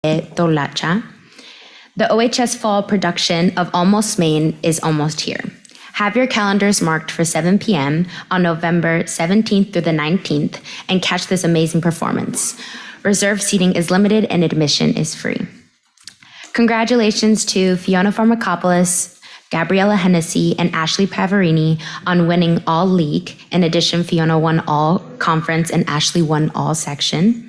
Tolacha. The OHS fall production of Almost Maine is almost here. Have your calendars marked for 7 p.m. on November 17th through the 19th and catch this amazing performance. Reserved seating is limited and admission is free. Congratulations to Fiona Pharmakopoulos, Gabriella Hennessy, and Ashley Pavarini on winning All League. In addition, Fiona won All Conference and Ashley won All Section.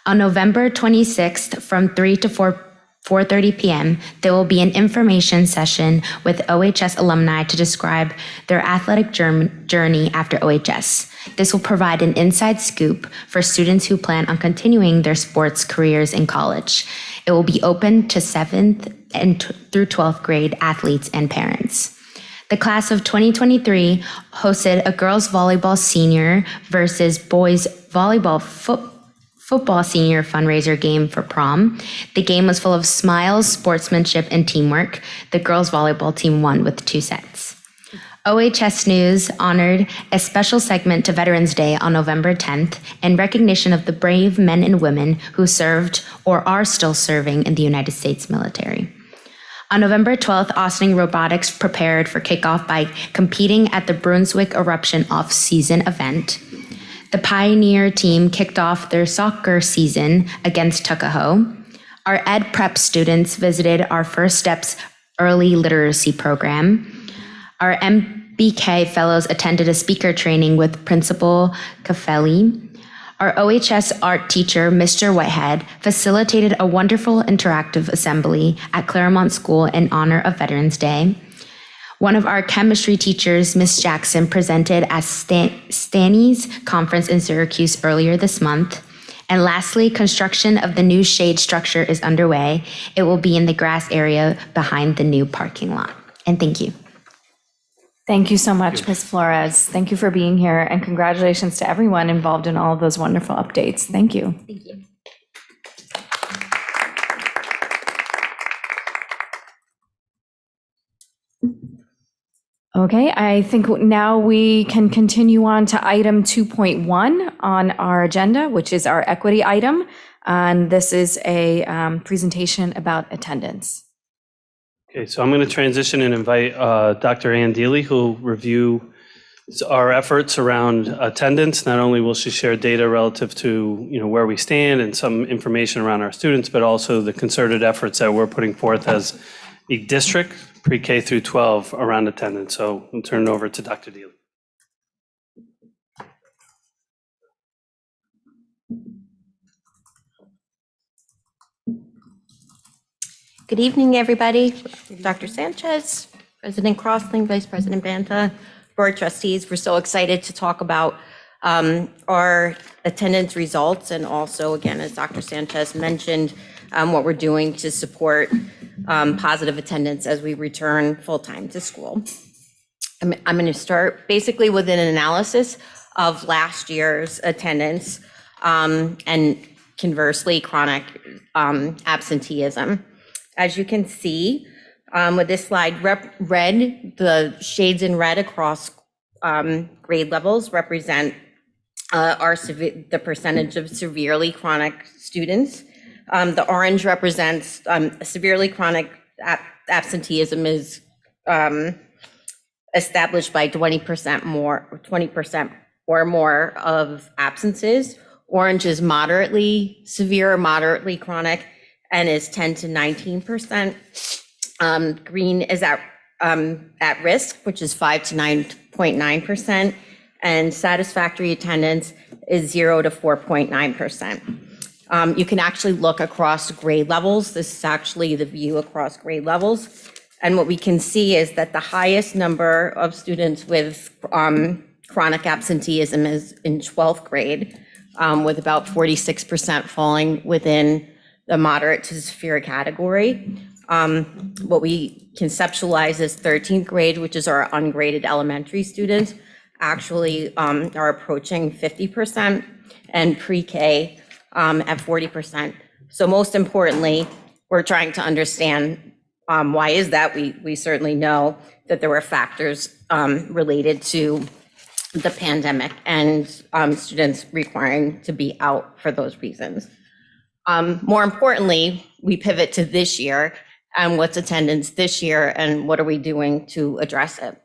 On November 26th from 3 to 4:30 p.m., there will be an information session with OHS alumni to describe their athletic journey after OHS. This will provide an inside scoop for students who plan on continuing their sports careers in college. It will be open to 7th through 12th grade athletes and parents. The class of 2023 hosted a girls volleyball senior versus boys volleyball football senior fundraiser game for prom. The game was full of smiles, sportsmanship, and teamwork. The girls volleyball team won with 2 sets. OHS News honored a special segment to Veterans Day on November 10th in recognition of the brave men and women who served or are still serving in the United States military. On November 12th, Austining Robotics prepared for kickoff by competing at the Brunswick Eruption off-season event. The Pioneer team kicked off their soccer season against Tuckahoe. Our Ed Prep students visited our First Steps early literacy program. Our MBK fellows attended a speaker training with Principal Caffelli. Our OHS art teacher, Mr. Whitehead, facilitated a wonderful interactive assembly at Claremont School in honor of Veterans Day. One of our chemistry teachers, Miss Jackson, presented at Stanny's conference in Syracuse earlier this month. And lastly, construction of the new shade structure is underway. It will be in the grass area behind the new parking lot. And thank you. Thank you so much, Ms. Flores. Thank you for being here, and congratulations to everyone involved in all of those wonderful updates. Thank you. Thank you. Okay, I think now we can continue on to item 2.1 on our agenda, which is our equity item. And this is a presentation about attendance. Okay, so I'm going to transition and invite Dr. Ann Deely, who will review our efforts around attendance. Not only will she share data relative to where we stand and some information around our students, but also the concerted efforts that we're putting forth as a district, pre-K through 12, around attendance. So I'll turn it over to Dr. Deely. Good evening, everybody. Dr. Sanchez, President Crossling, Vice President Banta, Board Trustees. We're so excited to talk about our attendance results, and also, again, as Dr. Sanchez mentioned, what we're doing to support positive attendance as we return full-time to school. I'm going to start basically with an analysis of last year's attendance and conversely chronic absenteeism. As you can see with this slide, the shades in red across grade levels represent the percentage of severely chronic students. The orange represents severely chronic absenteeism is established by 20% or more of absences. Orange is moderately severe or moderately chronic and is 10 to 19%. Green is at risk, which is 5 to 9.9%, and satisfactory attendance is 0 to 4.9%. You can actually look across grade levels. This is actually the view across grade levels. And what we can see is that the highest number of students with chronic absenteeism is in 12th grade, with about 46% falling within the moderate to severe category. What we conceptualize as 13th grade, which is our ungraded elementary students, actually are approaching 50%, and pre-K at 40%. So most importantly, we're trying to understand why is that. We certainly know that there were factors related to the pandemic and students requiring to be out for those reasons. More importantly, we pivot to this year and what's attendance this year and what are we doing to address it.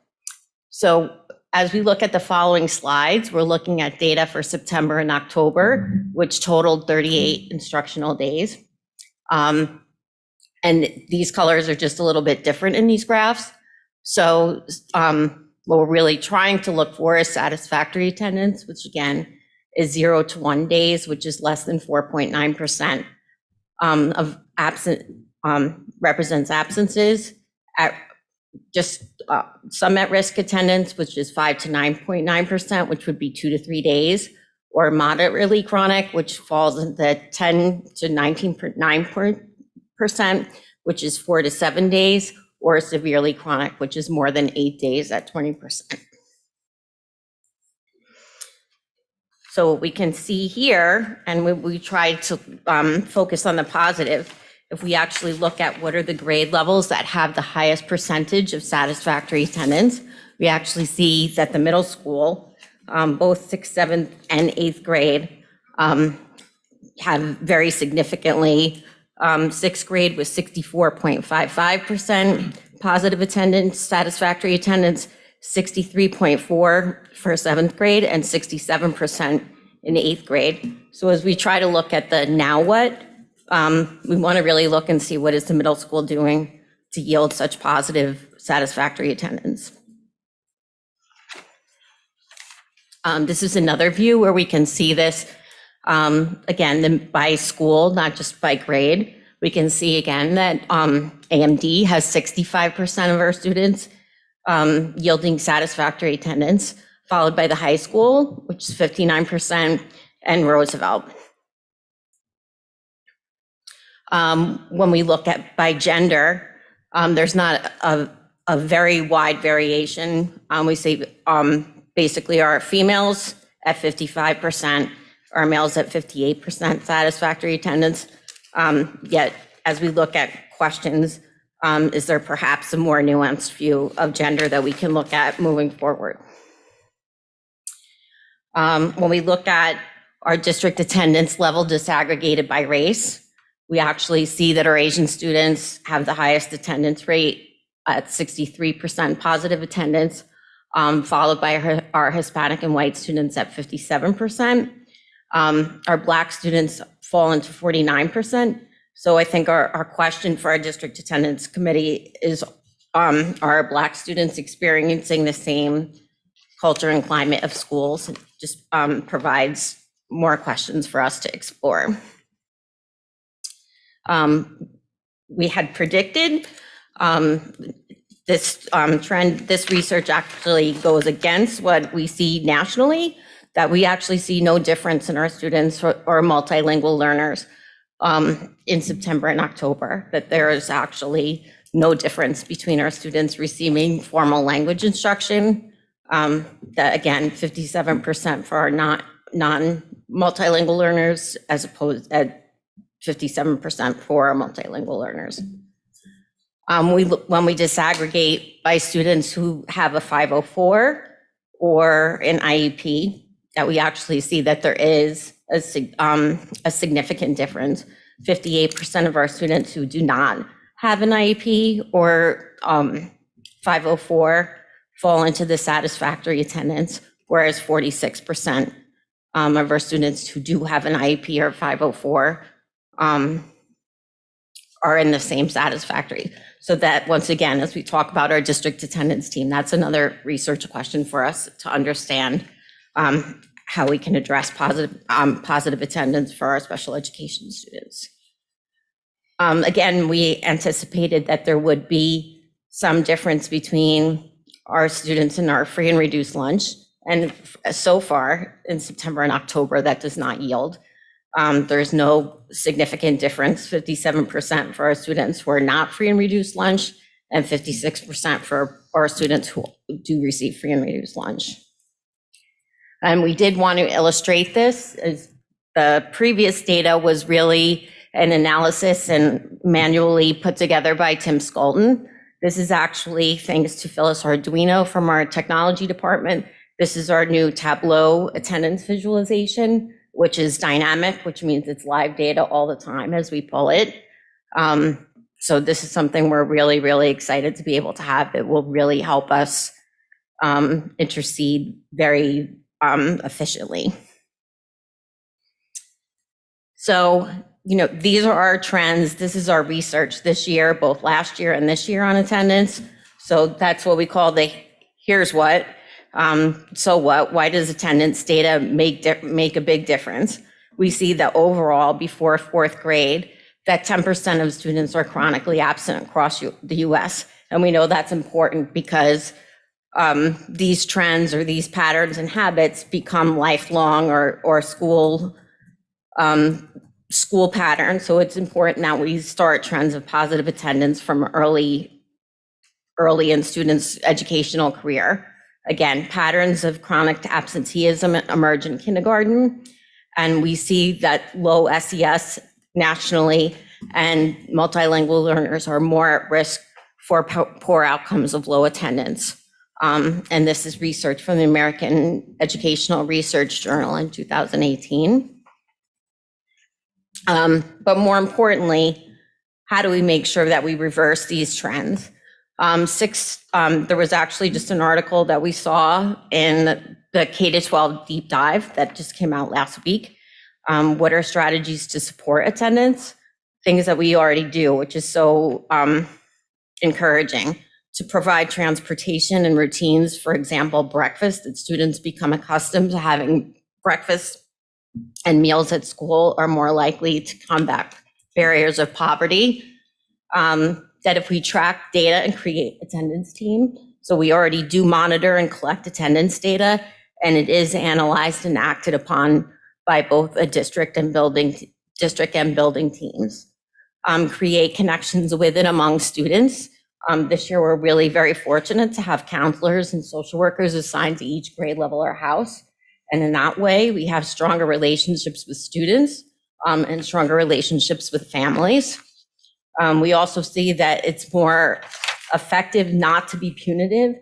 So as we look at the following slides, we're looking at data for September and October, which totaled 38 instructional days. And these colors are just a little bit different in these graphs. So what we're really trying to look for is satisfactory attendance, which again is 0 to 1 days, which is less than 4.9% of absent represents absences. At just some at-risk attendance, which is 5 to 9.9%, which would be 2 to 3 days, or moderately chronic, which falls in the 10 to 19.9%, which is 4 to 7 days, or severely chronic, which is more than 8 days at 20%. So what we can see here, and we try to focus on the positive, if we actually look at what are the grade levels that have the highest percentage of satisfactory attendance, we actually see that the middle school, both 6th, 7th, and 8th grade, have very significantly. 6th grade was 64.55% positive attendance, satisfactory attendance, 63.4 for 7th grade, and 67% in 8th grade. So as we try to look at the now what, we want to really look and see what is the middle school doing to yield such positive satisfactory attendance. This is another view where we can see this, again, by school, not just by grade. We can see again that AMD has 65% of our students yielding satisfactory attendance, followed by the high school, which is 59%, and Roosevelt. When we look at by gender, there's not a very wide variation. We see basically our females at 55%, our males at 58% satisfactory attendance. Yet, as we look at questions, is there perhaps a more nuanced view of gender that we can look at moving forward? When we look at our district attendance level disaggregated by race, we actually see that our Asian students have the highest attendance rate at 63% positive attendance, followed by our Hispanic and white students at 57%. Our Black students fall into 49%. So I think our question for our district attendance committee is, are Black students experiencing the same culture and climate of schools? It just provides more questions for us to explore. We had predicted this trend. This research actually goes against what we see nationally, that we actually see no difference in our students or multilingual learners in September and October, that there is actually no difference between our students receiving formal language instruction, that again, 57% for our non-multilingual learners, as opposed at 57% for our multilingual learners. When we disaggregate by students who have a 504 or an IEP, that we actually see that there is a significant difference. 58% of our students who do not have an IEP or 504 fall into the satisfactory attendance, whereas 46% of our students who do have an IEP or 504 are in the same satisfactory. So that, once again, as we talk about our district attendance team, that's another research question for us to understand how we can address positive attendance for our special education students. Again, we anticipated that there would be some difference between our students and our free and reduced lunch. And so far in September and October, that does not yield. There's no significant difference, 57% for our students who are not free and reduced lunch, and 56% for our students who do receive free and reduced lunch. And we did want to illustrate this, as the previous data was really an analysis and manually put together by Tim Skolton. This is actually thanks to Phyllis Arduino from our technology department. This is our new Tableau attendance visualization which is dynamic, which means it's live data all the time as we pull it. So this is something we're really, really excited to be able to have. It will really help us intercede very efficiently. So, these are our trends. This is our research this year, both last year and this year on attendance. So that's what we call the here's what. So what? Why does attendance data make a big difference? We see that overall, before fourth grade, that 10% of students are chronically absent across the US. And we know that's important because these trends or these patterns and habits become lifelong or school patterns. So it's important that we start trends of positive attendance from early in students' educational career. Again, patterns of chronic absenteeism emerge in kindergarten, and we see that low SES nationally and multilingual learners are more at risk for poor outcomes of low attendance. And this is research from the American Educational Research Journal in 2018. But more importantly, how do we make sure that we reverse these trends? There was actually just an article that we saw in the K-12 deep dive that just came out last week. What are strategies to support attendance? Things that we already do, which is so encouraging. To provide transportation and routines, for example, breakfast, that students become accustomed to having breakfast and meals at school are more likely to combat barriers of poverty. That if we track data and create attendance team, so we already do monitor and collect attendance data, and it is analyzed and acted upon by both a district and building teams. Create connections with and among students. This year, we're really very fortunate to have counselors and social workers assigned to each grade level or house. And in that way, we have stronger relationships with students and stronger relationships with families. We also see that it's more effective not to be punitive,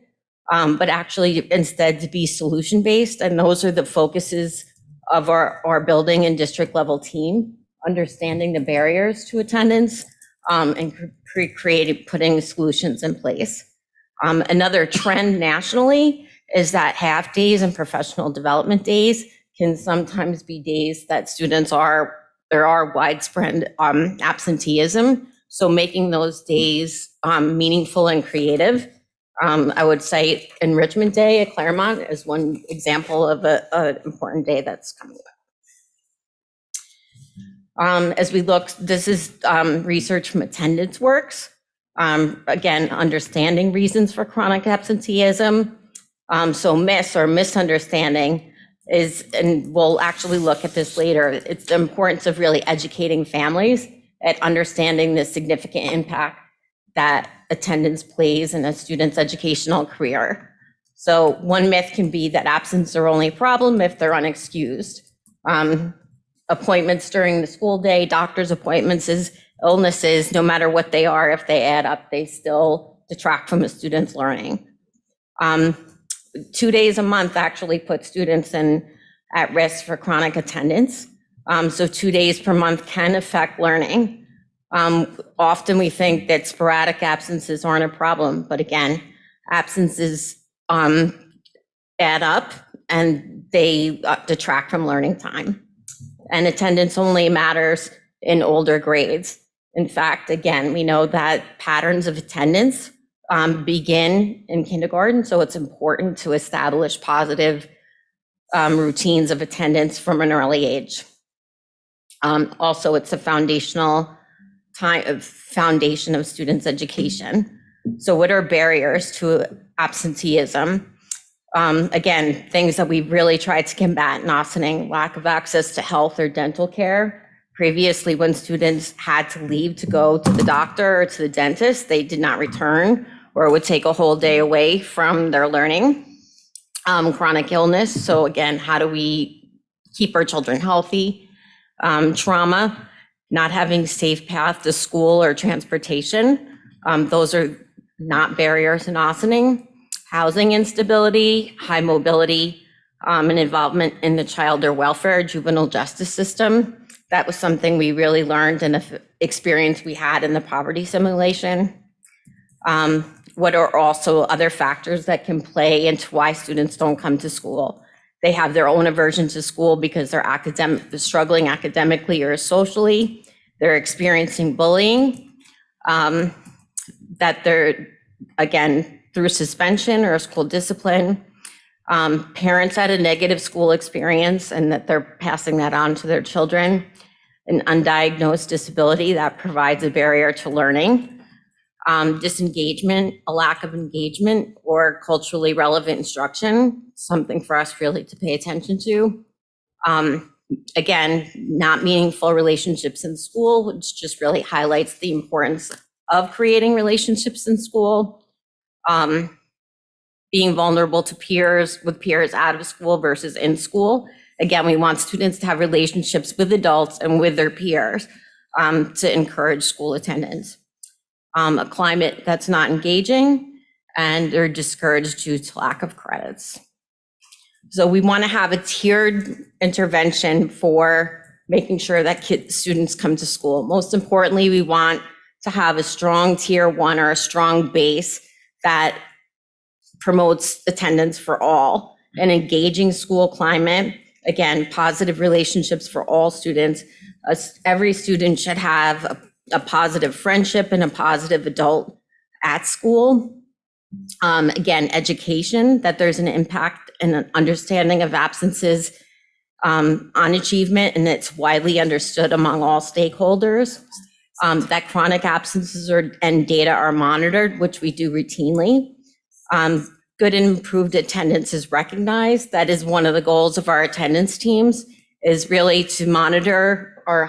but actually instead to be solution-based. And those are the focuses of our building and district level team, understanding the barriers to attendance and putting solutions in place. Another trend nationally is that half days and professional development days can sometimes be days that there are widespread absenteeism. So making those days meaningful and creative. I would say Enrichment Day at Claremont is one example of an important day that's coming up. As we look, this is research from Attendance Works. Again, understanding reasons for chronic absenteeism. So myths or misunderstanding is, and we'll actually look at this later, it's the importance of really educating families at understanding the significant impact that attendance plays in a student's educational career. So one myth can be that absence are only a problem if they're unexcused. Appointments during the school day, doctor's appointments, illnesses, no matter what they are, if they add up, they still detract from a student's learning. 2 days a month actually put students at risk for chronic attendance. So 2 days per month can affect learning. Often we think that sporadic absences aren't a problem, but again, absences add up and they detract from learning time. And attendance only matters in older grades. In fact, again, we know that patterns of attendance begin in kindergarten, so it's important to establish positive routines of attendance from an early age. Also, it's a foundation of students' education. So what are barriers to absenteeism? Again, things that we've really tried to combat in Ossining: lack of access to health or dental care. Previously, when students had to leave to go to the doctor or to the dentist, they did not return, or it would take a whole day away from their learning. Chronic illness. So again, how do we keep our children healthy? Trauma, not having safe path to school or transportation. Those are not barriers in Ossining. Housing instability, high mobility, and involvement in the child or welfare juvenile justice system. That was something we really learned and an experience we had in the poverty simulation. What are also other factors that can play into why students don't come to school? They have their own aversion to school because they're struggling academically or socially. They're experiencing bullying, that they're, again, through suspension or school discipline. Parents had a negative school experience and that they're passing that on to their children. An undiagnosed disability that provides a barrier to learning. Disengagement, a lack of engagement or culturally relevant instruction, something for us really to pay attention to. Again, not meaningful relationships in school, which just really highlights the importance of creating relationships in school. Being vulnerable to peers, with peers out of school versus in school. Again, we want students to have relationships with adults and with their peers to encourage school attendance. A climate that's not engaging, and they're discouraged due to lack of credits. So we want to have a tiered intervention for making sure that students come to school. Most importantly, we want to have a strong tier 1 or a strong base that promotes attendance for all, an engaging school climate, again, positive relationships for all students. Every student should have a positive friendship and a positive adult at school. Again, education, that there's an impact and an understanding of absences on achievement, and it's widely understood among all stakeholders. That chronic absences and data are monitored, which we do routinely. Good and improved attendance is recognized. That is one of the goals of our attendance teams, is really to monitor our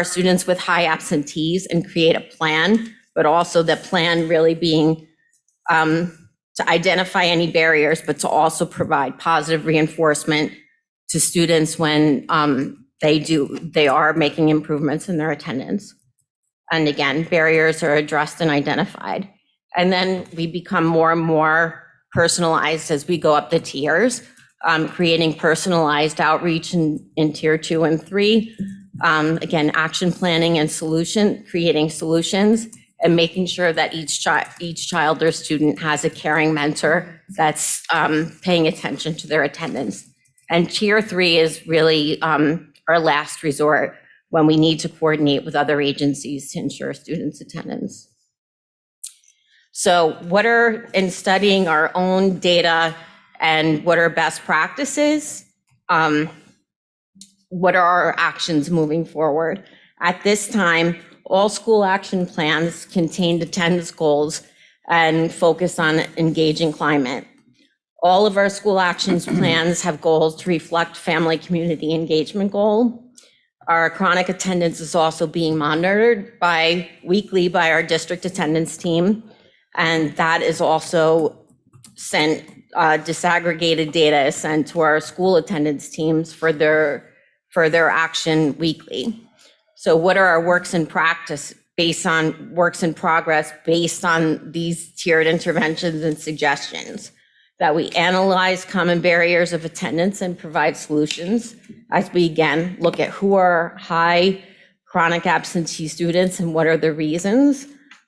students with high absentees and create a plan, but also the plan really being to identify any barriers, but to also provide positive reinforcement to students when they are making improvements in their attendance. And again, barriers are addressed and identified. And then we become more and more personalized as we go up the tiers, creating personalized outreach in tier 2 and 3. Again, action planning and creating solutions, and making sure that each child or student has a caring mentor that's paying attention to their attendance. And tier 3 is really our last resort when we need to coordinate with other agencies to ensure students' attendance. So in studying our own data and what are best practices, what are our actions moving forward? At this time, all school action plans contained attendance goals and focus on engaging climate. All of our school actions plans have goals to reflect family community engagement goal. Our chronic attendance is also being monitored weekly by our district attendance team. And that is also sent, disaggregated data is sent to our school attendance teams for their action weekly. So what are our works in progress based on these tiered interventions and suggestions? That we analyze common barriers of attendance and provide solutions as we again look at who are high chronic absentee students and what are the reasons.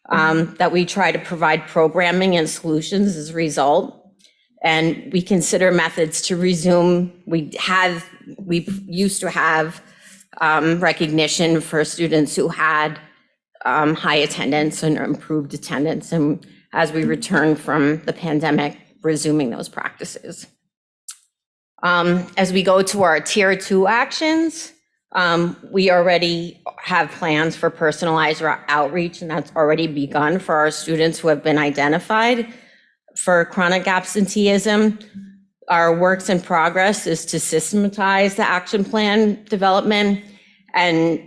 That we try to provide programming and solutions as a result. And we consider methods to resume. We used to have recognition for students who had high attendance and improved attendance. And as we return from the pandemic, resuming those practices. As we go to our tier 2 actions, we already have plans for personalized outreach, and that's already begun for our students who have been identified for chronic absenteeism. Our works in progress is to systematize the action plan development and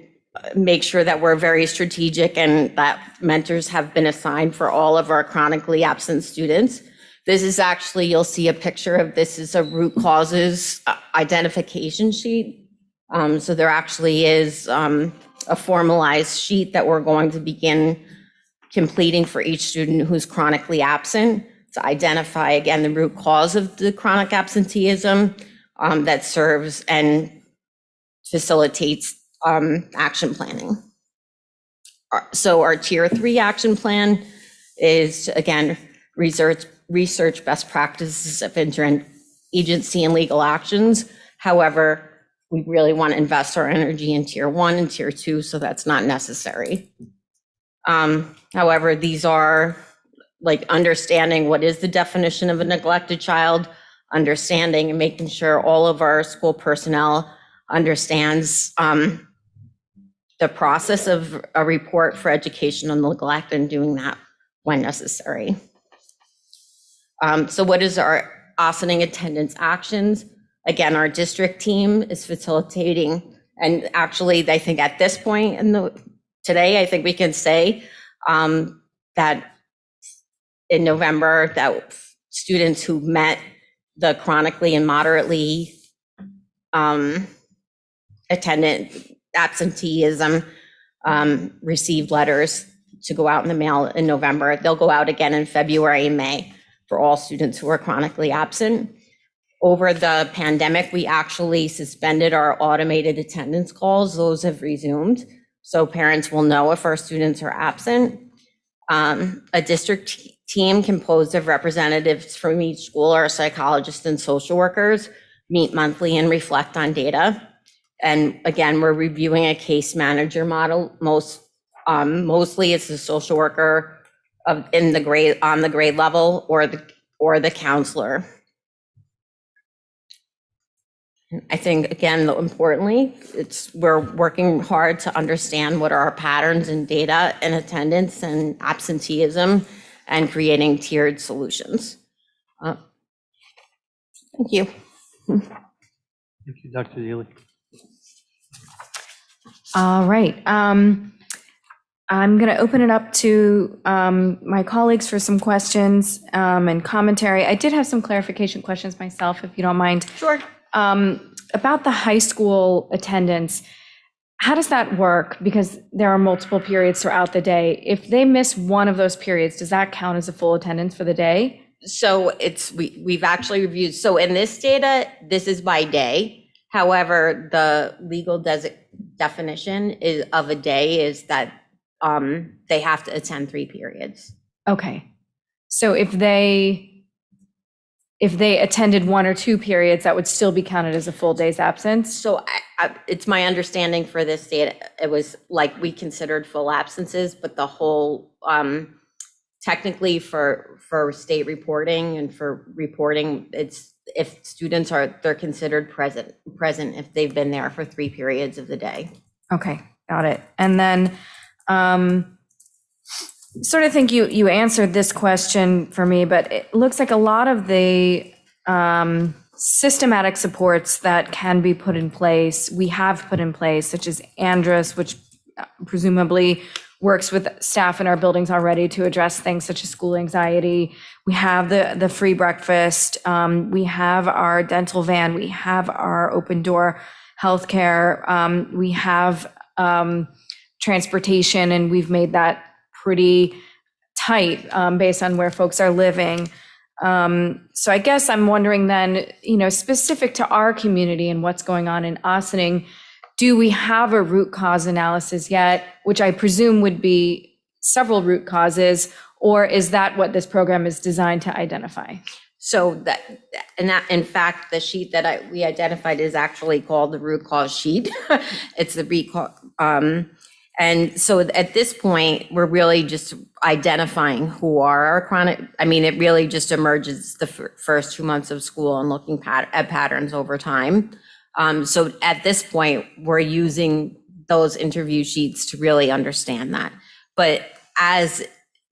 make sure that we're very strategic and that mentors have been assigned for all of our chronically absent students. This is actually, you'll see a picture of this is a root causes identification sheet. So there actually is a formalized sheet that we're going to begin completing for each student who's chronically absent. to identify, again, the root cause of the chronic absenteeism that serves and facilitates action planning. So our Tier 3 action plan is, again, research best practices of interagency and legal actions. However, we really want to invest our energy in Tier 1 and Tier 2, so that's not necessary. However, these are like understanding what is the definition of a neglected child, understanding and making sure all of our school personnel understands the process of a report for educational neglect and doing that when necessary. So what is our Ossining attendance actions? Again, our district team is facilitating, and actually, I think at this point today, I think we can say that in November, that students who met the chronically and moderately attendant absenteeism received letters to go out in the mail in November. They'll go out again in February and May for all students who are chronically absent. Over the pandemic, we actually suspended our automated attendance calls. Those have resumed. So parents will know if our students are absent. A district team composed of representatives from each school, our psychologists and social workers, meet monthly and reflect on data. And again, we're reviewing a case manager model. Mostly it's the social worker on the grade level or the counselor. I think, again, importantly, we're working hard to understand what are our patterns in data and attendance and absenteeism and creating tiered solutions. Thank you. Thank you, Dr. Deely. All right. I'm going to open it up to my colleagues for some questions and commentary. I did have some clarification questions myself, if you don't mind. Sure. About the high school attendance, how does that work? Because there are multiple periods throughout the day. If they miss one of those periods, does that count as a full attendance for the day? So we've actually reviewed, so in this data, this is by day. However, the legal definition of a day is that they have to attend 3 periods. Okay. So if they attended 1 or 2 periods, that would still be counted as a full day's absence? So it's my understanding for this data, it was like we considered full absences, but the whole, technically for state reporting and for reporting, it's if students they're considered present if they've been there for 3 periods of the day. Okay, got it. And then sort of think you answered this question for me, but it looks like a lot of the systematic supports that can be put in place, we have put in place, such as Andrus, which presumably works with staff in our buildings already to address things such as school anxiety. We have the free breakfast. We have our dental van. We have our open door healthcare. We have transportation, and we've made that pretty tight based on where folks are living. So I guess I'm wondering then, specific to our community and what's going on in Ossining, do we have a root cause analysis yet, which I presume would be several root causes, or is that what this program is designed to identify? So in fact, the sheet that we identified is actually called the root cause sheet. It's the root cause. And so at this point, we're really just identifying who are our chronic, it really just emerges the first 2 months of school and looking at patterns over time. So at this point, we're using those interview sheets to really understand that. But as,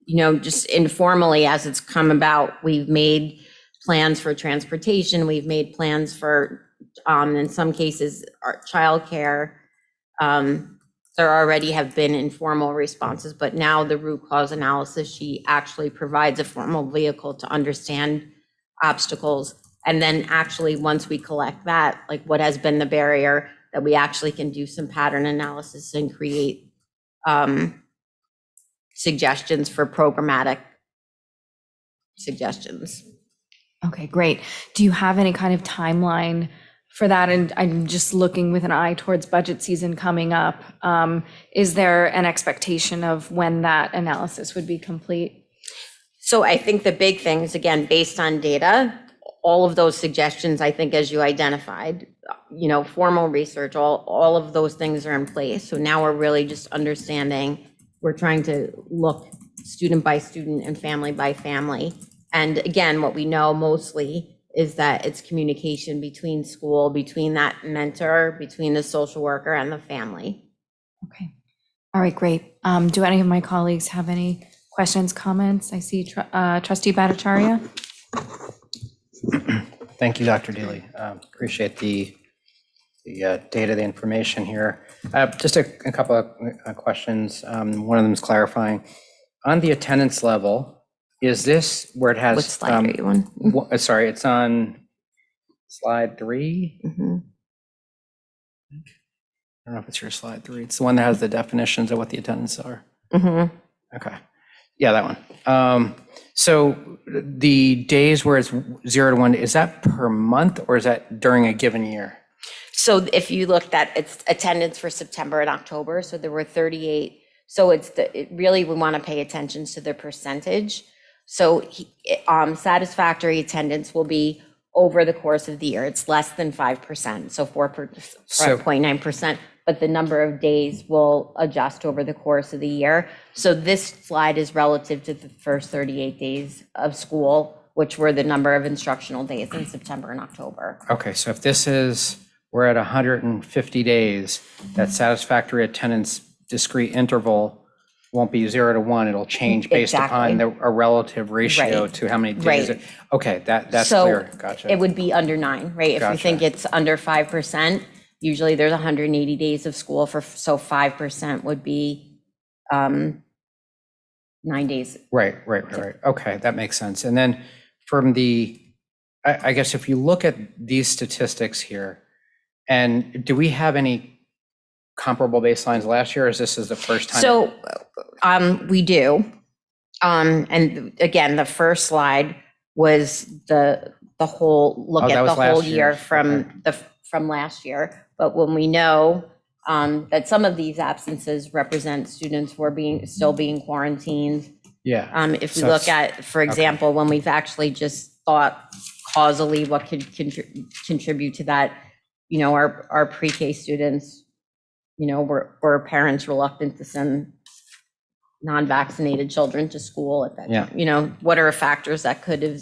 just informally as it's come about, we've made plans for transportation, we've made plans for, in some cases, our childcare. There already have been informal responses, but now the root cause analysis sheet actually provides a formal vehicle to understand obstacles. And then actually, once we collect that, like what has been the barrier, that we actually can do some pattern analysis and create suggestions for programmatic suggestions. Okay, great. Do you have any kind of timeline for that? And I'm just looking with an eye towards budget season coming up. Is there an expectation of when that analysis would be complete? So I think the big thing is, again, based on data, all of those suggestions, I think, as you identified, formal research, all of those things are in place. So now we're really just understanding, we're trying to look student by student and family by family. And again, what we know mostly is that it's communication between school, between that mentor, between the social worker and the family. Okay. All right, great. Do any of my colleagues have any questions, comments? I see Trustee Bhattacharya. Thank you, Dr. Deely. Appreciate the data, the information here. Just a couple of questions. One of them is clarifying. On the attendance level, is this where it has? What slide are you on? Sorry, it's on slide 3. Mhm. I don't know if it's your slide 3. It's the one that has the definitions of what the attendance are. Mhm. Okay. Yeah, that one. So the days where it's 0 to 1, is that per month or is that during a given year? So if you looked at its attendance for September and October, so there were 38. So really, we want to pay attention to the percentage. So satisfactory attendance will be over the course of the year. It's less than 5%, so 4.9%, but the number of days will adjust over the course of the year. So this slide is relative to the first 38 days of school, which were the number of instructional days in September and October. Okay, so if this is, we're at 150 days, that satisfactory attendance discrete interval won't be 0 to 1, it'll change based upon a relative ratio Right. to how many days. Right. Okay, that's So clear, gotcha. it would be under 9, right? If we Gotcha. think it's under 5%, usually there's 180 days of school so 5% would be 9 days. Right. Okay, that makes sense. And then from I guess if you look at these statistics here, and do we have any comparable baselines last year, or is this the first time? So we do. And again, the first slide was the whole look Oh, that at the was whole last year year's, from last year. But when we know that some of these absences represent students who are still being quarantined. Yeah. If we So look it's- at, for example, when we've actually just thought causally what could contribute to that, our pre-K students, were parents reluctant to send non-vaccinated children to school at that Yeah. time. What are factors that could have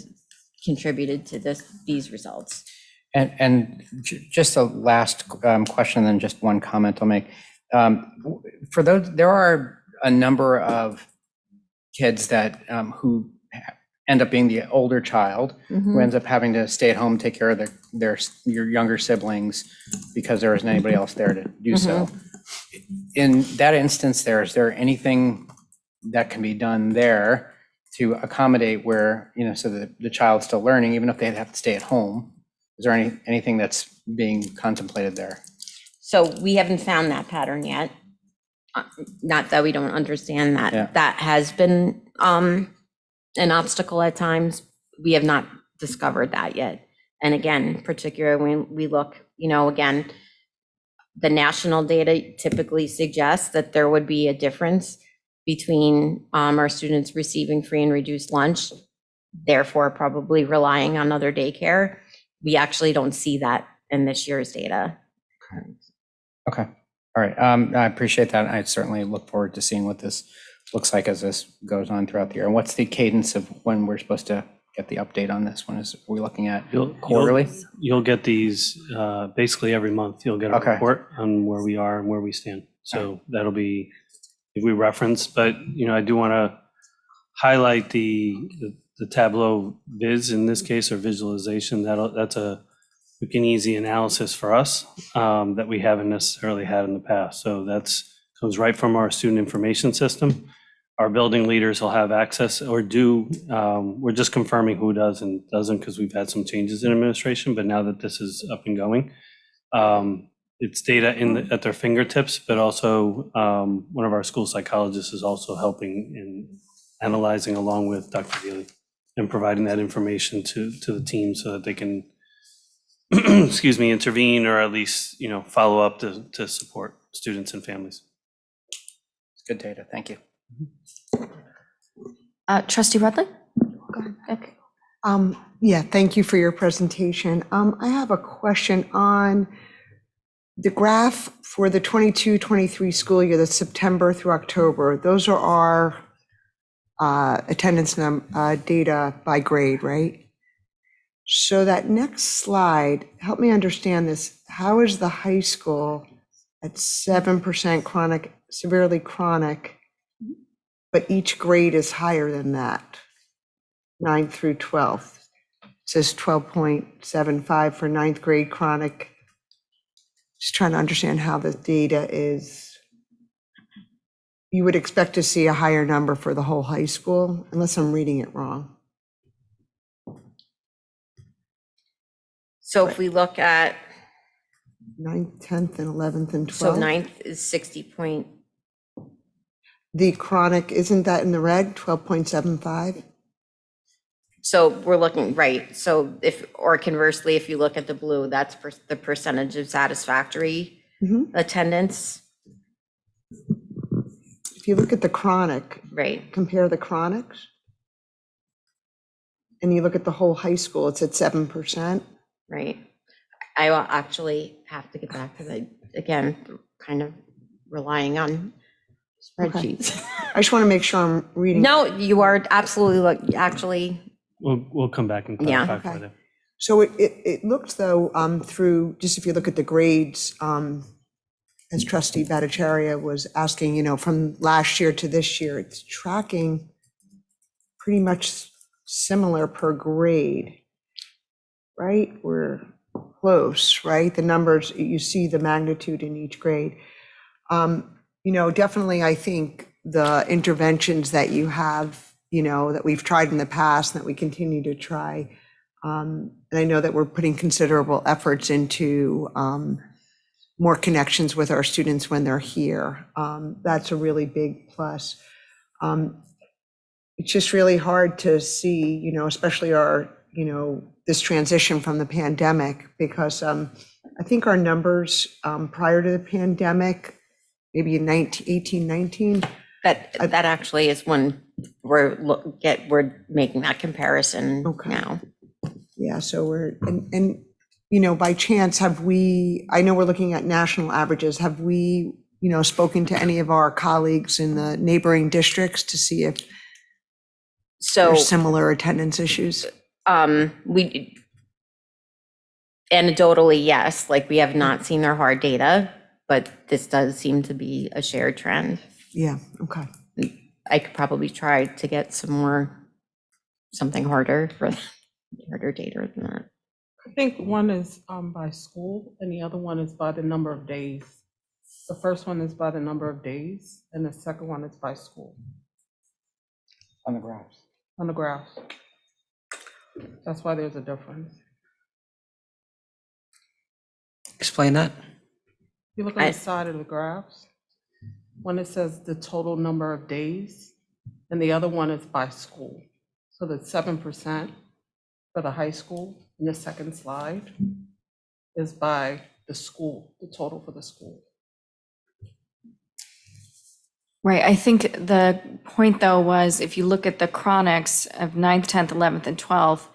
contributed to these results? And just a last question, then just one comment I'll make. For those, there are a number of kids that who end up being the older child who ends up having to stay at home, take care of your younger siblings because there isn't anybody else there to do so. In that instance, is there anything that can be done there to accommodate where, so that the child's still learning, even if they have to stay at home? Is there anything that's being contemplated there? So we haven't found that pattern yet. Not that we don't understand that. Yeah. That has been an obstacle at times. We have not discovered that yet. And again, particularly when we look, again, the national data typically suggests that there would be a difference between our students receiving free and reduced lunch, therefore probably relying on other daycare. We actually don't see that in this year's data. Okay, all right. I appreciate that. I certainly look forward to seeing what this looks like as this goes on throughout the year. And what's the cadence of when we're supposed to get the update on this one? Are we looking at quarterly? You'll get these basically every month. You'll get a Okay. report on where we are and where we stand. So that'll be, if we reference, but I do want to highlight the Tableau viz in this case, or visualization. That's a quick and easy analysis for us that we haven't necessarily had in the past. So comes right from our student information system. Our building leaders will have access or we're just confirming who does and doesn't because we've had some changes in administration, but now that this is up and going, it's data at their fingertips, but also one of our school psychologists is also helping in analyzing along with Dr. Deely. and providing that information to the team so that they can, excuse me, intervene or at least, follow up to support students and families. It's good data. Thank you. Trustee Rudley? Okay. Yeah, thank you for your presentation. I have a question on the graph for the 22-23 school year, that's September through October. Those are our attendance data by grade, right? So that next slide, help me understand this. How is the high school at 7% chronic, severely chronic, but each grade is higher than that, 9 through 12? It says 12.75 for ninth grade chronic. Just trying to understand how the data is. You would expect to see a higher number for the whole high school, unless I'm reading it wrong. So if we look at, 9th, 10th, and 11th, and 12th. so ninth is 60 point, The chronic, isn't that in the red, 12.75? so we're looking, right, so or conversely, if you look at the blue, that's the percentage of satisfactory Mhm. attendance, If you look at the chronic, right? compare the chronics, and you look at the whole high school, it's at 7%. Right. I will actually have to get back to the, again, kind of relying on spreadsheets. I just want to make sure I'm reading. No, you are absolutely, actually, We'll come back and Yeah. clarify Okay. further. So it looks though, through, just if you look at the grades, as trustee Bhattacharya was asking, from last year to this year, it's tracking pretty much similar per grade, right? We're close, right? The numbers, you see the magnitude in each grade. Definitely, I think the interventions that you have, that we've tried in the past and that we continue to try, and I know that we're putting considerable efforts into more connections with our students when they're here. That's a really big plus. It's just really hard to see, especially this transition from the pandemic, because I think our numbers prior to the pandemic, maybe in 18, 19, that actually is when we're making that comparison Okay. now. yeah, so by chance, have we, I know we're looking at national averages, have we, spoken to any of our colleagues in the neighboring districts to see if So, there's similar attendance issues? we, anecdotally, yes, like we have not seen their hard data, but this does seem to be a shared trend. Yeah, okay. I could probably try to get something harder for harder data than that. I think one is by school and the other one is by the number of days. The first one is by the number of days and the second one is by school On the graphs. on the graph. That's why there's a difference. Explain that. If you look on the side of the graphs, one it says the total number of days and the other one is by school. So the 7% for the high school in the second slide is by the school, the total for the school. Right, I think the point though was if you look at the chronics of 9th, 10th, 11th, and 12th,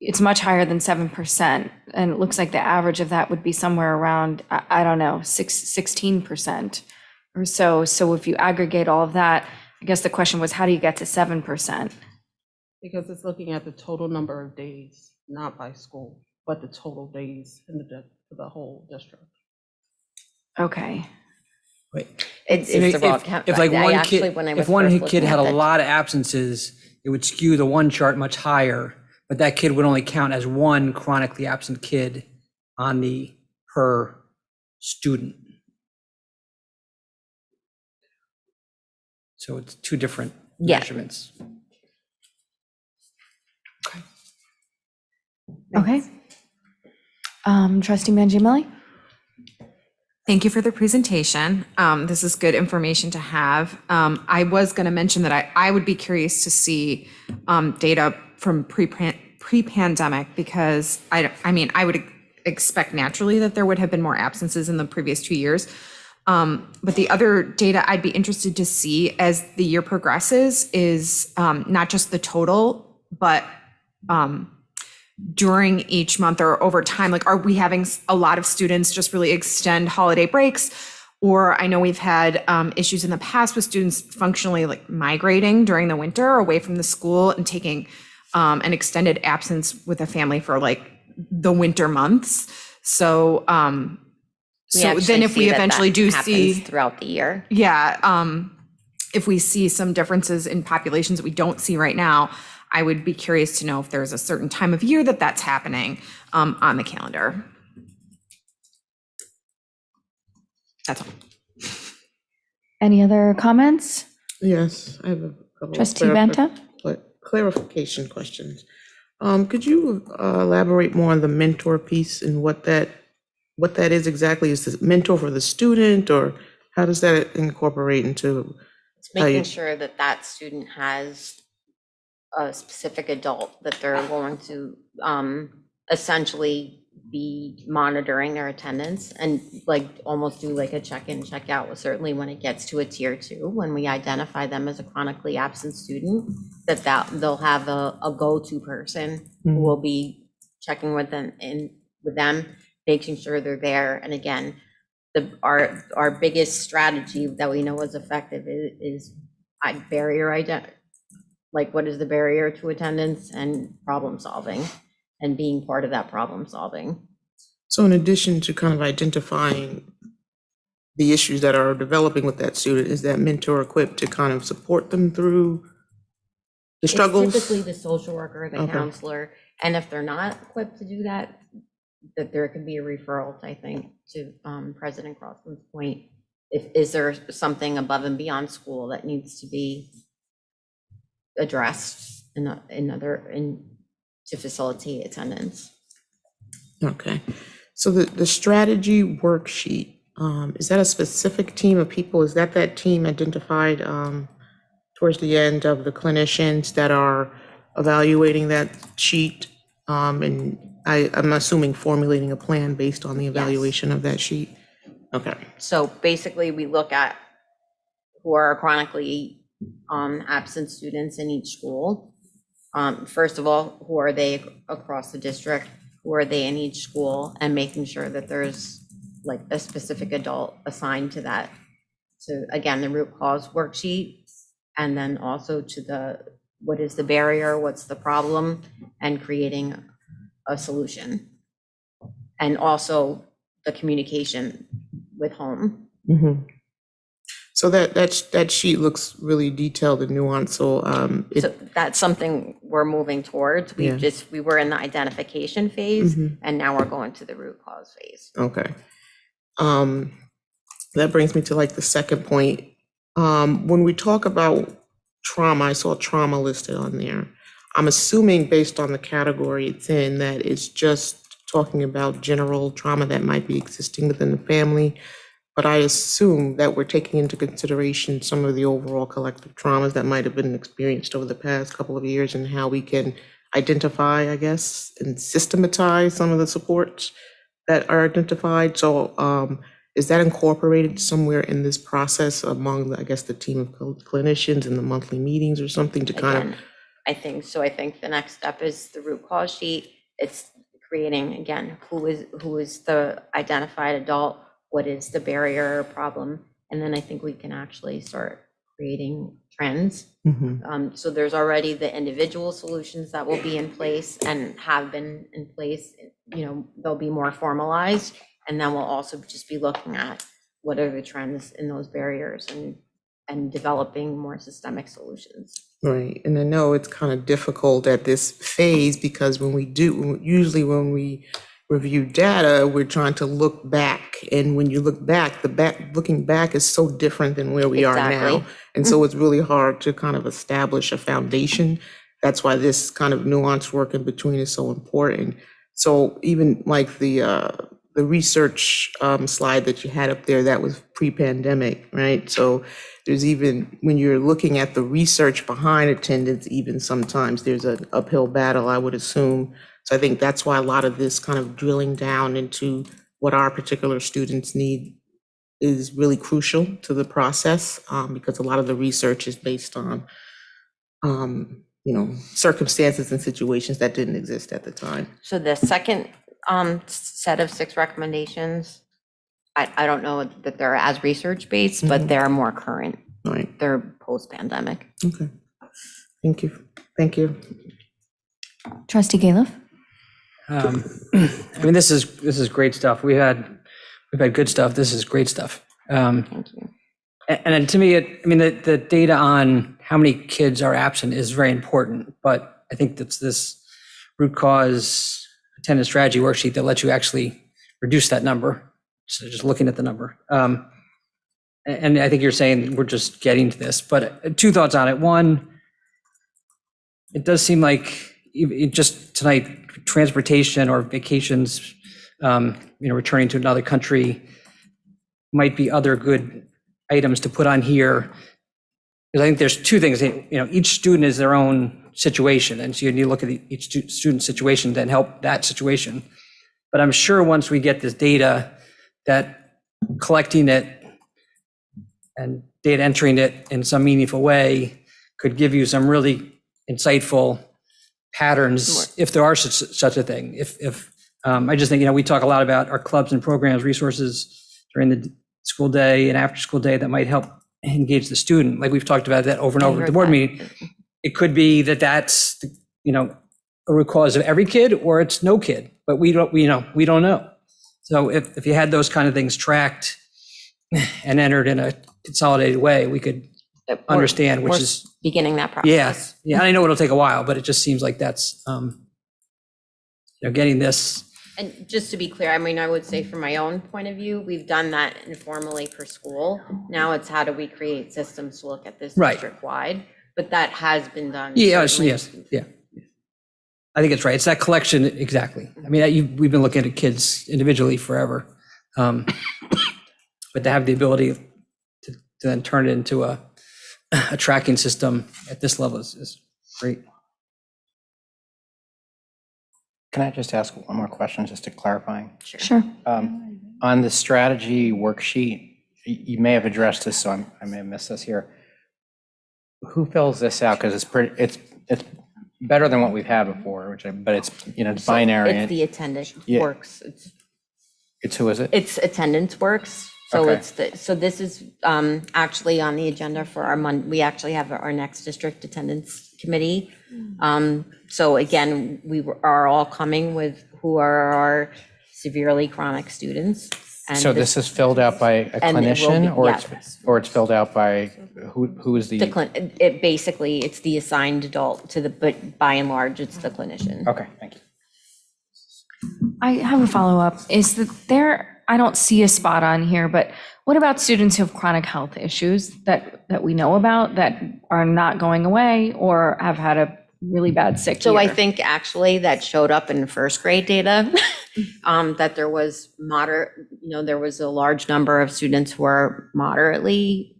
it's much higher than 7%. And it looks like the average of that would be somewhere around, I don't know, 16% or so. So if you aggregate all of that, I guess the question was, how do you get to 7%? Because it's looking at the total number of days, not by school, but the total days in for the whole district. Okay. Wait. It's If- the wrong if- count. If like I one actually, kid, when I was if one first kid looking had at a the- lot of absences, it would skew the one chart much higher, but that kid would only count as one chronically absent kid on the per student. So it's two different Yeah. measurements. Okay. Trustee Mangiamelli? Thank you for the presentation. This is good information to have. I was going to mention that I would be curious to see data from pre-pandemic because I mean, I would expect naturally that there would have been more absences in the previous 2 years. But the other data I'd be interested to see as the year progresses is not just the total, but during each month or over time, like, are we having a lot of students just really extend holiday breaks? Or I know we've had issues in the past with students functionally like migrating during the winter away from the school and taking an extended absence with a family for like the winter months. So, then if we eventually do see throughout the year. If we see some differences in populations that we don't see right now, I would be curious to know if there's a certain time of year that that's happening on the calendar. That's all. Any other comments? Yes, I have a couple. Trustee Banta? Clarification questions. Could you elaborate more on the mentor piece and what that is exactly? Is this mentor for the student, or how does that incorporate into? It's making sure that that student has a specific adult that they're going to essentially be monitoring their attendance and like almost do like a check-in, check-out. Certainly when it gets to a tier 2, when we identify them as a chronically absent student, that they'll have a go-to person who will be checking with them making sure they're there. And again, our biggest strategy that we know is effective is barrier identity. Like, what is the barrier to attendance, and problem solving and being part of that problem solving. So in addition to kind of identifying the issues that are developing with that student, is that mentor equipped to kind of support them through the struggles? It's typically the social worker, the counselor, and if they're not equipped to do that, that there could be a referral, I think, to President Crossland's point. Is there something above and beyond school that needs to be addressed to facilitate attendance? Okay, so the strategy worksheet, is that a specific team of people? Is that team identified towards the end of the clinicians that are evaluating that sheet? And I'm assuming formulating a plan based on the evaluation of that sheet? Okay. So basically, we look at who are chronically absent students in each school. First of all, who are they across the district? Who are they in each school? And making sure that there's like a specific adult assigned to that. So again, the root cause worksheet, and then also to what is the barrier, what's the problem, and creating a solution. And also the communication with home. Mm-hmm. So that sheet looks really detailed and nuanced. So so that's something we're moving towards. We were in the identification phase, and now we're going to the root cause phase. Okay. That brings me to like the second point. When we talk about trauma, I saw trauma listed on there. I'm assuming based on the category it's in that it's just talking about general trauma that might be existing within the family. But I assume that we're taking into consideration some of the overall collective traumas that might have been experienced over the past couple of years and how we can identify, I guess, and systematize some of the supports that are identified. So is that incorporated somewhere in this process among, I guess, the team of clinicians in the monthly meetings or something to kind of? I think so. I think the next step is the root cause sheet. It's creating, again, who is the identified adult, what is the barrier or problem, and then I think we can actually start creating trends. So there's already the individual solutions that will be in place and have been in place. They'll be more formalized, and then we'll also just be looking at what are the trends in those barriers and developing more systemic solutions. Right, and I know it's kind of difficult at this phase because usually when we review data, we're trying to look back, and when you look back, looking back is so different than where we are now, and so it's really hard to kind of establish a foundation. That's why this kind of nuanced work in between is so important. So even like the the research slide that you had up there, that was pre-pandemic, right? So there's even, when you're looking at the research behind attendance, even sometimes there's an uphill battle, I would assume. So I think that's why a lot of this kind of drilling down into what our particular students need is really crucial to the process, because a lot of the research is based on, circumstances and situations that didn't exist at the time. So the second set of 6 recommendations, I don't know that they're as research-based, but they're more current. Right. They're post-pandemic. Okay. Thank you. Thank you. Trustee Galiff? I mean, this is great stuff. We've had good stuff. This is great stuff. Thank you. And then to me, the data on how many kids are absent is very important, but I think that's this root cause attendance strategy worksheet that lets you actually reduce that number. So just looking at the number. And I think you're saying we're just getting to this, but 2 thoughts on it. One, it does seem like just tonight, transportation or vacations, returning to another country might be other good items to put on here. Because I think there's 2 things, each student is their own situation. And so you need to look at each student's situation, then help that situation. But I'm sure once we get this data, that collecting it and data entering it in some meaningful way could give you some really insightful patterns, if there are such a thing. If I just think, we talk a lot about our clubs and programs, resources during the school day and after school day that might help engage the student. Like we've talked about that over and over at the board meeting. It could be that that's, a root cause of every kid, or it's no kid, but we don't know. So if you had those kind of things tracked and entered in a consolidated way, we could understand, which is beginning that process. Yeah. I know it'll take a while, but it just seems like that's, getting this. And just to be clear, I would say from my own point of view, we've done that informally for school. Now it's how do we create systems to look at this Right. district-wide? But that has been done. Yes. certainly. Yeah. I think it's right. It's that collection, exactly. I mean, we've been looking at kids individually forever. But to have the ability to then turn it into a tracking system at this level is great. Can I just ask one more question, just to clarifying? Sure. On the strategy worksheet, you may have addressed this, so I may have missed this here. Who fills this out? Because it's better than what we've had before, but it's, it's binary. It's the attendance Yeah. works. It's who is it? It's attendance works. So Okay. so this is actually on the agenda for we actually have our next district attendance committee. So again, are all coming with who are our severely chronic students. And So this is filled out by a and it will clinician, be- or it's filled out by who is the? it basically, it's the assigned adult but by and large, it's the clinician. Okay, thank you. I have a follow-up. Is that I don't see a spot on here, but what about students who have chronic health issues that we know about that are not going away or have had a really bad sick So year? I think actually that showed up in first grade data, that there was there was a large number of students who were moderately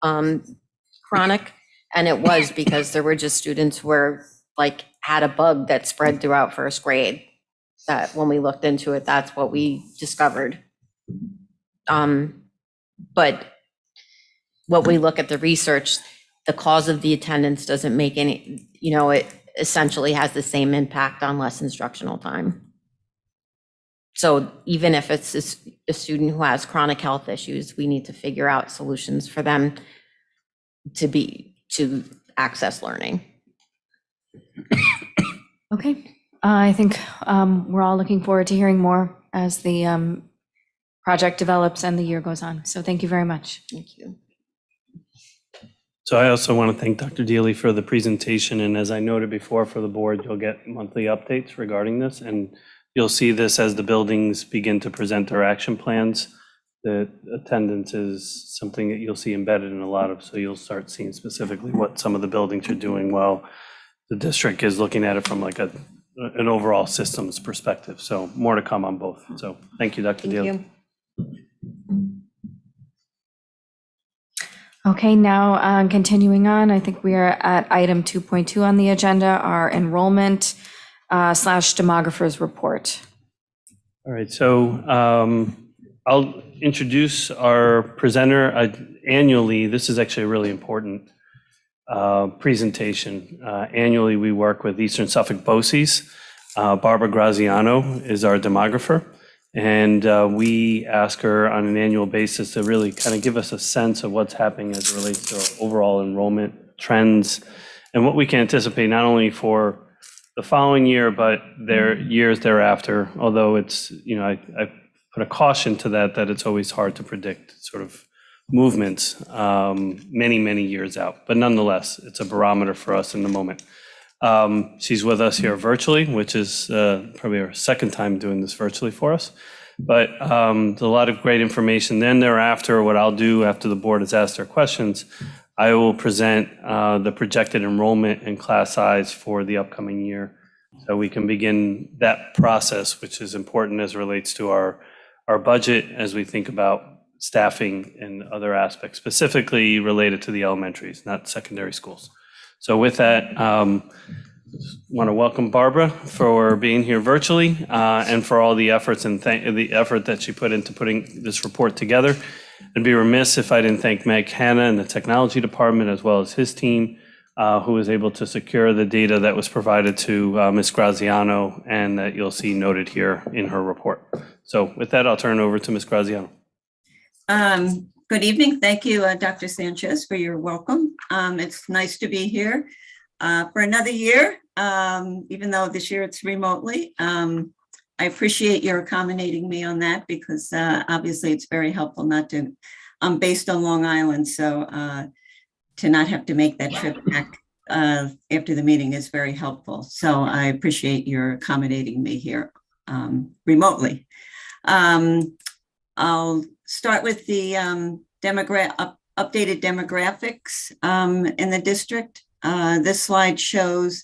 chronic. And it was because there were just students who were had a bug that spread throughout first grade. That when we looked into it, that's what we discovered. But what we look at the research, the cause of the attendance doesn't make any, it essentially has the same impact on less instructional time. So even if it's a student who has chronic health issues, we need to figure out solutions for them to access learning. Okay. I think we're all looking forward to hearing more as the project develops and the year goes on. So thank you very much. Thank you. So I also want to thank Dr. Deely for the presentation, and as I noted before for the board, you'll get monthly updates regarding this, and you'll see this as the buildings begin to present their action plans. The attendance is something that you'll see embedded in a lot of, so you'll start seeing specifically what some of the buildings are doing while the district is looking at it from like a an overall systems perspective. So more to come on both. So thank you, Dr. Thank Deal. you. Okay, now continuing on, I think we are at item 2.2 on the agenda, our enrollment / demographers report. All right, so I'll introduce our presenter. Annually, this is actually a really important presentation. Annually, we work with Eastern Suffolk BOCES. Barbara Graziano is our demographer, and we ask her on an annual basis to really kind of give us a sense of what's happening as it relates to our overall enrollment trends and what we can anticipate not only for the following year, but their years thereafter. Although it's, I put a caution to that it's always hard to predict sort of movements many, many years out. But nonetheless, it's a barometer for us in the moment. She's with us here virtually, which is probably our second time doing this virtually for us. But there's a lot of great information. Then thereafter, what I'll do after the board has asked their questions, I will present the projected enrollment and class size for the upcoming year. So we can begin that process, which is important as it relates to our budget as we think about staffing and other aspects, specifically related to the elementaries, not secondary schools. So with that, want to welcome Barbara for being here virtually and for all the efforts and the effort that she put into putting this report together. I'd be remiss if I didn't thank Meg Hanna and the technology department, as well as his team, who was able to secure the data that was provided to Ms. Graziano and that you'll see noted here in her report. So with that, I'll turn it over to Ms. Graziano. Good evening. Thank you, Dr. Sanchez, for your welcome. It's nice to be here for another year, even though this year it's remotely. I appreciate your accommodating me on that because obviously it's very helpful not to, I'm based on Long Island, so to not have to make that trip back after the meeting is very helpful. So I appreciate your accommodating me here remotely. I'll start with the updated demographics in the district. This slide shows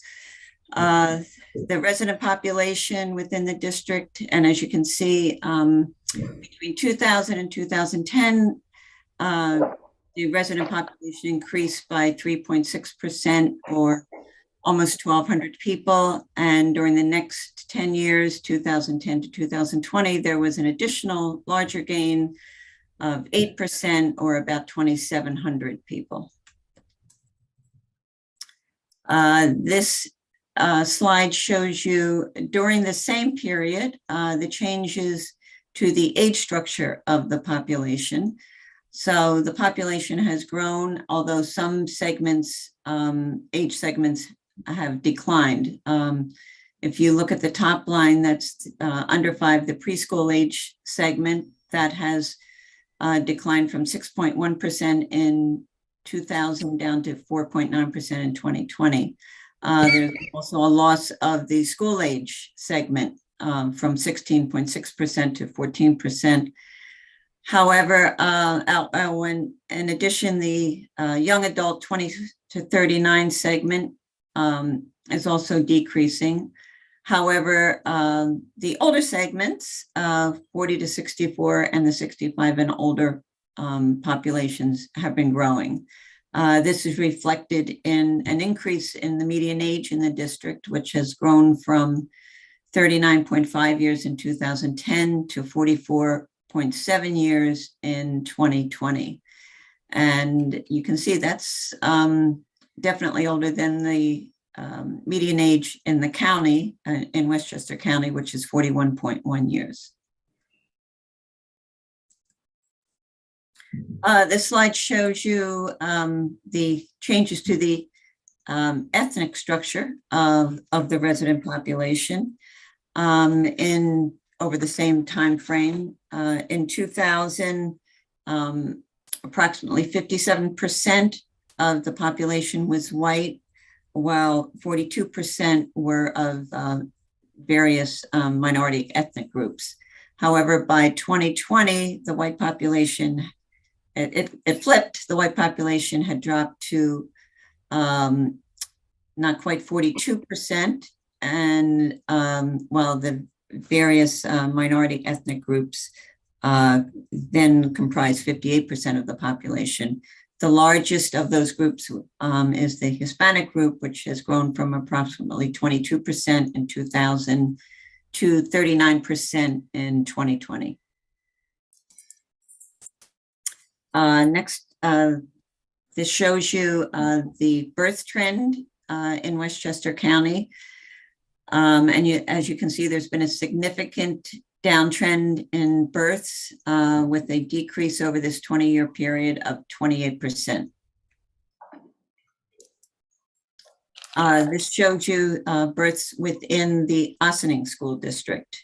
the resident population within the district. And as you can see, between 2000 and 2010, the resident population increased by 3.6% or almost 1,200 people. And during the next 10 years, 2010 to 2020, there was an additional larger gain of 8% or about 2,700 people. This slide shows you during the same period, the changes to the age structure of the population. So the population has grown, although some segments, age segments have declined. If you look at the top line, that's under 5, the preschool age segment, that has declined from 6.1% in 2000 down to 4.9% in 2020. There's also a loss of the school age segment from 16.6% to 14%. However, in addition, the young adult 20 to 39 segment is also decreasing. However, the older segments, 40 to 64 and the 65 and older populations have been growing. This is reflected in an increase in the median age in the district, which has grown from 39.5 years in 2010 to 44.7 years in 2020. And you can see that's definitely older than the median age in the county, in Westchester County, which is 41.1 years. This slide shows you the changes to the ethnic structure of the resident population over the same time frame. In 2000, approximately 57% of the population was white, while 42% were of various minority ethnic groups. However, by 2020, the white population, it flipped. The white population had dropped to not quite 42%, and while the various minority ethnic groups then comprise 58% of the population. The largest of those groups is the Hispanic group, which has grown from approximately 22% in 2000 to 39% in 2020. Next, this shows you the birth trend in Westchester County. And as you can see, there's been a significant downtrend in births with a decrease over this 20-year period of 28%. This shows you births within the Ossining School District.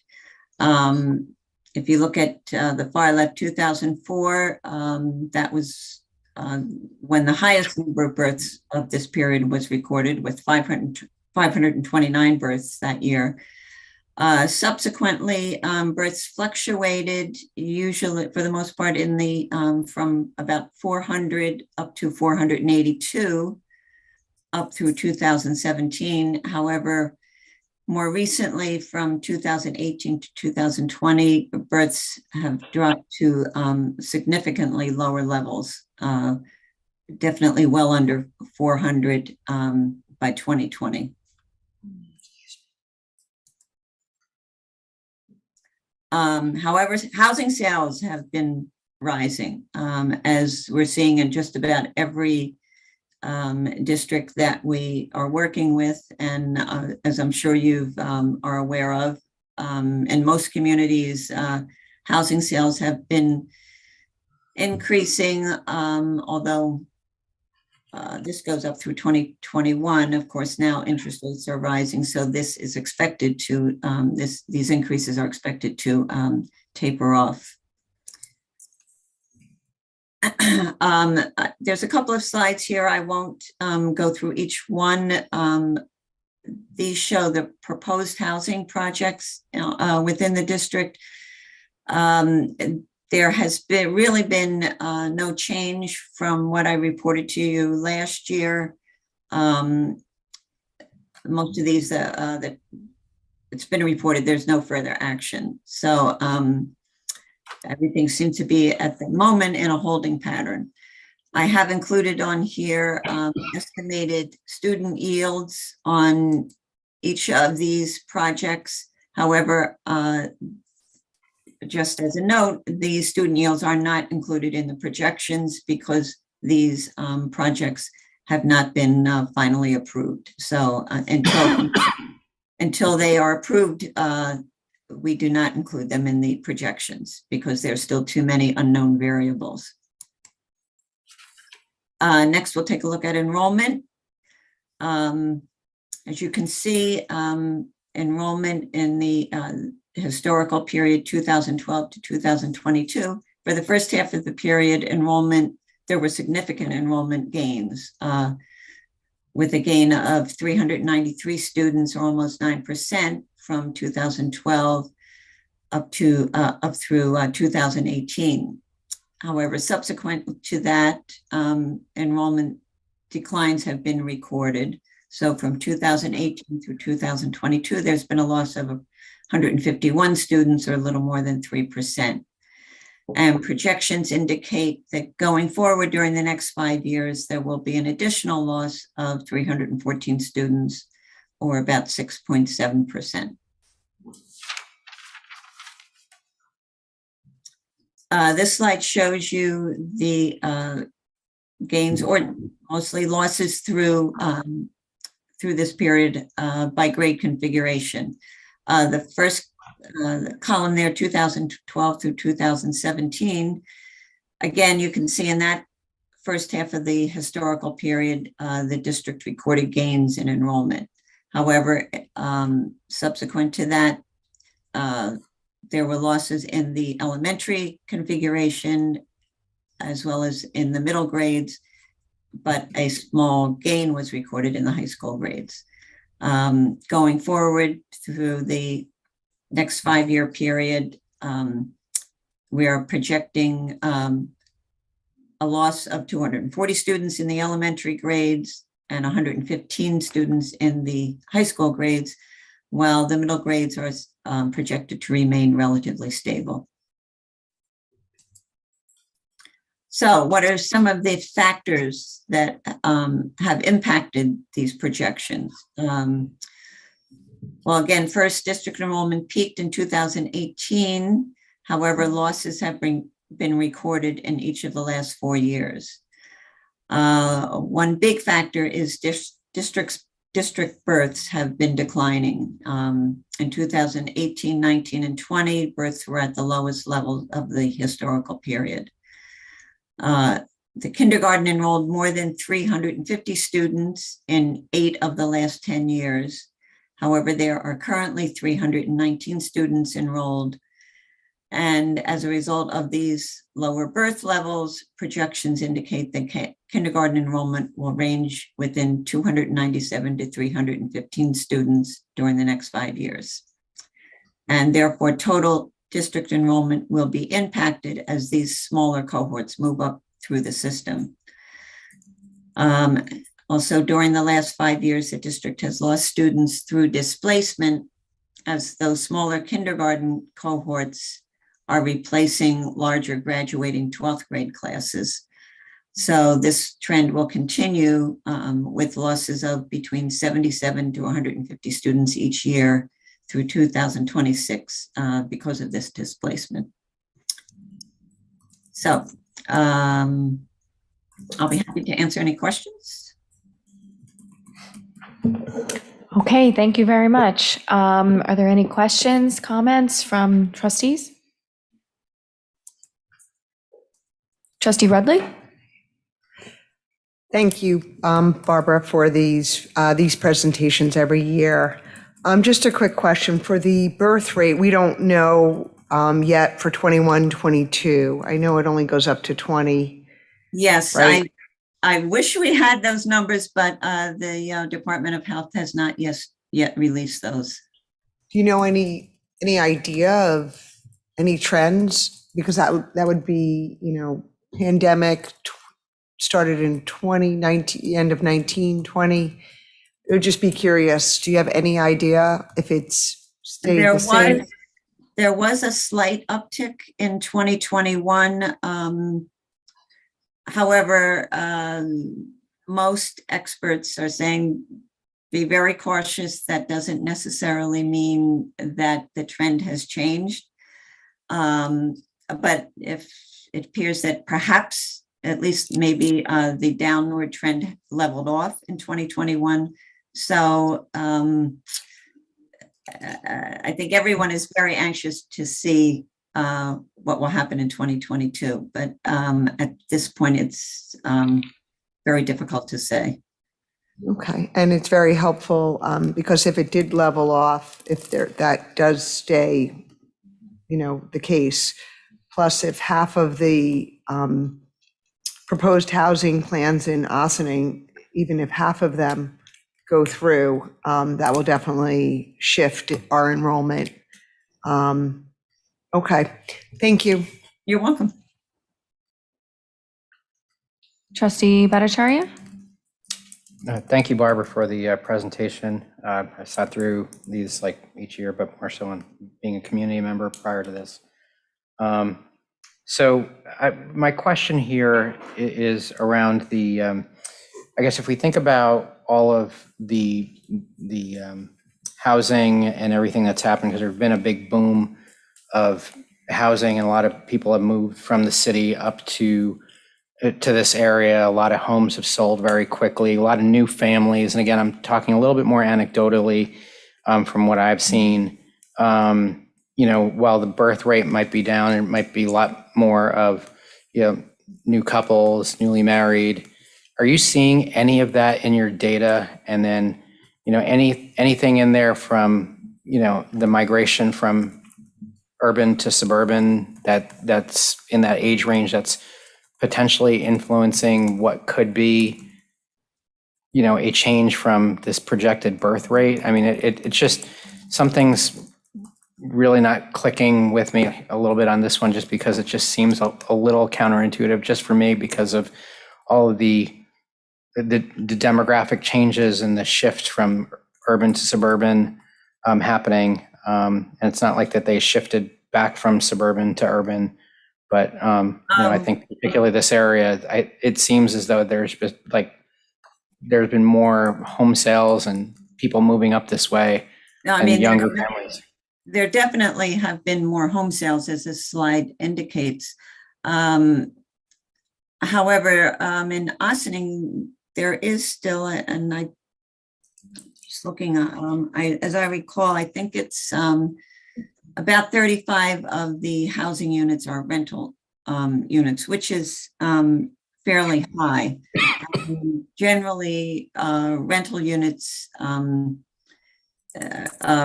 If you look at the far left, 2004, that was when the highest number of births of this period was recorded, with 529 births that year. Subsequently, births fluctuated, usually for the most part in the from about 400 up to 482 up through 2017. However, more recently, from 2018 to 2020, births have dropped to significantly lower levels, definitely well under 400 by 2020. However, housing sales have been rising, as we're seeing in just about every district that we are working with. And as I'm sure you are aware of, in most communities, housing sales have been increasing, although this goes up through 2021. Of course, now interest rates are rising, so this is expected to, these increases are expected to taper off. There's a couple of slides here. I won't go through each one. These show the proposed housing projects within the district. There has really been no change from what I reported to you last year. Most of these that it's been reported, there's no further action. So everything seems to be at the moment in a holding pattern. I have included on here estimated student yields on each of these projects. However, just as a note, these student yields are not included in the projections because these projects have not been finally approved. So until they are approved, we do not include them in the projections because there's still too many unknown variables. Next, we'll take a look at enrollment. As you can see, enrollment in the historical period 2012 to 2022. For the first half of the period, there were significant enrollment gains, with a gain of 393 students, or almost 9%, from 2012 up through 2018. However, subsequent to that, enrollment declines have been recorded. So from 2018 through 2022, there's been a loss of 151 students, or a little more than 3%. And projections indicate that going forward during the next 5 years, there will be an additional loss of 314 students, or about 6.7%. This slide shows you the gains, or mostly losses, through this period by grade configuration. The first column there, 2012 through 2017, again, you can see in that first half of the historical period, the district recorded gains in enrollment. However, subsequent to that, there were losses in the elementary configuration as well as in the middle grades, but a small gain was recorded in the high school grades. Going forward through the next 5-year period, we are projecting a loss of 240 students in the elementary grades and 115 students in the high school grades, while the middle grades are projected to remain relatively stable. So what are some of the factors that have impacted these projections? Well, again, first, district enrollment peaked in 2018. However, losses have been recorded in each of the last 4 years. One big factor is district births have been declining. In 2018, 19, and 20, births were at the lowest level of the historical period. The kindergarten enrolled more than 350 students in 8 of the last 10 years. However, there are currently 319 students enrolled. And as a result of these lower birth levels, projections indicate that kindergarten enrollment will range within 297 to 315 students during the next 5 years. And therefore, total district enrollment will be impacted as these smaller cohorts move up through the system. Also, during the last 5 years, the district has lost students through displacement as those smaller kindergarten cohorts are replacing larger graduating 12th grade classes. So this trend will continue with losses of between 77 to 150 students each year through 2026 because of this displacement. So I'll be happy to answer any questions. Okay, thank you very much. Are there any questions, comments from trustees? Trustee Rudley? Thank you, Barbara, for these presentations every year. Just a quick question. For the birth rate, we don't know yet for 21, 22. I know it only goes up to 20. Yes, Right. I wish we had those numbers, but the Department of Health has not yet released those. Do you know any idea of any trends? Because that would be, pandemic started in 2019, end of 19, 20. It would just be curious. Do you have any idea if it's stayed the same? There was a slight uptick in 2021. However, most experts are saying be very cautious. That doesn't necessarily mean that the trend has changed. But if it appears that perhaps, at least maybe the downward trend leveled off in 2021. So I think everyone is very anxious to see what will happen in 2022. But at this point, it's very difficult to say. Okay, and it's very helpful because if it did level off, if that does stay, the case, plus if half of the proposed housing plans in Ossining, even if half of them go through, that will definitely shift our enrollment. Okay, thank you. You're welcome. Trustee Bhattacharya? Thank you, Barbara, for the presentation. I sat through these like each year, but more so on being a community member prior to this. My question here is around the, I guess if we think about all of the housing and everything that's happened, because there's been a big boom of housing and a lot of people have moved from the city up to this area. A lot of homes have sold very quickly, a lot of new families. And again, I'm talking a little bit more anecdotally from what I've seen. While the birth rate might be down, it might be a lot more of, new couples, newly married. Are you seeing any of that in your data? And then, anything in there from, the migration from urban to suburban that's in that age range that's potentially influencing what could be, a change from this projected birth rate? I mean, it's just, something's really not clicking with me a little bit on this one, just because it just seems a little counterintuitive just for me because of all of the demographic changes and the shift from urban to suburban. happening. And it's not like that they shifted back from suburban to urban, but I think particularly this area, it seems as though there's been more home sales and people moving up this way, No, I and mean, younger families. there definitely have been more home sales, as this slide indicates. However, in Ossining, there is still, and I just looking, as I recall, I think it's about 35 of the housing units are rental units, which is fairly high. Generally, rental units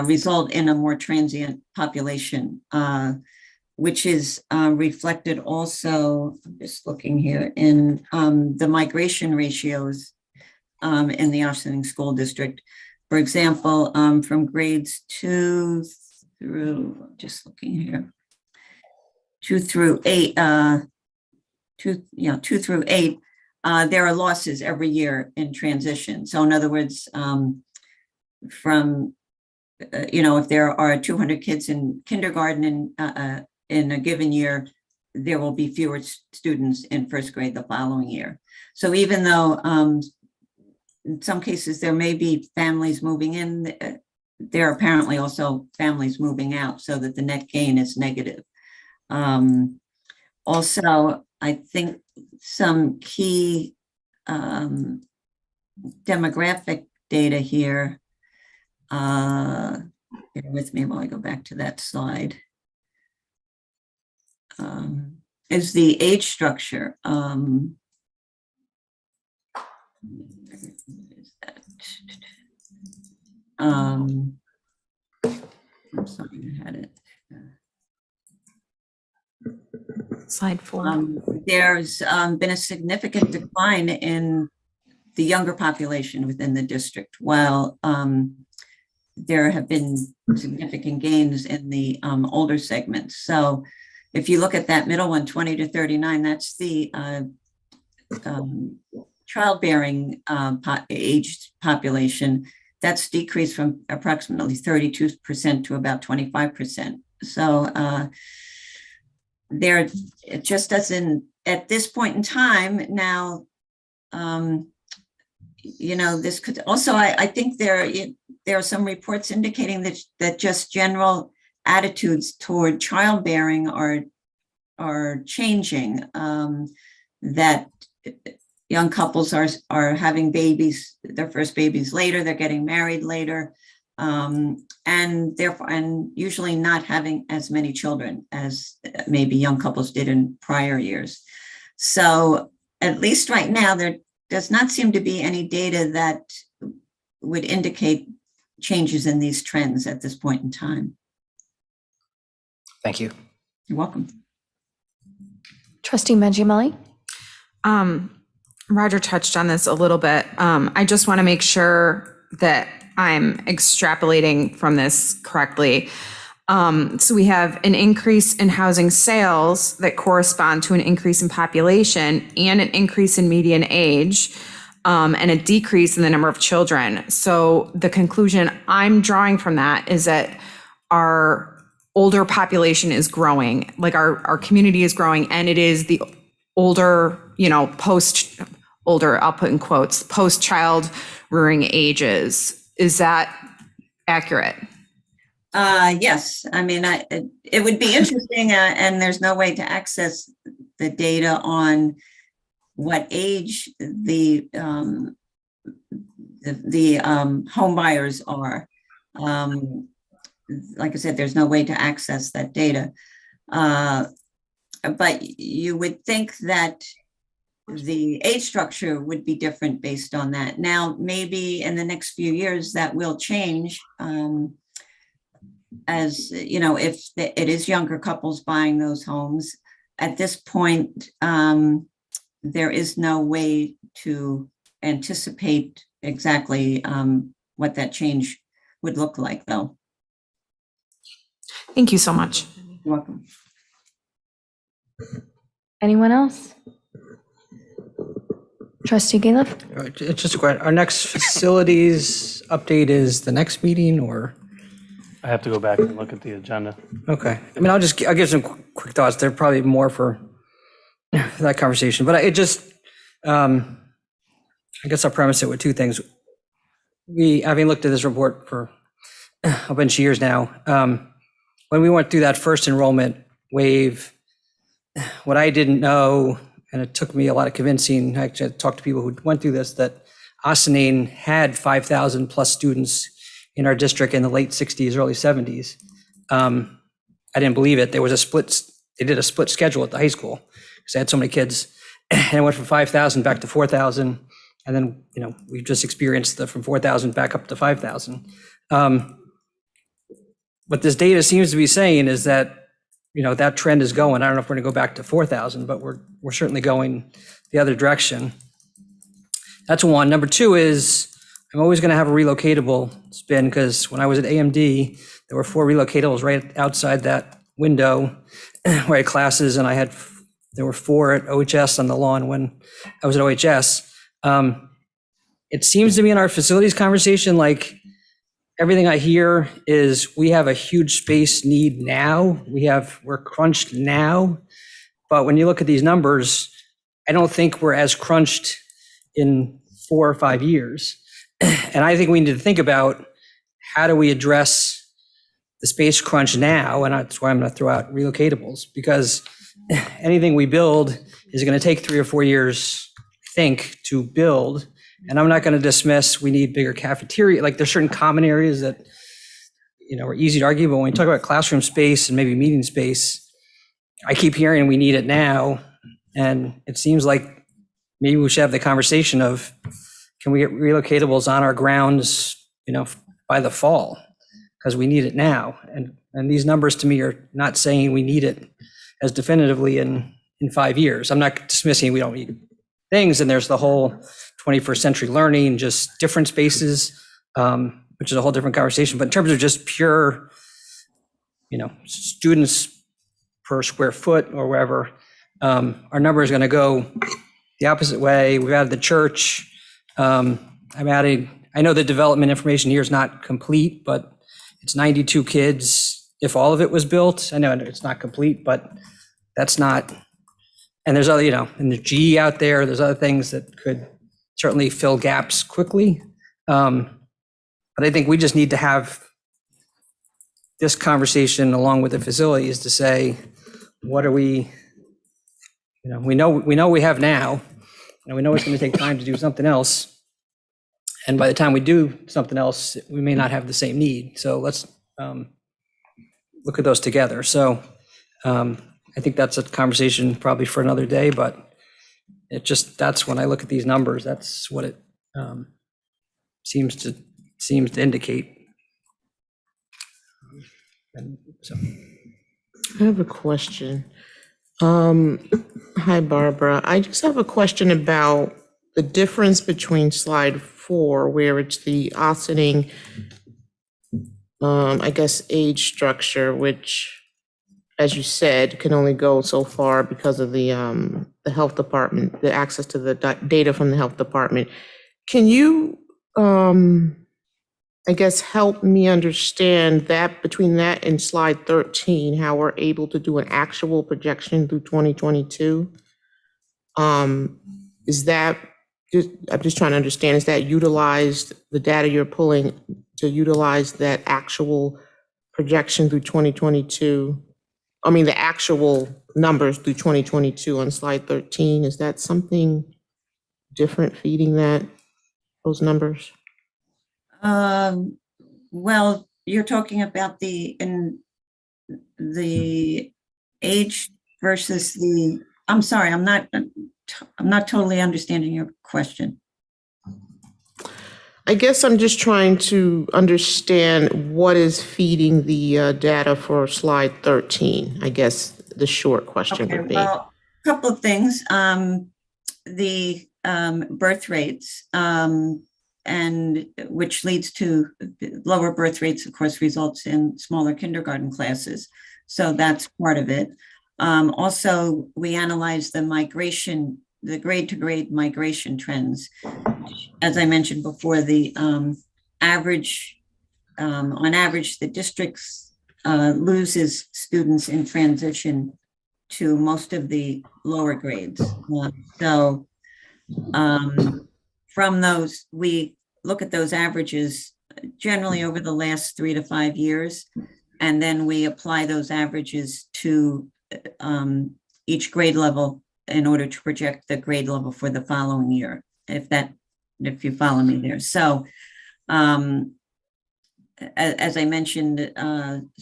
result in a more transient population, which is reflected also, I'm just looking here, in the migration ratios in the Ossining School District. For example, from grades 2 through, just looking here, 2 through 8, 2 through 8, there are losses every year in transition. So in other words, from if there are 200 kids in kindergarten in a given year, there will be fewer students in first grade the following year. So even though in some cases there may be families moving in, there are apparently also families moving out, so that the net gain is negative. Also, I think some key demographic data here, bear with me while I go back to that slide, is the age structure. I'm sorry, I had it. Slide 4. There's been a significant decline in the younger population within the district, while there have been significant gains in the older segments. So if you look at that middle one, 20 to 39, that's the childbearing aged population. That's decreased from approximately 32% to about 25%. So there, it just doesn't, at this point in time now, this could also, I think there are some reports indicating that just general attitudes toward childbearing are changing, that young couples are having babies, their first babies later, they're getting married later, and therefore, and usually not having as many children as maybe young couples did in prior years. So at least right now, there does not seem to be any data that would indicate changes in these trends at this point in time. Thank you. You're welcome. Trustee Benjamini? Roger touched on this a little bit. I just want to make sure that I'm extrapolating from this correctly. So we have an increase in housing sales that correspond to an increase in population and an increase in median age, and a decrease in the number of children. So the conclusion I'm drawing from that is that our older population is growing, like our community is growing, and it is the older, older, I'll put in quotes, post-child rearing ages. Is that accurate? Yes, I mean, it would be interesting, and there's no way to access the data on what age the home buyers are. Like I said, there's no way to access that data. But you would think that the age structure would be different based on that. Now, maybe in the next few years that will change, as if it is younger couples buying those homes. At this point, there is no way to anticipate exactly what that change would look like, though. Thank you so much. You're welcome. Anyone else? Trustee Gallup? Just a question. Our next facilities update is the next meeting, or? I have to go back and look at the agenda. Okay. I mean, I'll give some quick thoughts. They're probably more for that conversation, but it just, I guess I'll premise it with two things. Having looked at this report for a bunch of years now, when we went through that first enrollment wave, what I didn't know, and it took me a lot of convincing, I actually talked to people who went through this, that Ossining had 5,000 plus students in our district in the late 60s, early 70s. I didn't believe it. There was they did a split schedule at the high school because they had so many kids, and it went from 5,000 back to 4,000. And then, we've just experienced from 4,000 back up to 5,000. What this data seems to be saying is that, that trend is going. I don't know if we're going to go back to 4,000, but we're certainly going the other direction. That's one. Number two is I'm always going to have a relocatable spin, because when I was at AMD, there were 4 relocatables right outside that window where I had classes, and there were 4 at OHS on the lawn when I was at OHS. It seems to me in our facilities conversation, like everything I hear is we have a huge space need now. We're crunched now. But when you look at these numbers, I don't think we're as crunched in 4 or 5 years. And I think we need to think about how do we address the space crunch now? And that's why I'm going to throw out relocatables, because anything we build is going to take 3 or 4 years, I think, to build. And I'm not going to dismiss we need bigger cafeteria. Like, there's certain common areas that, are easy to argue, but when we talk about classroom space and maybe meeting space, I keep hearing we need it now. And it seems like maybe we should have the conversation of, can we get relocatables on our grounds, by the fall? Because we need it now. And these numbers to me are not saying we need it as definitively in 5 years. I'm not dismissing we don't need things. And there's the whole 21st century learning, just different spaces, which is a whole different conversation. But in terms of just pure, students per square foot or wherever, our number is going to go the opposite way. We've added the church. I know the development information here is not complete, but it's 92 kids. If all of it was built, I know it's not complete, but that's not, and there's other, and there's GE out there's other things that could certainly fill gaps quickly. But I think we just need to have this conversation along with the facilities to say, what are we, we know we have now, and we know it's going to take time to do something else. And by the time we do something else, we may not have the same need. So let's look at those together. So I think that's a conversation probably for another day, but that's when I look at these numbers, that's what it seems to indicate. And so. I have a question. Hi, Barbara. I just have a question about the difference between slide 4, where it's the Ossining, age structure, which, as you said, can only go so far because of the health department, the access to the data from the health department. Can you, help me understand that between that and slide 13, how we're able to do an actual projection through 2022? Is that, I'm just trying to understand, is that utilized, the data you're pulling to utilize that actual projection through 2022? I mean, the actual numbers through 2022 on slide 13, is that something different feeding those numbers? Well, you're talking about the age versus I'm sorry, I'm not totally understanding your question. I guess I'm just trying to understand what is feeding the data for slide 13. I guess the short question would be. Well, a couple of things. The birth rates, and which leads to lower birth rates, of course, results in smaller kindergarten classes. So that's part of it. Also, we analyzed the migration, the grade to grade migration trends. As I mentioned before, the average on average, the districts loses students in transition to most of the lower grades. So from those, we look at those averages generally over the last 3 to 5 years, and then we apply those averages to each grade level in order to project the grade level for the following year, if you follow me there. So as I mentioned,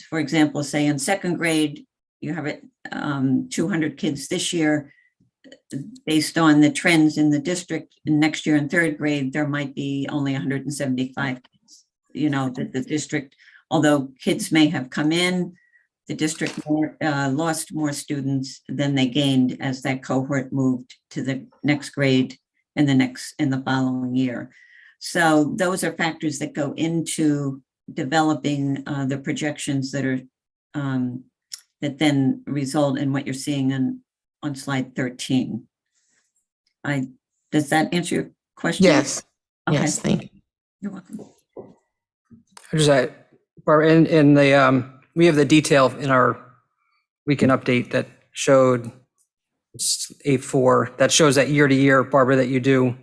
for example, say in second grade, you have 200 kids this year. Based on the trends in the district, next year in third grade, there might be only 175 kids. That the district, although kids may have come in, the district lost more students than they gained as that cohort moved to the next grade and the following year. So those are factors that go into developing the projections that are that then result in what you're seeing on slide 13. Does that answer your question? Yes. Okay. Yes, thank you. You're welcome. Barbara, in the, we have the detail in our weekend update that showed, it's A4, that shows that year to year, Barbara, that you do.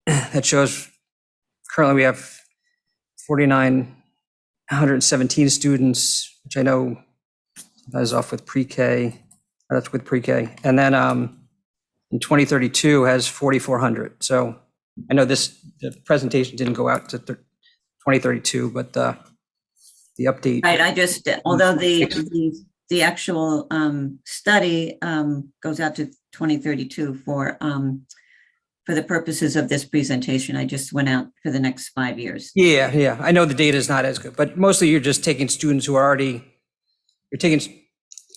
That shows currently we have 4,917 students, which I know that is off with pre-K. That's with pre-K. And then in 2032 has 4,400. So I know the presentation didn't go out to 2032, but the update. Right, although the actual study goes out to 2032 for the purposes of this presentation, I just went out for the next 5 years. Yeah. I know the data is not as good, but mostly you're just taking students who are already,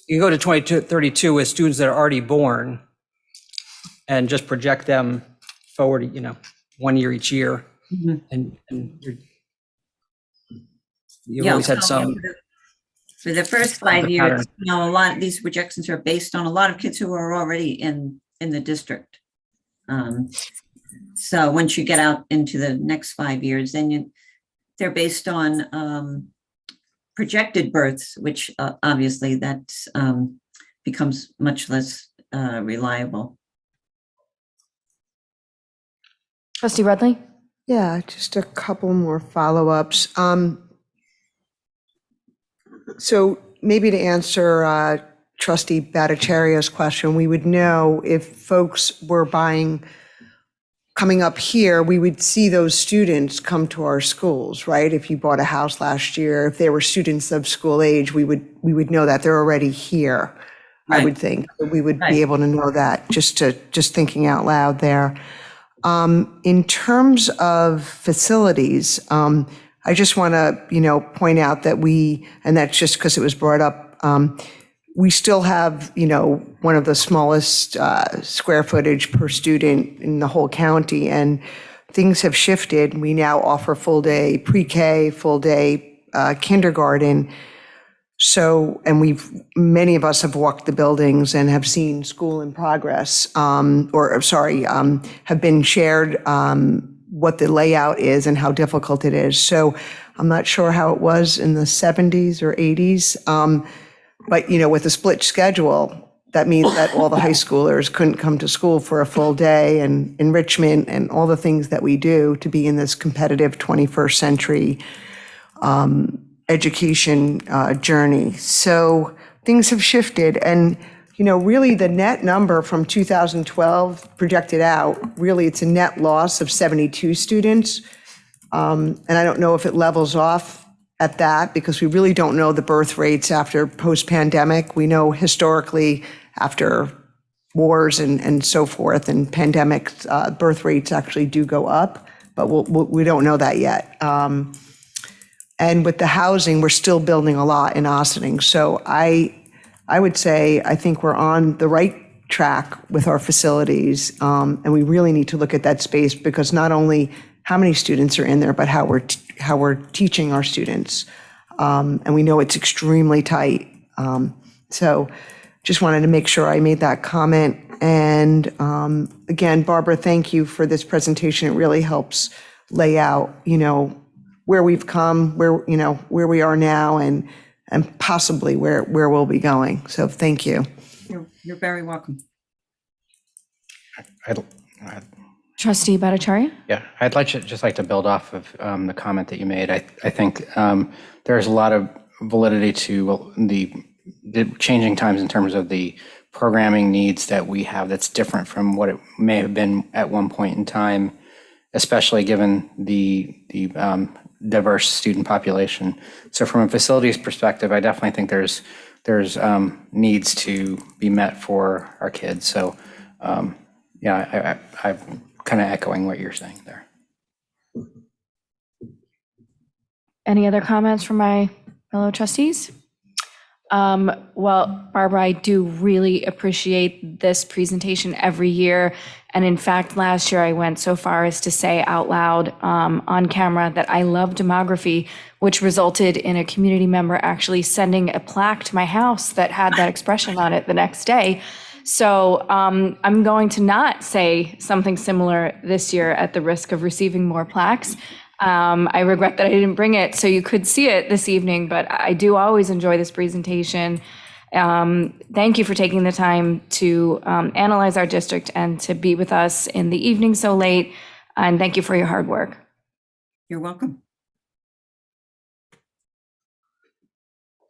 you go to 2032 with students that are already born and just project them forward, 1 year each year. Mm-hmm. And you've always had some. For the first 5 years, pattern. a lot of these projections are based on a lot of kids who are already in the district. So once you get out into the next 5 years, then they're based on projected births, which obviously that becomes much less reliable. Trustee Rudley? Yeah, just a couple more follow-ups. So maybe to answer Trustee Bhattacharya's question, we would know if folks were coming up here, we would see those students come to our schools, right? If you bought a house last year, if they were students of school age, we would know that they're already here. Right. I would think we would be able to know that, just thinking out loud there. In terms of facilities, I just want to, point out that and that's just because it was brought up, we still have, one of the smallest square footage per student in the whole county, and things have shifted. We now offer full day pre-K, full day kindergarten. So, and many of us have walked the buildings and have seen school in progress, have been shared what the layout is and how difficult it is. So I'm not sure how it was in the 70s or 80s. But, with a split schedule, that means that all the high schoolers couldn't come to school for a full day, and enrichment and all the things that we do to be in this competitive 21st century education journey. So things have shifted, and, really the net number from 2012 projected out, really it's a net loss of 72 students. And I don't know if it levels off at that, because we really don't know the birth rates after post-pandemic. We know historically after wars and so forth and pandemics, birth rates actually do go up, but we don't know that yet. And with the housing, we're still building a lot in Ossining. So I would say, I think we're on the right track with our facilities, and we really need to look at that space, because not only how many students are in there, but how we're teaching our students. And we know it's extremely tight. So just wanted to make sure I made that comment. And again, Barbara, thank you for this presentation. It really helps lay out, where we've come, where, you know, where we are now, and possibly where we'll be going. So thank you. You're very welcome. Trustee Bhattacharya? Yeah, I'd just like to build off of the comment that you made. I think there's a lot of validity to the changing times in terms of the programming needs that we have that's different from what it may have been at one point in time, especially given the diverse student population. So from a facilities perspective, I definitely think there's needs to be met for our kids. So yeah, I'm kind of echoing what you're saying there. Any other comments from my fellow trustees? Well, Barbara, I do really appreciate this presentation every year. And in fact, last year I went so far as to say out loud on camera that I love demography, which resulted in a community member actually sending a plaque to my house that had that expression on it the next day. So I'm going to not say something similar this year at the risk of receiving more plaques. I regret that I didn't bring it so you could see it this evening, but I do always enjoy this presentation. Thank you for taking the time to analyze our district and to be with us in the evening so late. And thank you for your hard work. You're welcome.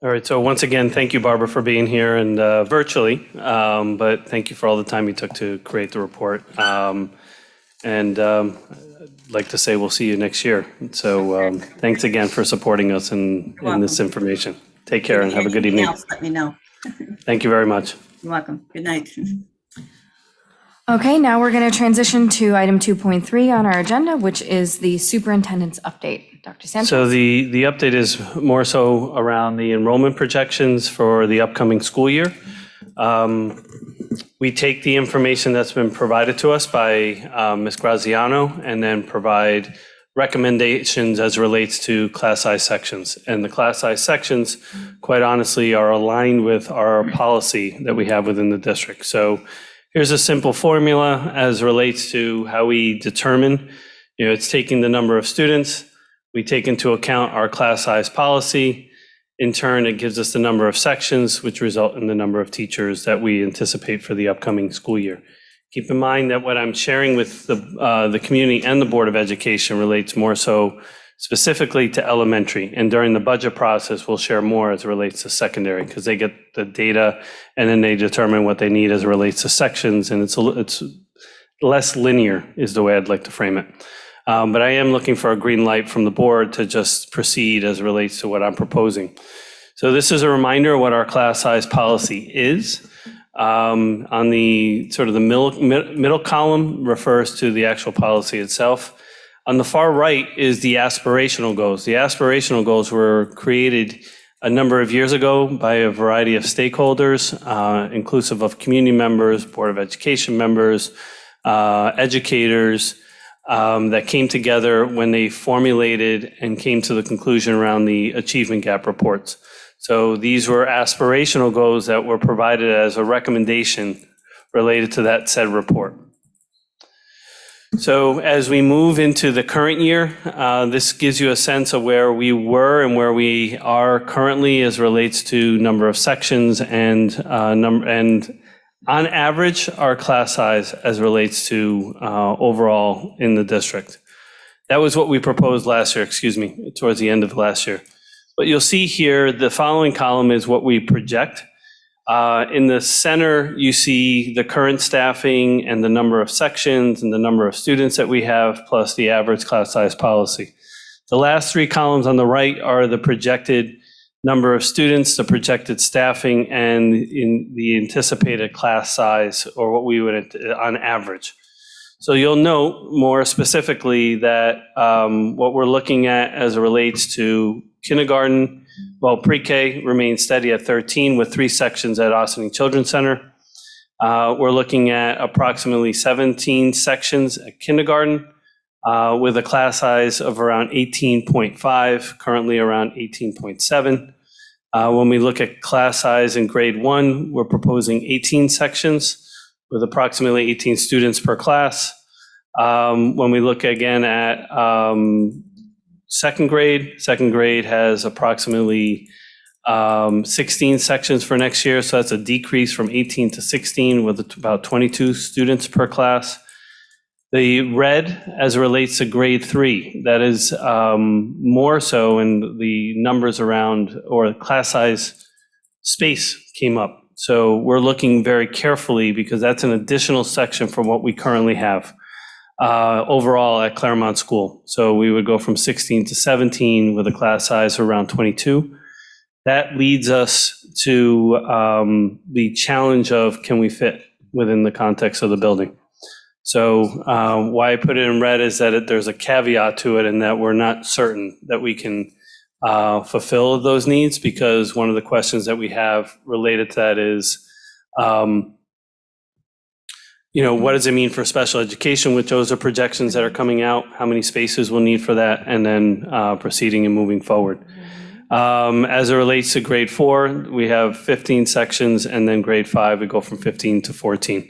All right, so once again, thank you, Barbara, for being here and virtually, but thank you for all the time you took to create the report. I'd like to say we'll see you next year. So thanks again for supporting us in this information. Take care and have a good evening. Let me know. Thank you very much. You're welcome. Good night. Okay, now we're going to transition to item 2.3 on our agenda, which is the superintendent's update. Dr. Sanchez. So the update is more so around the enrollment projections for the upcoming school year. We take the information that's been provided to us by Ms. Graziano and then provide recommendations as relates to class size sections. And the class size sections, quite honestly, are aligned with our policy that we have within the district. So here's a simple formula as relates to how we determine, it's taking the number of students. We take into account our class size policy. In turn, it gives us the number of sections, which result in the number of teachers that we anticipate for the upcoming school year. Keep in mind that what I'm sharing with the community and the Board of Education relates more so specifically to elementary. And during the budget process, we'll share more as it relates to secondary because they get the data and then they determine what they need as it relates to sections. And it's less linear is the way I'd like to frame it. But I am looking for a green light from the board to just proceed as it relates to what I'm proposing. So this is a reminder of what our class size policy is. On the sort of the middle column refers to the actual policy itself. On the far right is the aspirational goals. The aspirational goals were created a number of years ago by a variety of stakeholders, inclusive of community members, Board of Education members, educators, that came together when they formulated and came to the conclusion around the achievement gap reports. So these were aspirational goals that were provided as a recommendation related to that said report. So as we move into the current year, this gives you a sense of where we were and where we are currently as relates to number of sections and on average, our class size as relates to overall in the district. That was what we proposed last year, towards the end of last year. But you'll see here, the following column is what we project. In the center, you see the current staffing and the number of sections and the number of students that we have, plus the average class size policy. The last three columns on the right are the projected number of students, the projected staffing, and in the anticipated class size, or what we would on average. So you'll note more specifically that what we're looking at as it relates to kindergarten, well, pre-K remains steady at 13 with 3 sections at Ossining Children's Center. We're looking at approximately 17 sections at kindergarten with a class size of around 18.5, currently around 18.7. When we look at class size in grade 1, we're proposing 18 sections with approximately 18 students per class. When we look again at second grade. Second grade has approximately 16 sections for next year, so that's a decrease from 18 to 16 with about 22 students per class. The red, as it relates to grade 3, that is more so in the numbers around, or class size space came up. So we're looking very carefully because that's an additional section from what we currently have overall at Claremont School. So we would go from 16 to 17 with a class size of around 22. That leads us to the challenge of, can we fit within the context of the building? So why I put it in red is that there's a caveat to it, in that we're not certain that we can fulfill those needs, because one of the questions that we have related to that is, what does it mean for special education, which those are projections that are coming out, how many spaces we'll need for that, and then proceeding and moving forward. As it relates to grade 4, we have 15 sections, and then grade 5, we go from 15 to 14.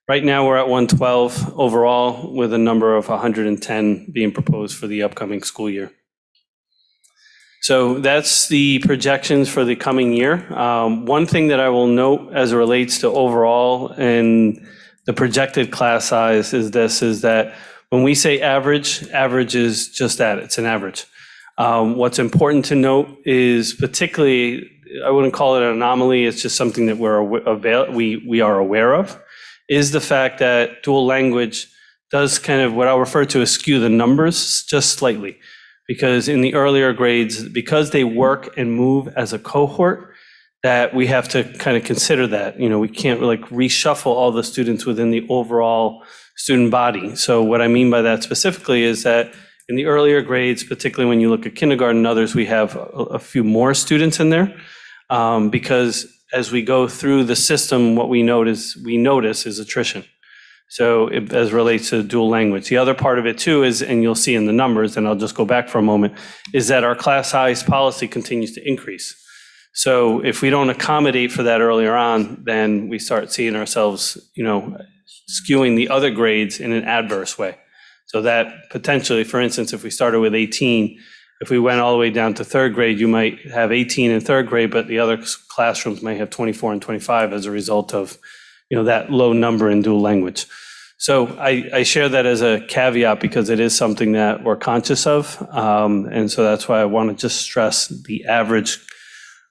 Right now, we're at 112 overall, with a number of 110 being proposed for the upcoming school year. So that's the projections for the coming year. One thing that I will note as it relates to overall and the projected class size is that when we say average is just that, it's an average. What's important to note is, particularly, I wouldn't call it an anomaly, it's just something that we are aware of, is the fact that dual language does kind of what I'll refer to as skew the numbers just slightly. Because in the earlier grades, because they work and move as a cohort, that we have to kind of consider that. We can't like reshuffle all the students within the overall student body. So what I mean by that specifically is that in the earlier grades, particularly when you look at kindergarten and others, we have a few more students in there, because as we go through the system, what we notice is attrition. So as relates to dual language. The other part of it too is, and you'll see in the numbers, and I'll just go back for a moment, is that our class size policy continues to increase. So if we don't accommodate for that earlier on, then we start seeing ourselves, skewing the other grades in an adverse way. So that potentially, for instance, if we started with 18, if we went all the way down to third grade, you might have 18 in third grade, but the other classrooms might have 24 and 25 as a result of, that low number in dual language. So I share that as a caveat because it is something that we're conscious of. And so that's why I want to just stress the average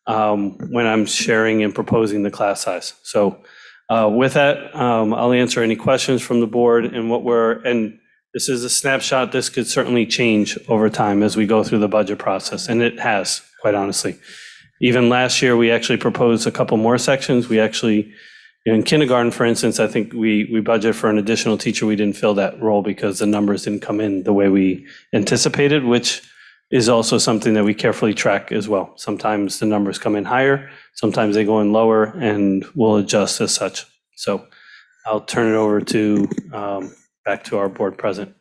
when I'm sharing and proposing the class size. So with that, I'll answer any questions from the board, and this is a snapshot. This could certainly change over time as we go through the budget process, and it has, quite honestly. Even last year, we actually proposed a couple more sections. We actually, in kindergarten, for instance, I think we budgeted for an additional teacher. We didn't fill that role because the numbers didn't come in the way we anticipated, which is also something that we carefully track as well. Sometimes the numbers come in higher, sometimes they go in lower, and we'll adjust as such. So I'll turn it over to back to our board president.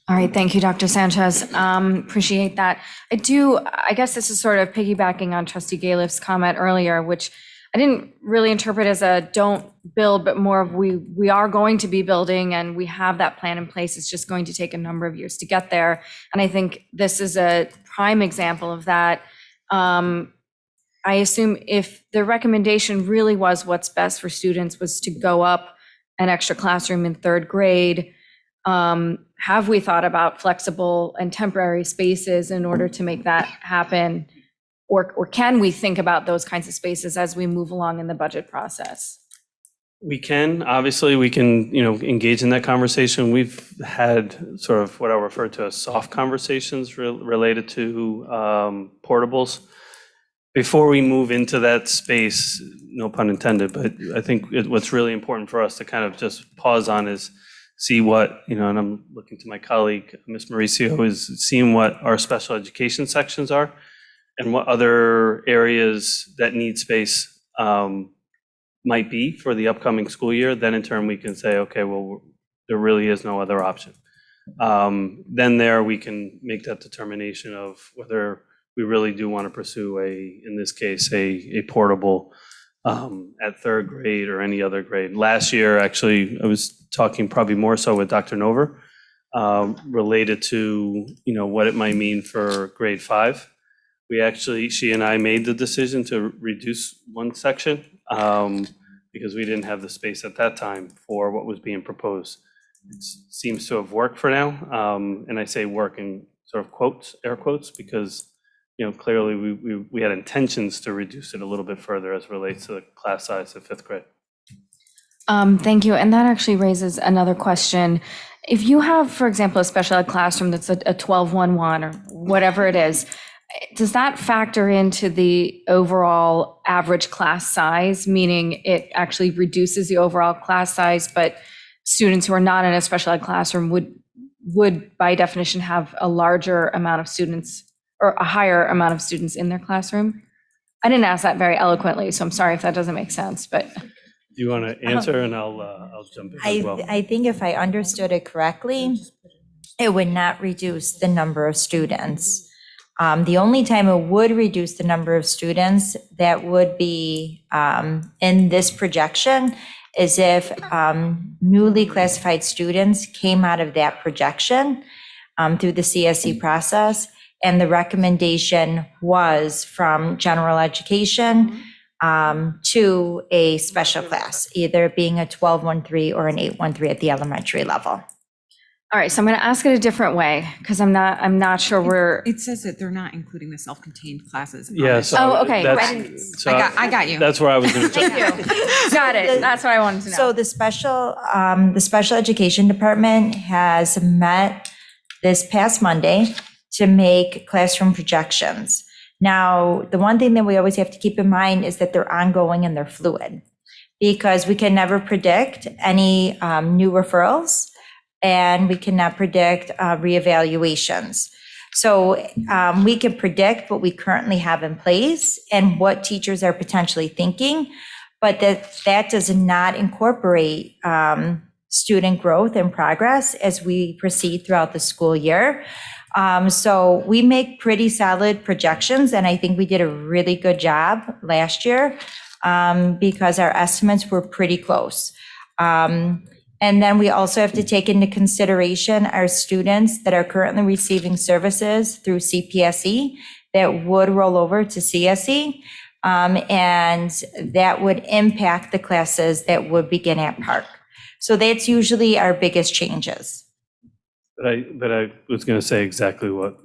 All right, thank you, Dr. Sanchez. Appreciate that. I guess this is sort of piggybacking on Trustee Galiff's comment earlier, which I didn't really interpret as a don't build, but more of we are going to be building and we have that plan in place. It's just going to take a number of years to get there. And I think this is a prime example of that. I assume if the recommendation really was what's best for students was to go up an extra classroom in third grade, have we thought about flexible and temporary spaces in order to make that happen? Or can we think about those kinds of spaces as we move along in the budget process? We can, obviously, we can, engage in that conversation. We've had sort of what I refer to as soft conversations related to portables. Before we move into that space, no pun intended, but I think what's really important for us to kind of just pause on is see what, and I'm looking to my colleague, Ms. Mauricio, is seeing what our special education sections are and what other areas that need space might be for the upcoming school year. Then in turn, we can say, okay, well, there really is no other option. Then there we can make that determination of whether we really do want to pursue in this case, a portable at third grade or any other grade. Last year, actually, I was talking probably more so with Dr. Nover related to, what it might mean for grade 5. She and I made the decision to reduce one section because we didn't have the space at that time for what was being proposed. It seems to have worked for now, and I say work in sort of quotes, air quotes, because clearly we had intentions to reduce it a little bit further as it relates to the class size of 5th grade. Thank you. And that actually raises another question. If you have, for example, a special ed classroom that's a 12-1-1 or whatever it is, does that factor into the overall average class size, meaning it actually reduces the overall class size, but students who are not in a special ed classroom would by definition have a larger amount of students or a higher amount of students in their classroom? I didn't ask that very eloquently, so I'm sorry if that doesn't make sense, but. Do you want to answer, and I'll jump in as well? I think if I understood it correctly, it would not reduce the number of students. The only time it would reduce the number of students that would be in this projection is if newly classified students came out of that projection through the CSE process, and the recommendation was from general education to a special class, either being a 12-1-3 or an 8-1-3 at the elementary level. All right, so I'm going to ask it a different way because I'm not sure we're. It says that they're not including the self-contained classes. Yeah, so Oh, okay. so I got you. That's where I was going to jump. Thank you. Got it. That's what I wanted to know. So the special education department has met this past Monday to make classroom projections. Now, the one thing that we always have to keep in mind is that they're ongoing and they're fluid, because we can never predict any new referrals, and we cannot predict reevaluations. So we can predict what we currently have in place and what teachers are potentially thinking, but that does not incorporate student growth and progress as we proceed throughout the school year. So we make pretty solid projections, and I think we did a really good job last year because our estimates were pretty close. And then we also have to take into consideration our students that are currently receiving services through CPSE that would roll over to CSE, and that would impact the classes that would begin at Park. So that's usually our biggest changes. But I was going to say exactly what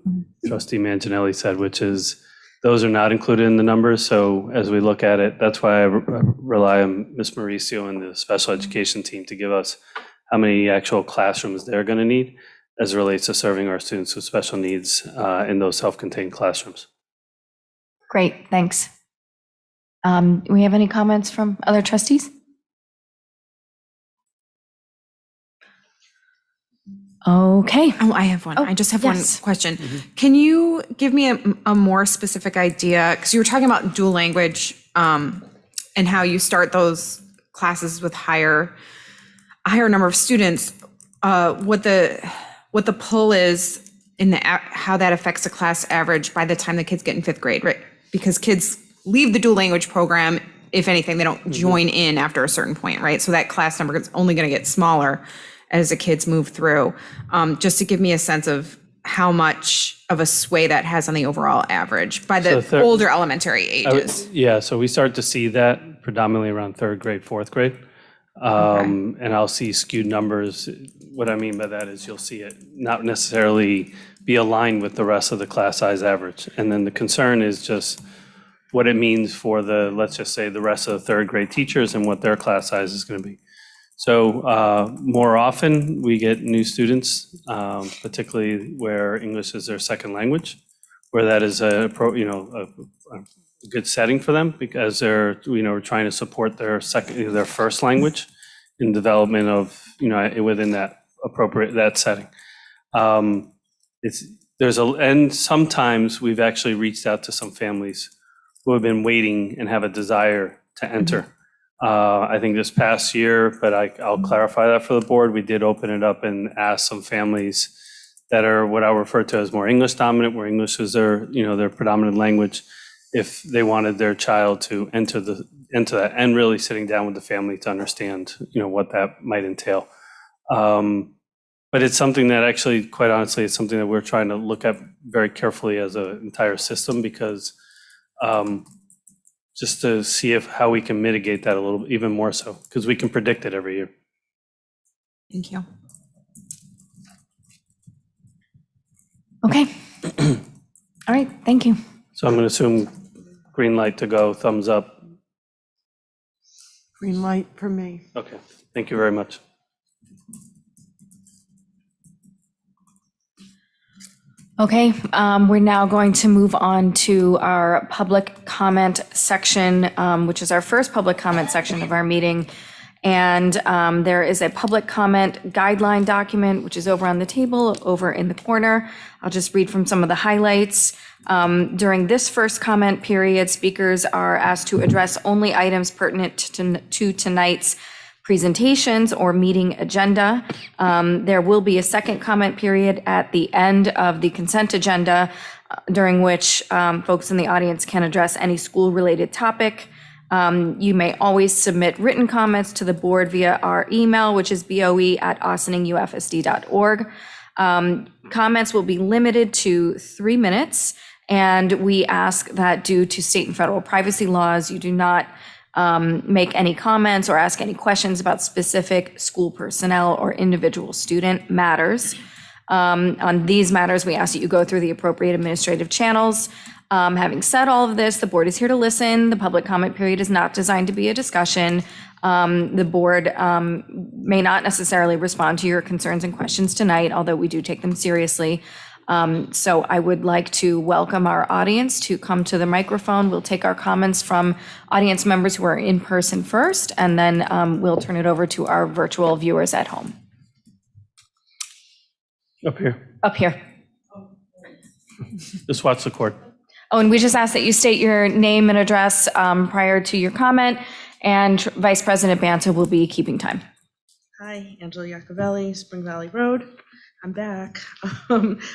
Trustee Manginelli said, which is those are not included in the numbers. So as we look at it, that's why I rely on Ms. Mauricio and the special education team to give us how many actual classrooms they're going to need as it relates to serving our students with special needs in those self-contained classrooms. Great, thanks. Do we have any comments from other trustees? Okay. Oh, I have one. Oh, I just have yes. one question. Can you give me a more specific idea? Because you were talking about dual language and how you start those classes with a higher number of students. What the pull is in how that affects the class average by the time the kids get in 5th grade, right? Because kids leave the dual language program. If anything, they don't join in after a certain point, right? So that class number is only going to get smaller as the kids move through, just to give me a sense of how much of a sway that has on the overall average by the older elementary ages. So we start to see that predominantly around 3rd grade, 4th grade. And I'll see skewed numbers. What I mean by that is you'll see it not necessarily be aligned with the rest of the class size average. And then the concern is just what it means for let's just say the rest of the 3rd grade teachers and what their class size is going to be. So more often we get new students, particularly where English is their second language, where that is a good setting for them because they're trying to support their first language in development of within that setting. And sometimes we've actually reached out to some families who have been waiting and have a desire to enter. I think this past year, but I'll clarify that for the board, we did open it up and ask some families that are what I refer to as more English dominant, where English is their predominant language, if they wanted their child to enter that, and really sitting down with the family to understand, what that might entail. But it's something that actually, quite honestly, it's something that we're trying to look at very carefully as an entire system, because just to see how we can mitigate that a little, even more so, because we can predict it every year. Thank you. Okay. All right, thank you. So I'm going to assume green light to go, thumbs up. Green light for me. Okay, thank you very much. Okay, we're now going to move on to our public comment section, which is our first public comment section of our meeting. And there is a public comment guideline document, which is over on the table, over in the corner. I'll just read from some of the highlights. During this first comment period, speakers are asked to address only items pertinent to tonight's presentations or meeting agenda. There will be a second comment period at the end of the consent agenda, during which folks in the audience can address any school-related topic. You may always submit written comments to the board via our email, which is boe@austininufsd.org. Comments will be limited to 3 minutes, and we ask that due to state and federal privacy laws, you do not make any comments or ask any questions about specific school personnel or individual student matters. On these matters, we ask that you go through the appropriate administrative channels. Having said all of this, the board is here to listen. The public comment period is not designed to be a discussion. The board may not necessarily respond to your concerns and questions tonight, although we do take them seriously. So I would like to welcome our audience to come to the microphone. We'll take our comments from audience members who are in person first, and then we'll turn it over to our virtual viewers at home. Up here, Up here. just watch the cord. Oh, and we just ask that you state your name and address prior to your comment, and Vice President Banta will be keeping time. Hi, Angela Iacovelli, Spring Valley Road. I'm back.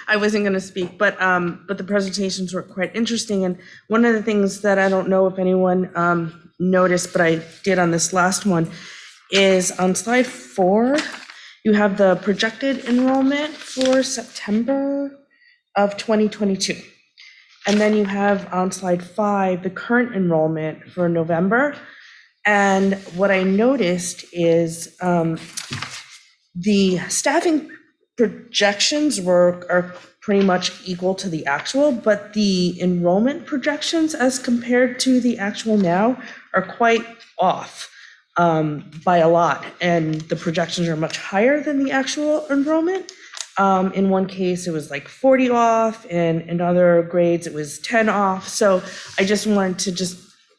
I wasn't going to speak, but the presentations were quite interesting. And one of the things that I don't know if anyone noticed, but I did on this last one, is on slide 4, you have the projected enrollment for September of 2022. And then you have on slide 5, the current enrollment for November. And what I noticed is the staffing projections are pretty much equal to the actual, but the enrollment projections as compared to the actual now are quite off by a lot. And the projections are much higher than the actual enrollment. In one case, it was like 40 off, and in other grades, it was 10 off. So I just wanted to just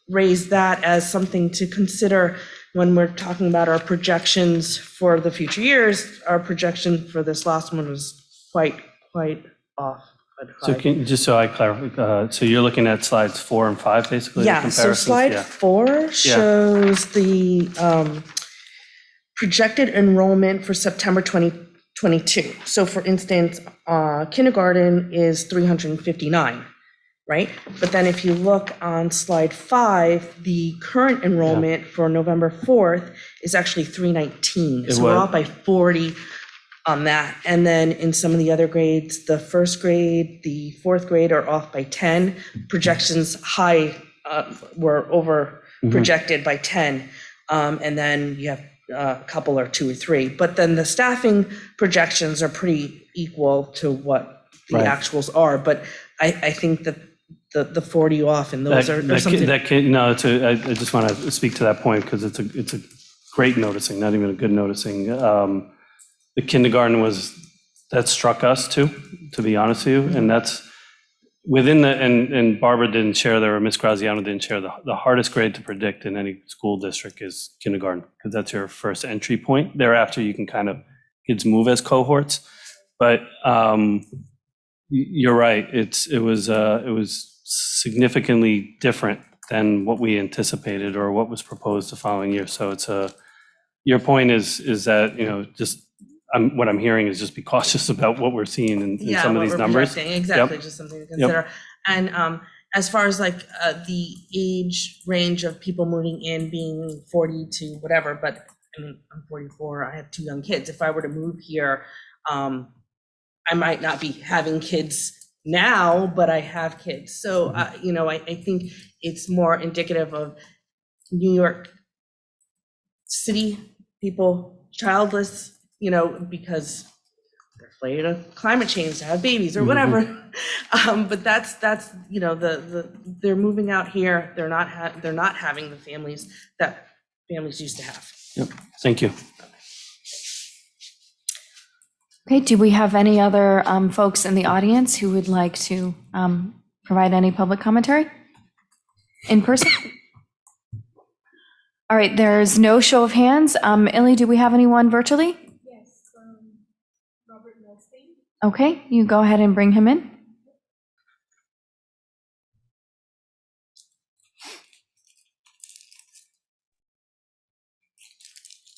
raise that as something to consider when we're talking about our projections for the future years. Our projection for this last one was quite off. So just so I clarify, so you're looking at slides 4 and 5, basically? the Yeah, so comparisons? slide Yeah. 4 shows the projected enrollment for September 2022. So for instance, kindergarten is 359, right? But then if you look on slide 5, the current enrollment for November 4th is actually 319. So we're off by 40 on that. And then in some of the other grades, the first grade, the fourth grade are off by 10. Projections high were over projected by 10. And then you have a couple or 2 or 3. But then the staffing projections are pretty equal to what the Right. actuals are. But I think that the 40 off and those are something. No, I just want to speak to that point because it's a great noticing, not even a good noticing. The kindergarten that struck us too, to be honest with you, and that's within and Barbara didn't share there, or Ms. Graziano didn't share, the hardest grade to predict in any school district is kindergarten, because that's your first entry point. Thereafter, you can kids move as cohorts, but you're right, it was significantly different than what we anticipated or what was proposed the following year. So your point is that, just what I'm hearing is just be cautious about what we're seeing in some of these numbers. Exactly, just something to consider. And as far as the age range of people moving in being 40 to whatever, but I mean, I'm 44, I have 2 young kids. If I were to move here I might not be having kids now, but I have kids. So, I think it's more indicative of New York City people, childless, because they're afraid of climate change to have babies or whatever. But that's they're moving out here. They're not having the families that families used to have. Yep. Thank you. Okay, do we have any other folks in the audience who would like to provide any public commentary in person? All right, there's no show of hands. Illy, do we have anyone virtually? Yes, Robert Milstein. Okay, you go ahead and bring him in.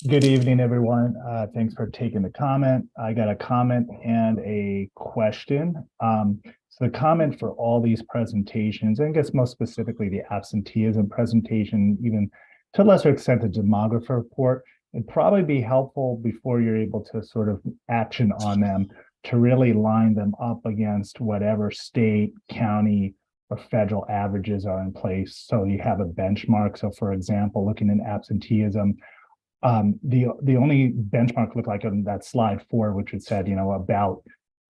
Good evening, everyone. Thanks for taking the comment. I got a comment and a question. So the comment for all these presentations, and I guess most specifically the absenteeism presentation, even to a lesser extent the demographer report, it'd probably be helpful before you're able to sort of action on them to really line them up against whatever state, county, or federal averages are in place. So you have a benchmark. So for example, looking at absenteeism, the only benchmark looked like on that slide 4, which had said, about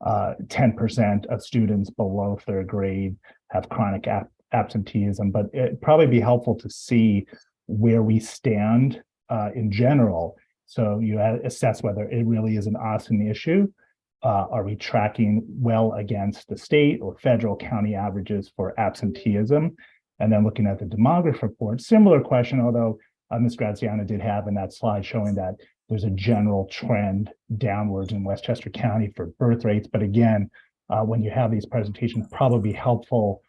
10% of students below 3rd grade have chronic absenteeism, but it'd probably be helpful to see where we stand in general. So you assess whether it really is an Austin issue. Are we tracking well against the state or federal county averages for absenteeism? And then looking at the demographer report, similar question, although Ms. Graziano did have in that slide showing that there's a general trend downwards in Westchester County for birth rates. But again, when you have these presentations, probably helpful,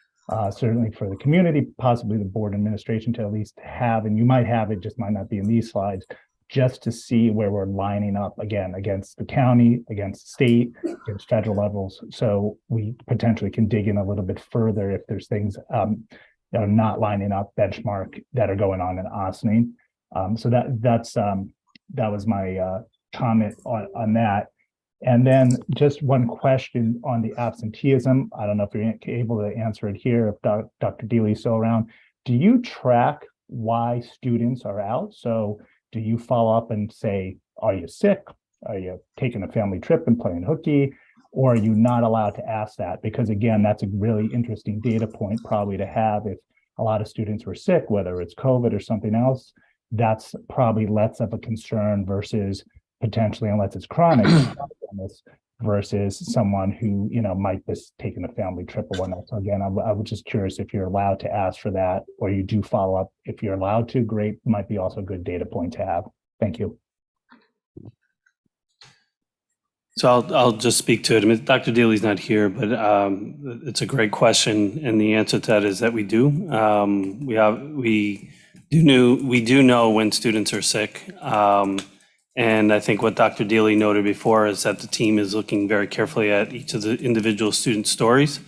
certainly for the community, possibly the board administration to at least have, and you might have it, just might not be in these slides, just to see where we're lining up again against the county, against the state, against federal levels. So we potentially can dig in a little bit further if there's things that are not lining up benchmark that are going on in Ossining. So that was my comment on that. And then just one question on the absenteeism. I don't know if you're able to answer it here, if Dr. Deely is still around. Do you track why students are out? So do you follow up and say, are you sick? Are you taking a family trip and playing hooky? Or are you not allowed to ask that? Because again, that's a really interesting data point probably to have. If a lot of students were sick, whether it's COVID or something else, that's probably less of a concern versus potentially, unless it's chronic illness, versus someone who, might be taking a family trip or whatnot. So again, I was just curious if you're allowed to ask for that, or you do follow up. If you're allowed to, great, might be also a good data point to have. Thank you. So I'll just speak to it. I mean, Dr. Deely's not here, but it's a great question, and the answer to that is that we do. We do know when students are sick, and I think what Dr. Deely noted before is that the team is looking very carefully at each of the individual student stories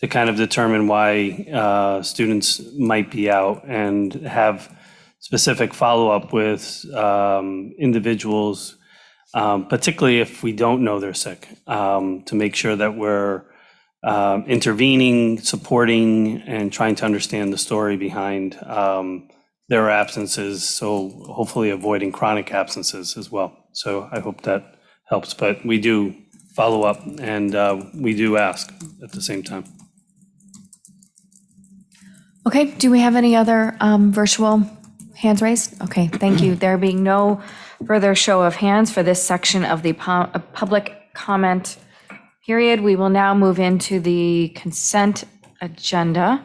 to kind of determine why students might be out and have specific follow-up with individuals. Particularly if we don't know they're sick, to make sure that we're intervening, supporting, and trying to understand the story behind their absences. So hopefully avoiding chronic absences as well. So I hope that helps, but we do follow up and we do ask at the same time. Okay, do we have any other virtual hands raised? Okay, thank you. There being no further show of hands for this section of the public comment period, we will now move into the consent agenda.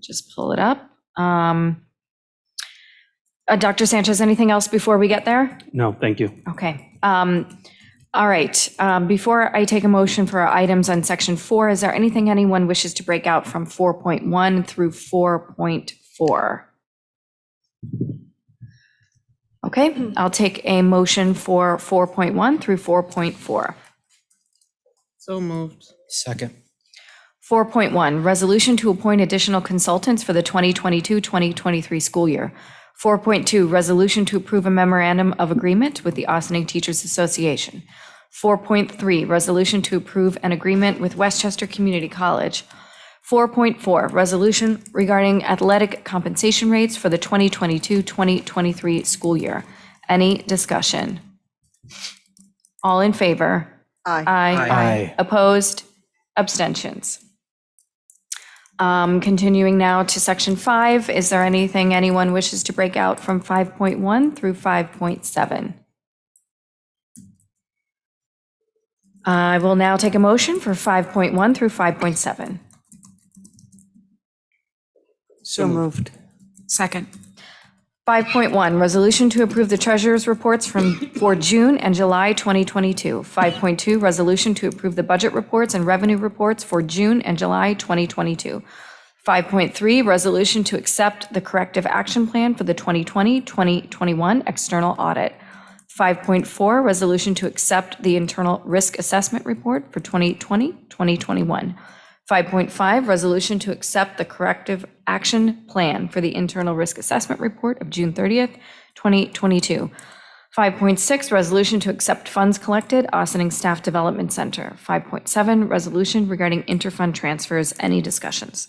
Just pull it up. Dr. Sanchez, anything else before we get there? No, thank you. Okay. All right. Before I take a motion for our items on section 4, is there anything anyone wishes to break out from 4.1 through 4.4? Okay, I'll take a motion for 4.1 through 4.4. So moved. Second. 4.1, resolution to appoint additional consultants for the 2022-2023 school year. 4.2, resolution to approve a memorandum of agreement with the Ossining Teachers Association. 4.3, resolution to approve an agreement with Westchester Community College. 4.4, resolution regarding athletic compensation rates for the 2022-2023 school year. Any discussion? All in favor? Aye. Aye. Opposed? Abstentions? Continuing now to section 5, is there anything anyone wishes to break out from 5.1 through 5.7? I will now take a motion for 5.1 through 5.7. So moved. Second. 5.1, resolution to approve the treasurer's reports for June and July 2022. 5.2, resolution to approve the budget reports and revenue reports for June and July 2022. 5.3, resolution to accept the corrective action plan for the 2020-2021 external audit. 5.4, resolution to accept the internal risk assessment report for 2020-2021. 5.5, resolution to accept the corrective action plan for the internal risk assessment report of June 30th, 2022. 5.6, resolution to accept funds collected, Austining Staff Development Center. 5.7, resolution regarding interfund transfers. Any discussions?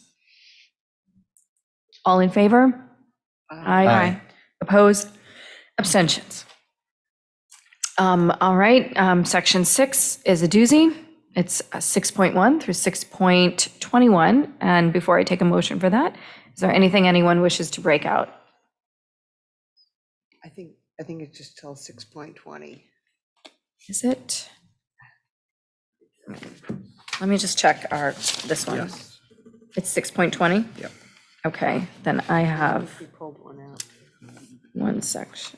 All in favor? Aye. Opposed? Abstentions? All right, section 6 is a doozy. It's 6.1 through 6.21. And before I take a motion for that, is there anything anyone wishes to break out? I think it's just till 6.20. Is it? Let me just check this one. Yes. It's 6.20? Yep. Okay, then I have We pulled one out. one second.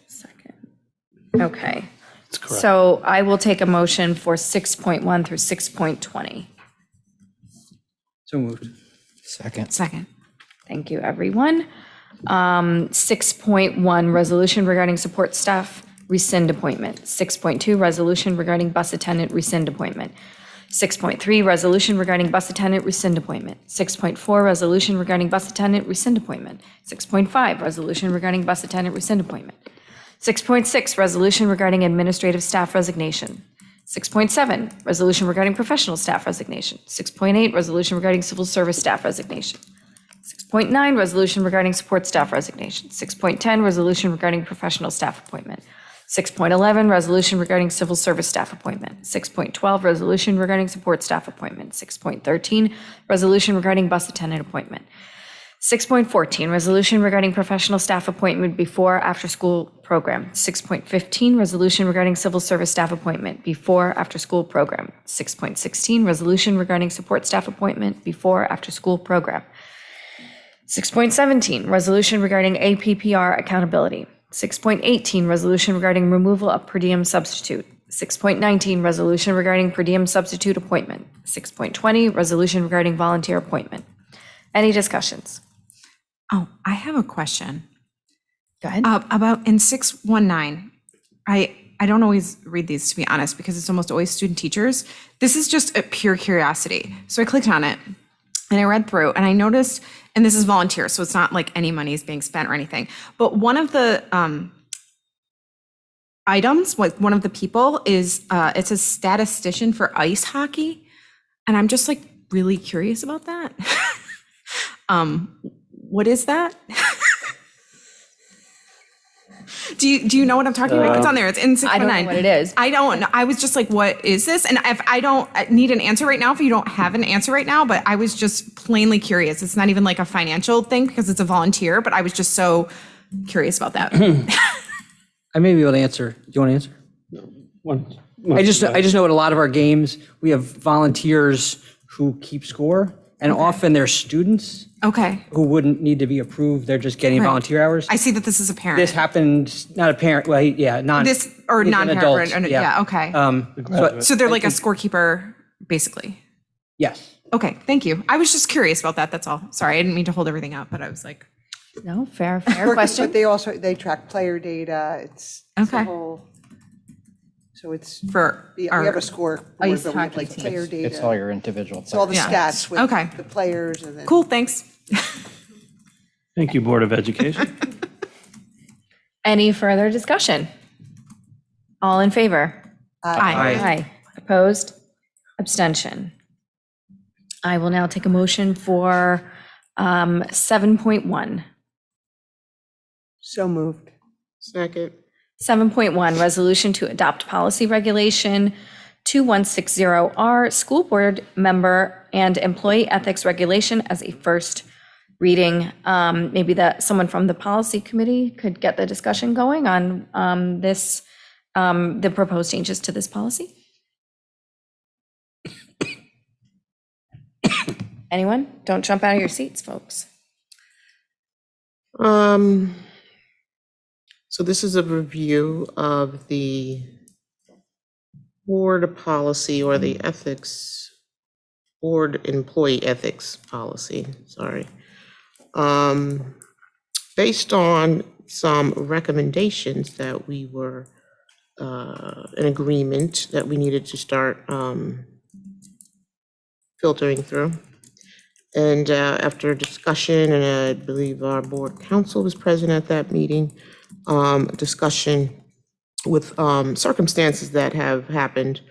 Okay. That's correct. So I will take a motion for 6.1 through 6.20. So moved. Second. Second. Thank you, everyone. 6.1, resolution regarding support staff rescind appointment. 6.2, resolution regarding bus attendant rescind appointment. 6.3, resolution regarding bus attendant rescind appointment. 6.4, resolution regarding bus attendant rescind appointment. 6.5, resolution regarding bus attendant rescind appointment. 6.6, resolution regarding administrative staff resignation. 6.7, resolution regarding professional staff resignation. 6.8, resolution regarding civil service staff resignation. 6.9, resolution regarding support staff resignation. 6.10, resolution regarding professional staff appointment. 6.11, resolution regarding civil service staff appointment. 6.12, resolution regarding support staff appointment. 6.13, resolution regarding bus attendant appointment. 6.14, resolution regarding professional staff appointment before after school program. 6.15, resolution regarding civil service staff appointment before after school program. 6.16, resolution regarding support staff appointment before after school program. 6.17, resolution regarding APPR accountability. 6.18, resolution regarding removal of per diem substitute. 6.19, resolution regarding per diem substitute appointment. 6.20, resolution regarding volunteer appointment. Any discussions? Oh, I have a question. Go ahead. About in 619, I don't always read these, to be honest, because it's almost always student teachers. This is just a pure curiosity. So I clicked on it and I read through and I noticed, and this is volunteer, so it's not like any money is being spent or anything, but one of the items, one of the people is, it's a statistician for ice hockey. And I'm just like really curious about that. What is that? Do you know what I'm talking about? It's on there. It's in 619. I don't know what it is. I don't know. I was just like, what is this? And if I don't need an answer right now, if you don't have an answer right now, but I was just plainly curious. It's not even like a financial thing because it's a volunteer, but I was just so curious about that. I may be able to answer. Do you want to answer? I just know at a lot of our games, we have volunteers who keep score, and often they're students Okay. who wouldn't need to be approved. They're just getting Right. volunteer hours. I see that this is a parent. This happened, not a parent, well, non. This, or he's an non-parent, adult, yeah, okay. So they're like a scorekeeper, basically. Yes. Okay, thank you. I was just curious about that, that's all. Sorry, I didn't mean to hold everything up, but I was like, No, fair question. But they track player data. It's a Okay. whole, so it's, for we our have a score. board, ice but we have, hockey like team. player data. It's all your individual. It's all the Yeah. stats with Okay. the players and then. Cool, thanks. Thank you, Board of Education. Any further discussion? All in favor? Aye. Aye. Opposed? Abstention. I will now take a motion for 7.1. So moved. Second. 7.1, resolution to adopt policy regulation 2160R, school board member and employee ethics regulation as a first reading. Maybe that someone from the policy committee could get the discussion going on this, the proposed changes to this policy. Anyone? Don't jump out of your seats, folks. So this is a review of the board policy or the ethics, board employee ethics policy, sorry. Based on some recommendations that we were in agreement that we needed to start filtering through. And after discussion, and I believe our board counsel was present at that meeting, discussion with circumstances that have happened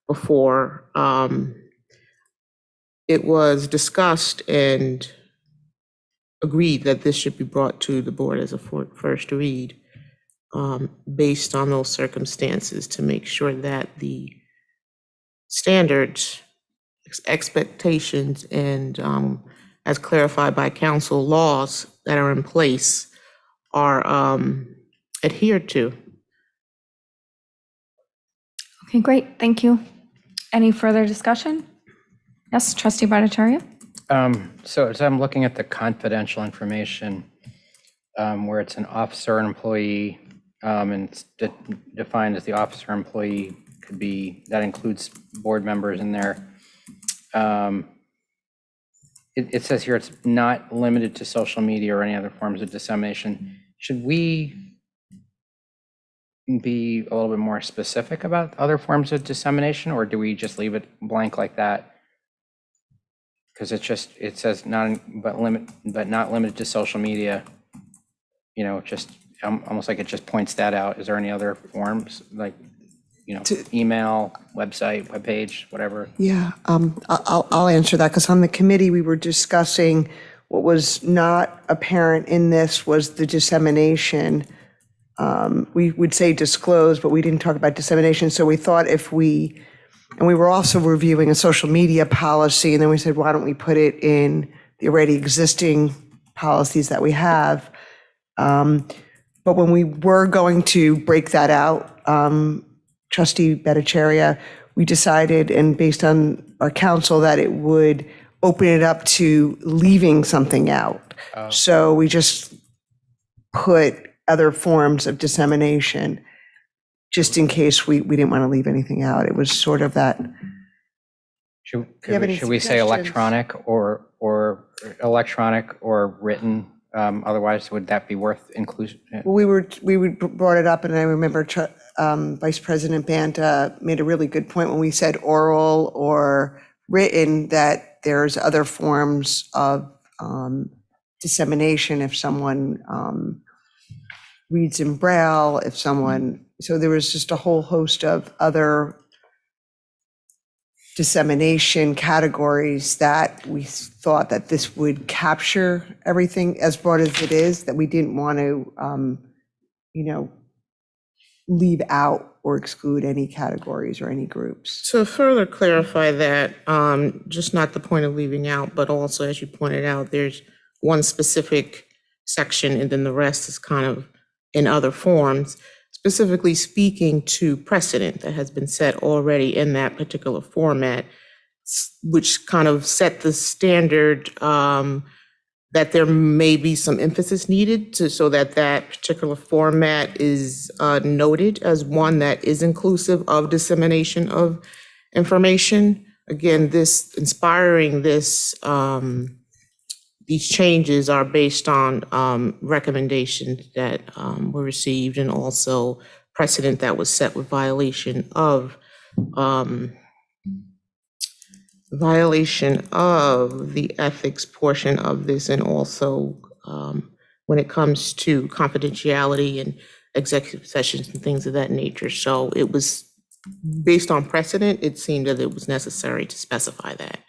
before, it was discussed and agreed that this should be brought to the board as a first read, based on those circumstances, to make sure that the standards, expectations, and as clarified by council, laws that are in place are adhered to. Okay, great, thank you. Any further discussion? Yes, trustee Bhattacharya? So as I'm looking at the confidential information, where it's an officer and employee, and it's defined as the officer employee could be, that includes board members in there. It says here it's not limited to social media or any other forms of dissemination. Should we be a little bit more specific about other forms of dissemination, or do we just leave it blank like that? Because it says not not limited to social media. You know, just almost like it just points that out. Is there any other forms, like, you know, email, website, webpage, whatever? Yeah, I'll answer that, because on the committee, we were discussing what was not apparent in this was the dissemination. We would say disclose, but we didn't talk about dissemination. So we thought and we were also reviewing a social media policy, and then we said, why don't we put it in the already existing policies that we have? But when we were going to break that out, Trustee Bhattacharya, we decided, and based on our counsel, that it would open it up to leaving something out. So we just put other forms of dissemination, just in case we didn't want to leave anything out. It was sort of that. Should we say electronic or electronic or written? Otherwise, would that be worth inclusion? Well, we brought it up, and I remember Vice President Banta made a really good point when we said oral or written, that there's other forms of dissemination if someone reads in Braille, if someone, so there was just a whole host of other dissemination categories that we thought that this would capture everything as broad as it is, that we didn't want to, leave out or exclude any categories or any groups. To further clarify that, just not the point of leaving out, but also, as you pointed out, there's one specific section and then the rest is kind of in other forms, specifically speaking to precedent that has been set already in that particular format, which kind of set the standard that there may be some emphasis needed so that that particular format is noted as one that is inclusive of dissemination of information. Again, these changes are based on recommendations that were received, and also precedent that was set with violation of the ethics portion of this, and also when it comes to confidentiality and executive sessions and things of that nature. So it was based on precedent, it seemed that it was necessary to specify that.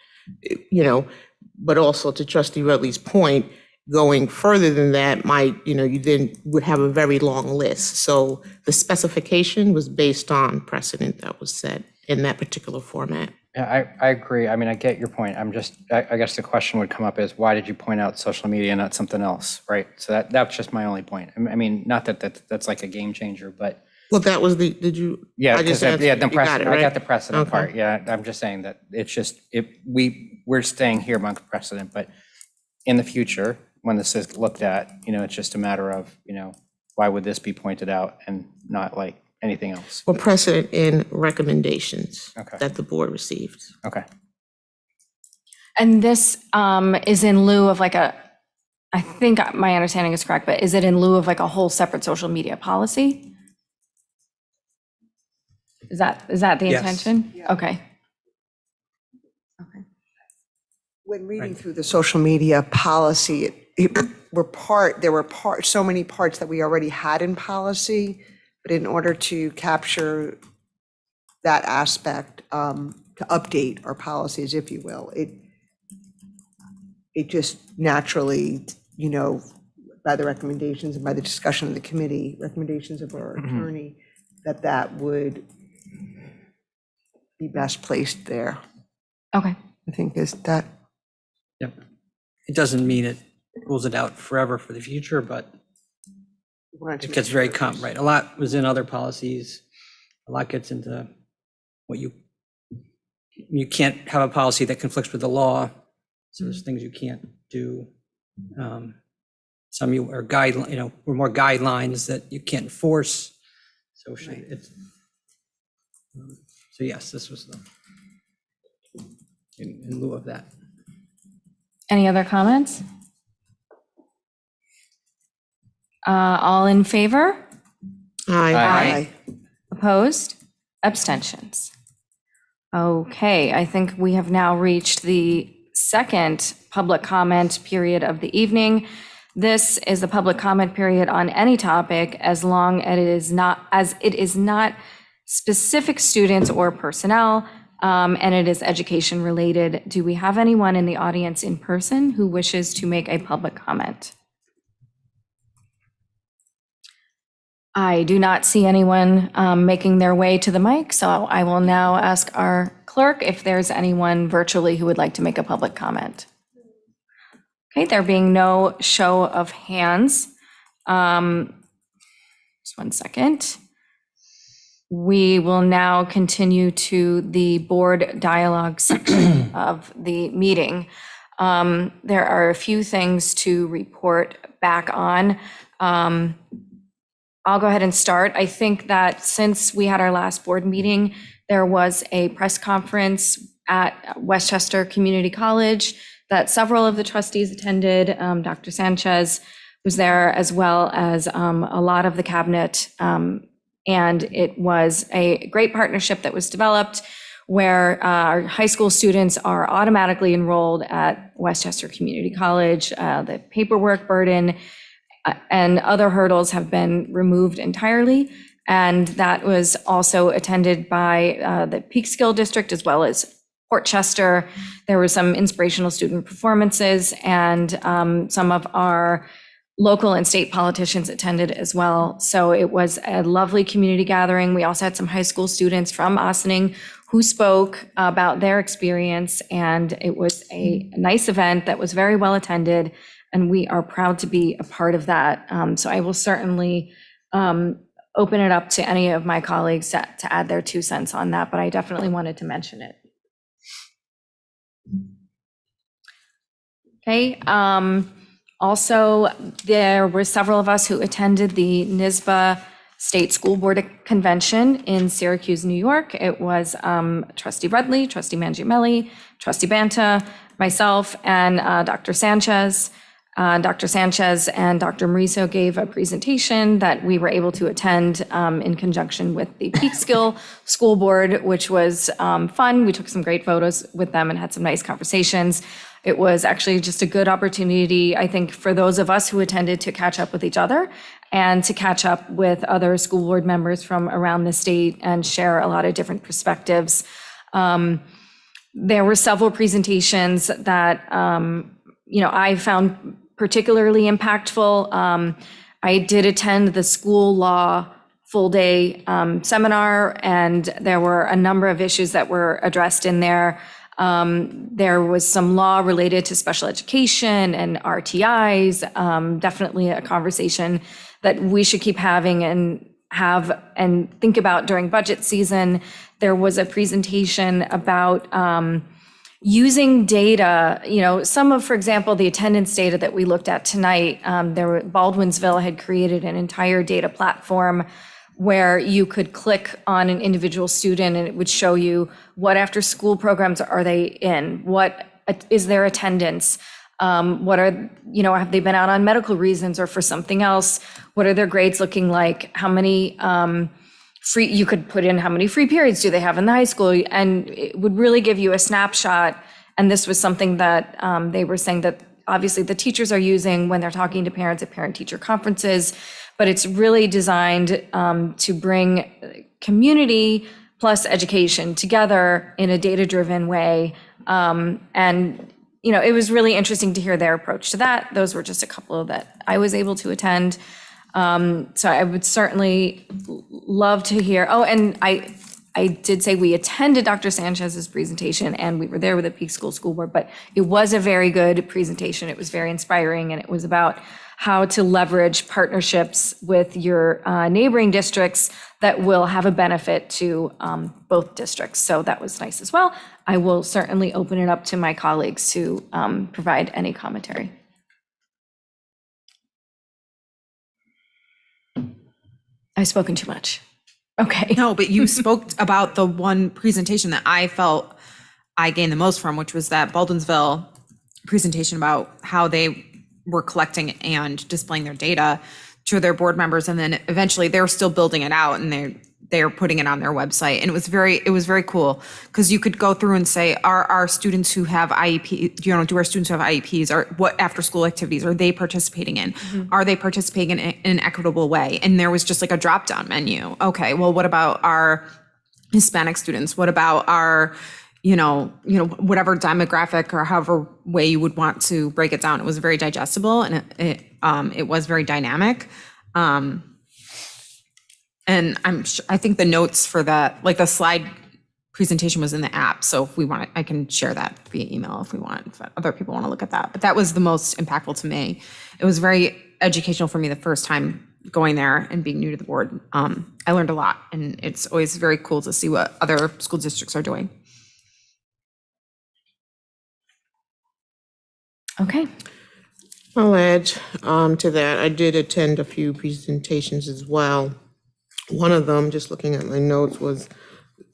But also to Trustee Rudley's point, going further than that might, you then would have a very long list. So the specification was based on precedent that was set in that particular format. Yeah, I agree. I mean, I get your point. I guess the question would come up is, why did you point out social media, not something else, right? So that's just my only point. I mean, not that's like a game changer, but. Well, that was did you? Yeah, I just because, answered, the you got precedent, it, right? I got the precedent Okay. part. Yeah, I'm just saying that it's just, we're staying here among precedent, but in the future, when this is looked at, it's just a matter of, why would this be pointed out and not like anything else? Well, precedent in recommendations Okay. that the board received. Okay. And this is in lieu of I think my understanding is correct, but is it in lieu of like a whole separate social media policy? Is that the Yes. intention? Okay. When reading through the social media policy, there were so many parts that we already had in policy, but in order to capture that aspect, to update our policies, if you will, it just naturally, by the recommendations and by the discussion of the committee, recommendations of our attorney, that would be best placed there. Okay. I think is that. Yep. It doesn't mean it rules it out forever for the future, but it gets very right. A lot was in other policies. A lot gets into what you can't have a policy that conflicts with the law. So there's things you can't do. Some are were more guidelines that you can't enforce. So so yes, this was in lieu of that. Any other comments? All in favor? Aye. Opposed? Abstentions? Okay, I think we have now reached the second public comment period of the evening. This is the public comment period on any topic as long as it is not specific students or personnel, and it is education related. Do we have anyone in the audience in person who wishes to make a public comment? I do not see anyone making their way to the mic, so I will now ask our clerk if there's anyone virtually who would like to make a public comment. Okay, there being no show of hands. Just one second. We will now continue to the board dialogue section of the meeting. There are a few things to report back on. I'll go ahead and start. I think that since we had our last board meeting, there was a press conference at Westchester Community College that several of the trustees attended. Dr. Sanchez was there, as well as a lot of the cabinet. And it was a great partnership that was developed where our high school students are automatically enrolled at Westchester Community College. The paperwork burden and other hurdles have been removed entirely. And that was also attended by the Peekskill District as well as Port Chester. There were some inspirational student performances, and some of our local and state politicians attended as well. So it was a lovely community gathering. We also had some high school students from Ossining who spoke about their experience, and it was a nice event that was very well attended, and we are proud to be a part of that. So I will certainly open it up to any of my colleagues to add their 2 cents on that, but I definitely wanted to mention it. Okay. Also, there were several of us who attended the NYSBA State School Board Convention in Syracuse, New York. It was Trustee Rudley, Trustee Mangiamelli, Trustee Banta, myself, and Dr. Sanchez. Dr. Sanchez and Dr. Mariso gave a presentation that we were able to attend in conjunction with the Peekskill School Board, which was fun. We took some great photos with them and had some nice conversations. It was actually just a good opportunity, I think, for those of us who attended to catch up with each other and to catch up with other school board members from around the state and share a lot of different perspectives. There were several presentations that, I found particularly impactful. I did attend the school law full day seminar, and there were a number of issues that were addressed in there. There was some law related to special education and RTIs, definitely a conversation that we should keep having and think about during budget season. There was a presentation about using data, some of, for example, the attendance data that we looked at tonight. Baldwinsville had created an entire data platform where you could click on an individual student and it would show you what after school programs are they in, what is their attendance, what are, have they been out on medical reasons or for something else, what are their grades looking like, how many you could put in how many free periods do they have in the high school, and it would really give you a snapshot. And this was something that they were saying that obviously the teachers are using when they're talking to parents at parent-teacher conferences, but it's really designed to bring community plus education together in a data-driven way. It was really interesting to hear their approach to that. Those were just a couple that I was able to attend. So I would certainly love to hear. Oh, and I did say we attended Dr. Sanchez's presentation and we were there with the Peak School Board, but it was a very good presentation. It was very inspiring, and it was about how to leverage partnerships with your neighboring districts that will have a benefit to both districts. So that was nice as well. I will certainly open it up to my colleagues to provide any commentary. I've spoken too much. Okay. No, but you spoke about the one presentation that I felt I gained the most from, which was that Baldwinsville presentation about how they were collecting and displaying their data to their board members. And then eventually they're still building it out and they're putting it on their website. And it was very cool because you could go through and say, are our students who have IEP, do our students who have IEPs, or what after school activities are they participating in? Mm-hmm. Are they participating in an equitable way? And there was just like a drop down menu. Okay, well, what about our Hispanic students? What about our, whatever demographic or however way you would want to break it down? It was very digestible and it was very dynamic. And I think the notes for that, like the slide presentation was in the app. So if we want, I can share that via email if we want, if other people want to look at that. But that was the most impactful to me. It was very educational for me the first time going there and being new to the board. I learned a lot, and it's always very cool to see what other school districts are doing. Okay. I'll add to that. I did attend a few presentations as well. One of them, just looking at my notes, was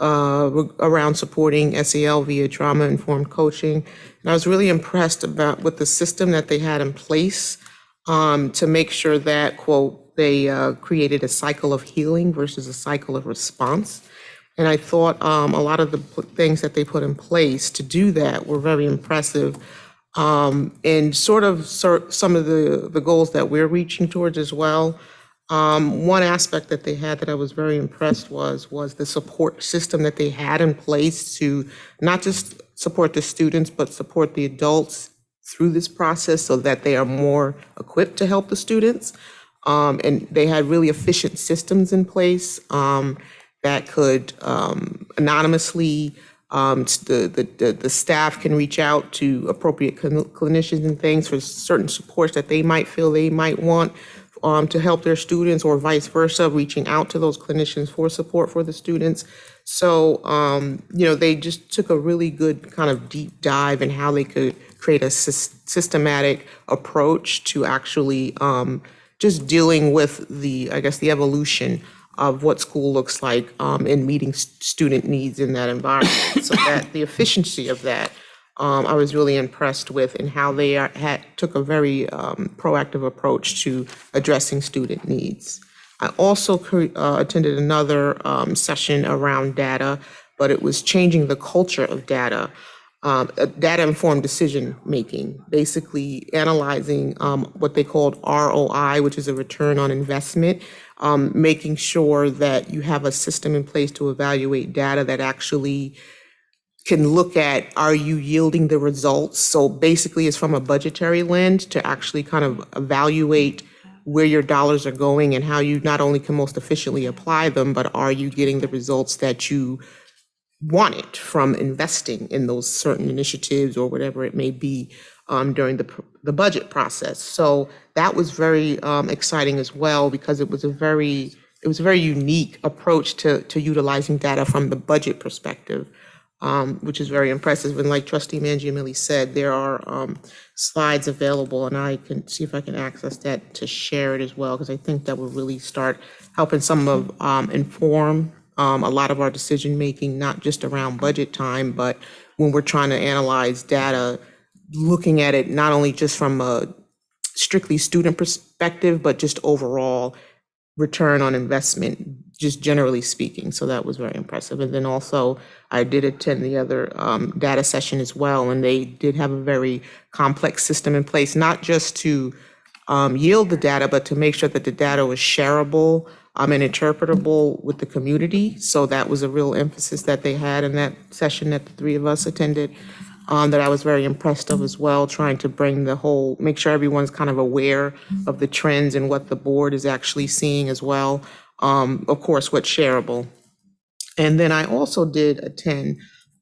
around supporting SEL via trauma-informed coaching. And I was really impressed with the system that they had in place to make sure that, quote, they created a cycle of healing versus a cycle of response. And I thought a lot of the things that they put in place to do that were very impressive. And sort of some of the goals that we're reaching towards as well. One aspect that they had that I was very impressed was the support system that they had in place to not just support the students, but support the adults through this process so that they are more equipped to help the students. And they had really efficient systems in place that could anonymously, the staff can reach out to appropriate clinicians and things for certain supports that they might feel they might want to help their students, or vice versa, reaching out to those clinicians for support for the students. So, they just took a really good kind of deep dive in how they could create a systematic approach to actually just dealing with the evolution of what school looks like in meeting student needs in that environment. So that the efficiency of that, I was really impressed with, and how they took a very proactive approach to addressing student needs. I also attended another session around data, but it was changing the culture of data. data-informed decision-making, basically analyzing what they called ROI, which is a return on investment, making sure that you have a system in place to evaluate data that actually can look at, are you yielding the results? So basically it's from a budgetary lens to actually kind of evaluate where your dollars are going and how you not only can most efficiently apply them, but are you getting the results that you wanted from investing in those certain initiatives or whatever it may be during the budget process. So that was very exciting as well, because it was a very unique approach to utilizing data from the budget perspective, which is very impressive. And like Trustee Mangiamelli said, there are slides available, and I can see if I can access that to share it as well, because I think that will really start helping some of inform a lot of our decision-making, not just around budget time, but when we're trying to analyze data, looking at it not only just from a strictly student perspective, but just overall return on investment, just generally speaking. So that was very impressive. And then also, I did attend the other data session as well, and they did have a very complex system in place, not just to yield the data, but to make sure that the data was shareable and interpretable with the community. So that was a real emphasis that they had in that session that the three of us attended, that I was very impressed of as well, trying to bring make sure everyone's kind of aware of the trends and what the board is actually seeing as well. Of course, what's shareable. And then I also did attend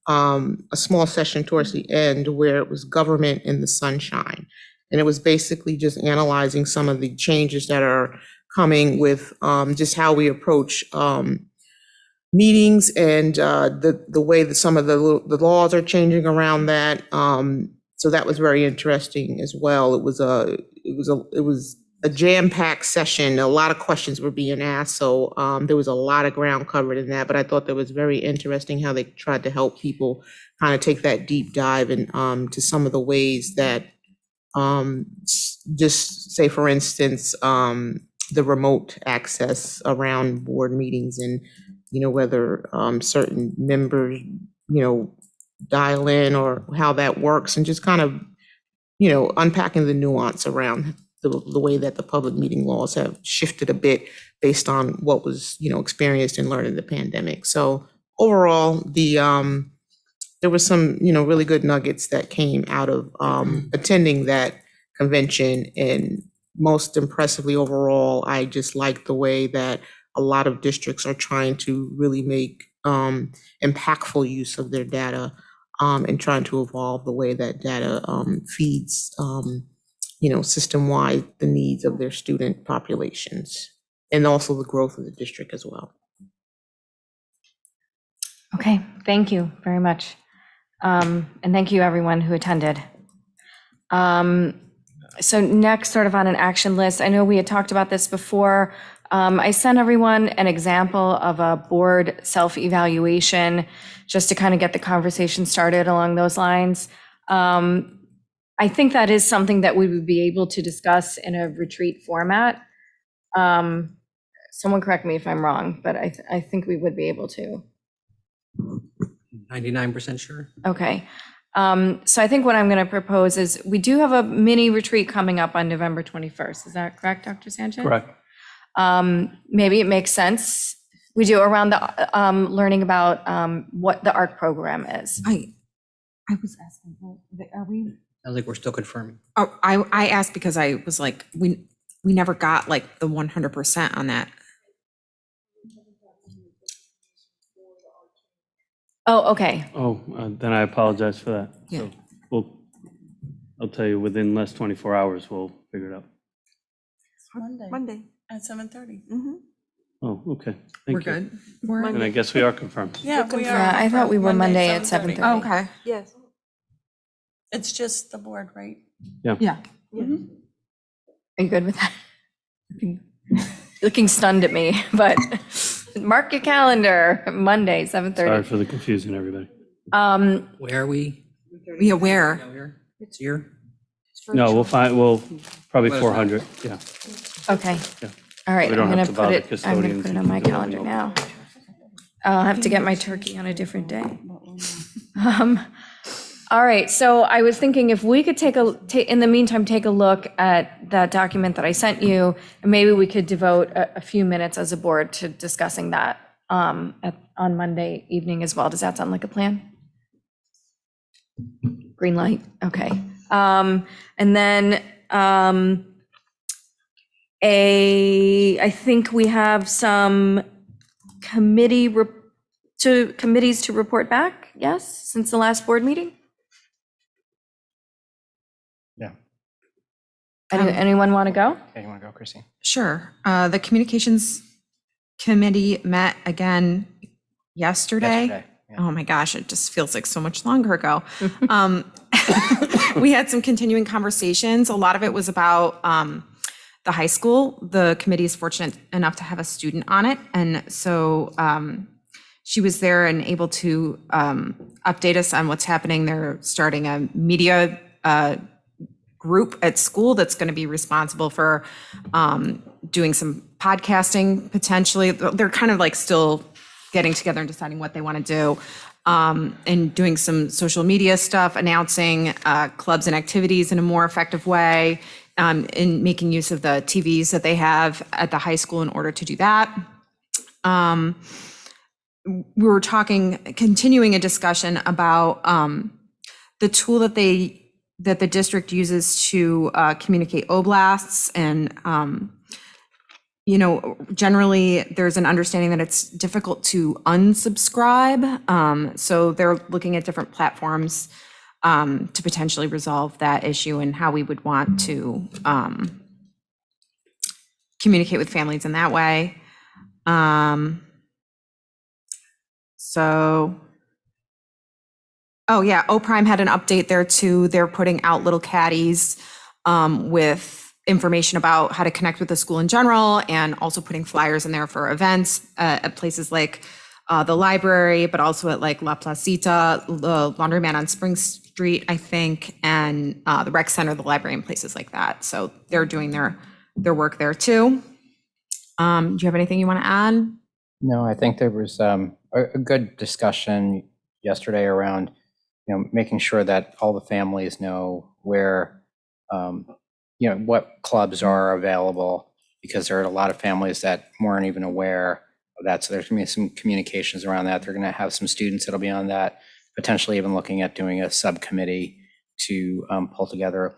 a small session towards the end where it was government in the sunshine. And it was basically just analyzing some of the changes that are coming with just how we approach meetings and the way that some of the laws are changing around that. So that was very interesting as well. It was a jam-packed session. A lot of questions were being asked, so there was a lot of ground covered in that. But I thought that was very interesting how they tried to help people kind of take that deep dive and to some of the ways that just say, for instance, the remote access around board meetings and, whether certain members, dial in or how that works, and just kind of, unpacking the nuance around the way that the public meeting laws have shifted a bit based on what was, experienced and learned in the pandemic. So overall, there was some, really good nuggets that came out of attending that convention. And most impressively overall, I just like the way that a lot of districts are trying to really make impactful use of their data and trying to evolve the way that data feeds, system-wide the needs of their student populations and also the growth of the district as well. Okay, thank you very much. And thank you everyone who attended. So next, sort of on an action list, I know we had talked about this before. I sent everyone an example of a board self-evaluation just to kind of get the conversation started along those lines. I think that is something that we would be able to discuss in a retreat format. Someone correct me if I'm wrong, but I think we would be able to. 99% sure. Okay. So I think what I'm going to propose is we do have a mini retreat coming up on November 21st. Is that correct, Dr. Sanchez? Correct. Maybe it makes sense. We do around the learning about what the ARC program is. I was asking, are we? Sounds like we're still confirming. Oh, I asked because I was like, we never got like the 100% on that. Oh, okay. Oh, then I apologize for that. Yeah. So I'll tell you, within less 24 hours, we'll figure it out. Monday at 7:30. Oh, okay. We're Thank you. good. We're And I guess we are confirmed. Yeah, we are. Yeah, I thought we were Monday at 7:30. Oh, okay. Yes. It's just the board, right? Yeah. Are you good with that? Looking stunned at me, but mark your calendar, Monday, 7:30. Sorry for the confusion, everybody. Where are we? Yeah, where? It's here. No, we'll probably 400, yeah. Okay. Yeah. All right, We I'm don't gonna have to bother I'm gonna custodians put it to on my keep the calendar building now. I'll have to get my turkey on a different day. All right, so I was thinking if we could in the meantime, take a look at that document that I sent you, and maybe we could devote a few minutes as a board to discussing that on Monday evening as well. Does that sound like a plan? Green light, okay. And then I think we have some committees to report back, yes, since the last board meeting? Yeah. Anyone want to go? Okay, you want to go, Christine? Sure. The Communications Committee met again yesterday. Yesterday, yeah. Oh my gosh, it just feels like so much longer ago. We had some continuing conversations. A lot of it was about the high school. The committee is fortunate enough to have a student on it. And so she was there and able to update us on what's happening. They're starting a media group at school that's going to be responsible for doing some podcasting potentially. They're kind of like still getting together and deciding what they want to do, and doing some social media stuff, announcing clubs and activities in a more effective way, in making use of the TVs that they have at the high school in order to do that. We were continuing a discussion about the tool that the district uses to communicate oblasts, and generally there's an understanding that it's difficult to unsubscribe. So they're looking at different platforms to potentially resolve that issue and how we would want to communicate with families in that way. OPRIME had an update there too. They're putting out little caddies with information about how to connect with the school in general, and also putting flyers in there for events at places like the library, but also at like La Placita, the Laundromat on Spring Street, I think, and the rec center, the library, and places like that. So they're doing their work there too. Do you have anything you want to add? No, I think there was a good discussion yesterday around, making sure that all the families know where, what clubs are available, because there are a lot of families that weren't even aware of that. So there's going to be some communications around that. They're going to have some students that'll be on that, potentially even looking at doing a subcommittee to pull together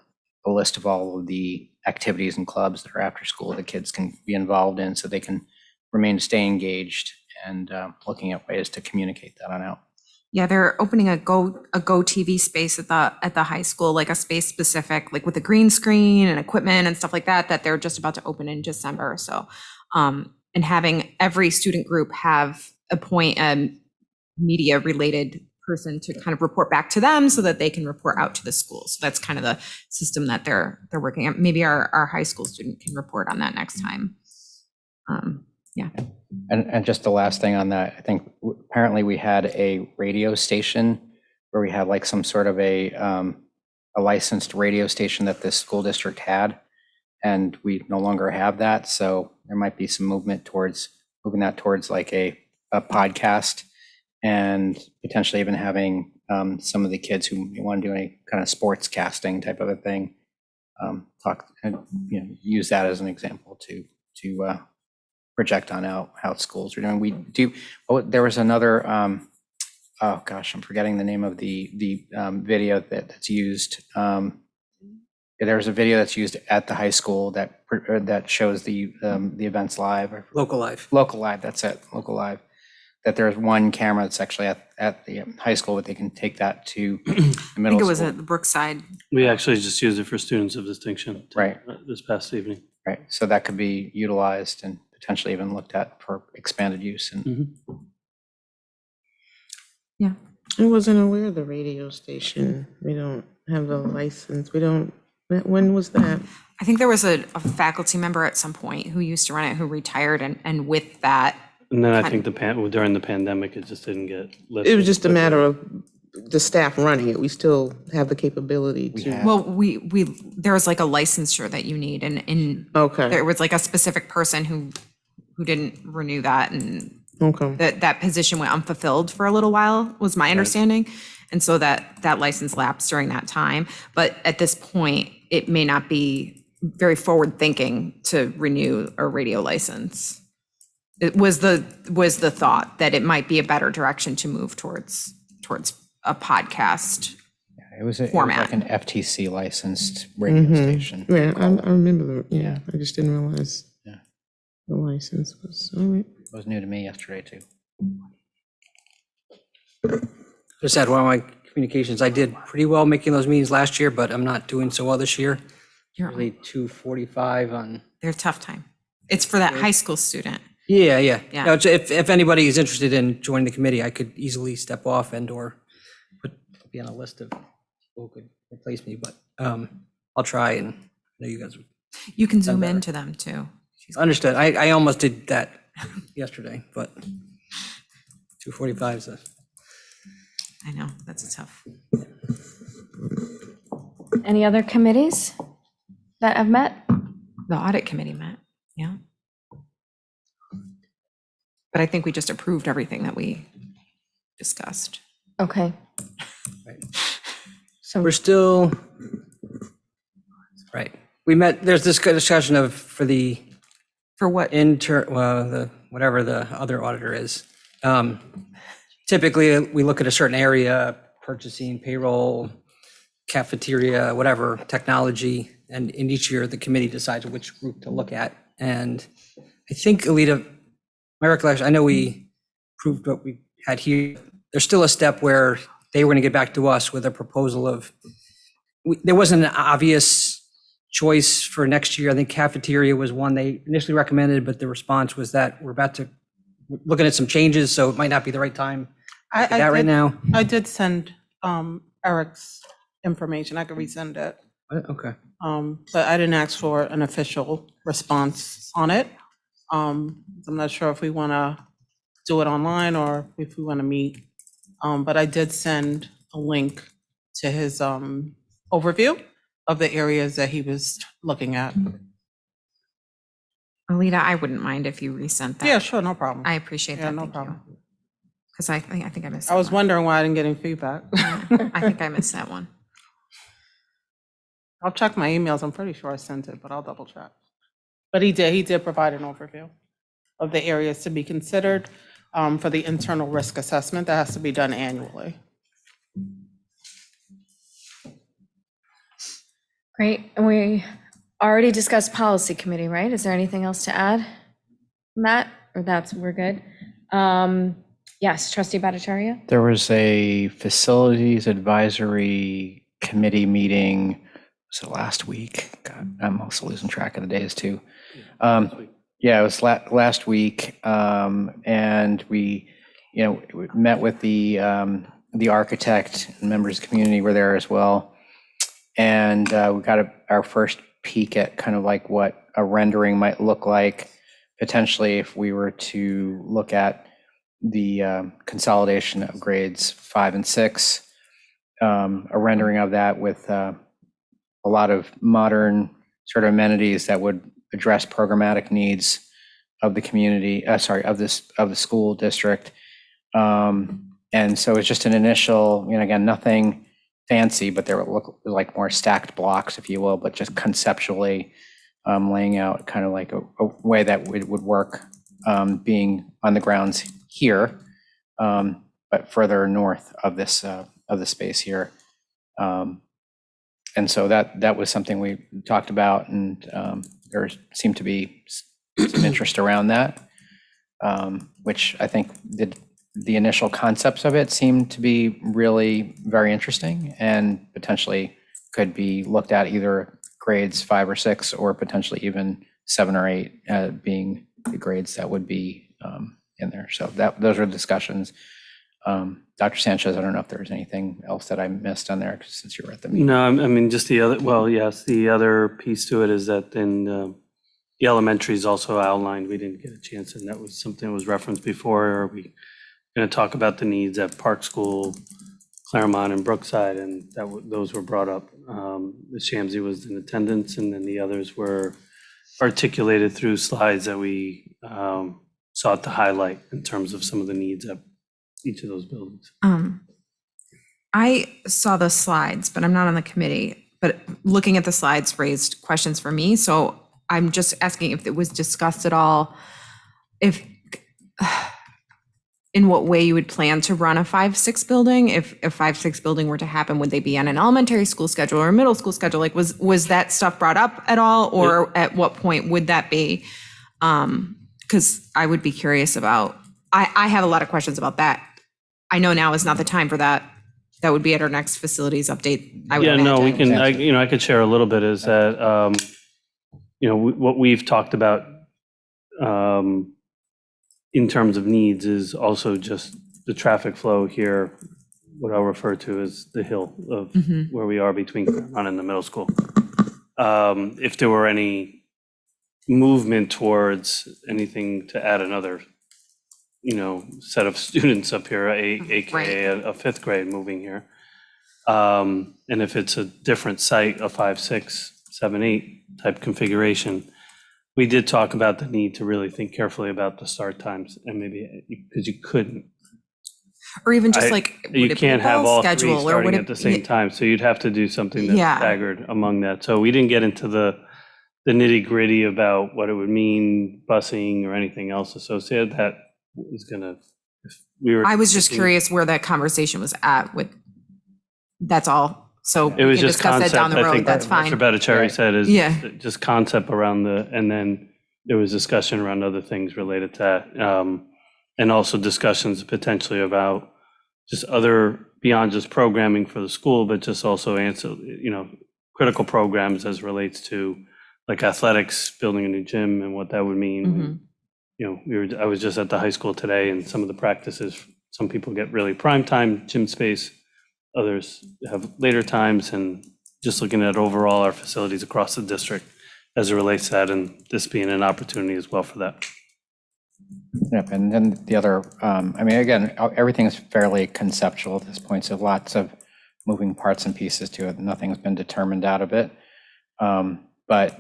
a list of all of the activities and clubs that are after school that kids can be involved in, so they can stay engaged, and looking at ways to communicate that on out. Yeah, they're opening a Go TV space at the high school, like a space specific, like with a green screen and equipment and stuff like that they're just about to open in December. So, and having every student group appoint a media related person to kind of report back to them so that they can report out to the school. So that's kind of the system that they're working at. Maybe our high school student can report on that next time. Yeah. And just the last thing on that, I think apparently we had a radio station where we had like some sort of a licensed radio station that this school district had, and we no longer have that. So there might be some movement towards moving that towards like a podcast, and potentially even having some of the kids who want to do any kind of sports casting type of a thing, talk and use that as an example to project on out how schools are doing. We do. Oh, there was another. Oh gosh, I'm forgetting the name of the video that's used. There was a video that's used at the high school that shows the events live. Local Live. Local Live. That's it. Local Live. That there's one camera that's actually at the high school, but they can take that to the middle I think it was school. at the Brookside. We actually just used it for students of distinction. Right. This past evening. Right. So that could be utilized and potentially even looked at for expanded use. And Yeah. I wasn't aware of the radio station. We don't have the license. When was that? I think there was a faculty member at some point who used to run it, who retired, and with that. And then I think during the pandemic, it just didn't get lifted. It was just a matter of the staff running it. We still have the capability to. Well, there was like a licensure that you need, and Okay. there was like a specific person who didn't renew that, and Okay. that position went unfulfilled for a little while, was my understanding. And so that license lapsed during that time. But at this point, it may not be very forward thinking to renew a radio license. It was the thought that it might be a better direction to move towards a podcast. It was like format. an FTC licensed radio station. Yeah, I remember yeah, I just didn't realize Yeah. the license was, all right. It was new to me yesterday too. Just add one of my communications. I did pretty well making those meetings last year, but I'm not doing so well this year. Really 2:45 on. They're a tough time. It's for that high school student. Yeah. Yeah. No, if anybody is interested in joining the committee, I could easily step off and/or be on a list of people who could replace me, but I'll try, and I know you guys would. You can zoom better. into them too. Understood. I almost did that yesterday, but 2:45 is I know, that's a tough. Any other committees that have met? The audit committee met, yeah. But I think we just approved everything that we discussed. Okay. So we're still, right. We met, there's this good discussion of, for what? Whatever the other auditor is. Typically, we look at a certain area, purchasing, payroll, cafeteria, whatever, technology, and in each year, the committee decides which group to look at. And I think, Alita, my recollection, I know we proved what we had here. There's still a step where they were going to get back to us with a proposal of, there wasn't an obvious choice for next year. I think cafeteria was one they initially recommended, but the response was that we're looking at some changes, so it might not be the right time to do that right now. I did send Eric's information. I could resend it. Okay. But I didn't ask for an official response on it. I'm not sure if we want to do it online or if we want to meet. But I did send a link to his overview of the areas that he was looking at. Alita, I wouldn't mind if you resent that. Yeah, sure, no problem. I appreciate that. No Thank problem. you. Because I think I missed. I was that one. wondering why I didn't get any feedback. I think I missed that one. I'll check my emails. I'm pretty sure I sent it, but I'll double check. But he did provide an overview of the areas to be considered for the internal risk assessment that has to be done annually. great. And we already discussed policy committee, right? Is there anything else to add, Matt? Or we're good? Yes, trustee Bhattacharya? There was a facilities advisory committee meeting, was it last week? God, I'm also losing track of the days too. Yeah, it was last week, and we met with the architect, and members of the community were there as well, and we got our first peek at kind of like what a rendering might look like potentially if we were to look at the consolidation of grades 5 and 6, a rendering of that with a lot of modern sort of amenities that would address programmatic needs of the community, of the school district. And so it's just an initial, again, nothing fancy, but there would look like more stacked blocks, if you will, but just conceptually laying out kind of like a way that would work being on the grounds here, but further north of this of the space here. And so that was something we talked about, and there seemed to be some interest around that, which I think the initial concepts of it seemed to be really very interesting and potentially could be looked at either grades 5 or 6 or potentially even 7 or 8 being the grades that would be in there. So those are discussions. Dr. Sanchez, I don't know if there's anything else that I missed on there since you were at the meeting. No, I mean, just the other, well, yes, the other piece to it is that in the elementary is also outlined. We didn't get a chance, and that was something that was referenced before. Are we going to talk about the needs at Park School, Claremont, and Brookside? And those were brought up. The Shamsi was in attendance, and then the others were articulated through slides that we sought to highlight in terms of some of the needs at each of those buildings. I saw the slides, but I'm not on the committee. But looking at the slides raised questions for me. So I'm just asking if it was discussed at all, if in what way you would plan to run a 5-6 building. If a 5-6 building were to happen, would they be on an elementary school schedule or a middle school schedule? Like, was that stuff brought up at all, or at what point would that be? Because I would be curious about. I have a lot of questions about that. I know now is not the time for that. That would be at our next facilities update, I would Yeah, no, we imagine. can, I could share a little bit is that, what we've talked about in terms of needs is also just the traffic flow here, what I'll refer to as the hill of where we are between Claremont and the middle school. If there were any movement towards anything to add another, set of students up here, AKA a fifth grade moving here. And if it's a different site, a 5, 6, 7, 8 type configuration, we did talk about the need to really think carefully about the start times, and maybe because you couldn't. Or even just like, would You it be a can't have ball all three schedule, or would starting it at the same time, so you'd have to do something that's Yeah. staggered among that. So we didn't get into the nitty gritty about what it would mean, busing or anything else associated. That is gonna, if we were. I was just thinking- curious where that conversation was at with, that's all. So It we was can just discuss that concept, down the I road, think that's fine. Mr. Bhattacharya said is Yeah. just concept around and then there was discussion around other things related to that. And also discussions potentially about just other, beyond just programming for the school, but just also answer, critical programs as relates to like athletics, building a new gym and what that would mean. I was just at the high school today and some of the practices, some people get really prime time gym space. Others have later times, and just looking at overall our facilities across the district as it relates to that, and this being an opportunity as well for that. Yep, and then the other, again, everything is fairly conceptual at this point, so lots of moving parts and pieces to it. Nothing's been determined out of it. But,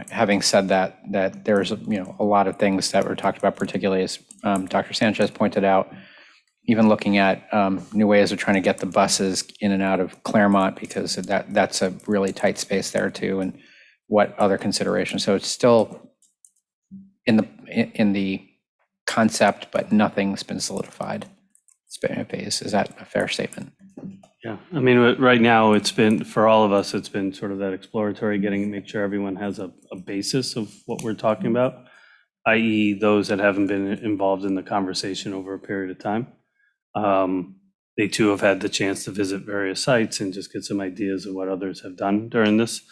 having said that there's, a lot of things that were talked about, particularly as Dr. Sanchez pointed out, even looking at new ways of trying to get the buses in and out of Claremont, because that's a really tight space there too, and what other considerations. So it's still in the concept, but nothing's been solidified phase. Is that a fair statement? Yeah, right now it's been, for all of us, it's been sort of that exploratory, make sure everyone has a basis of what we're talking about, i.e. those that haven't been involved in the conversation over a period of time. They too have had the chance to visit various sites and just get some ideas of what others have done during this.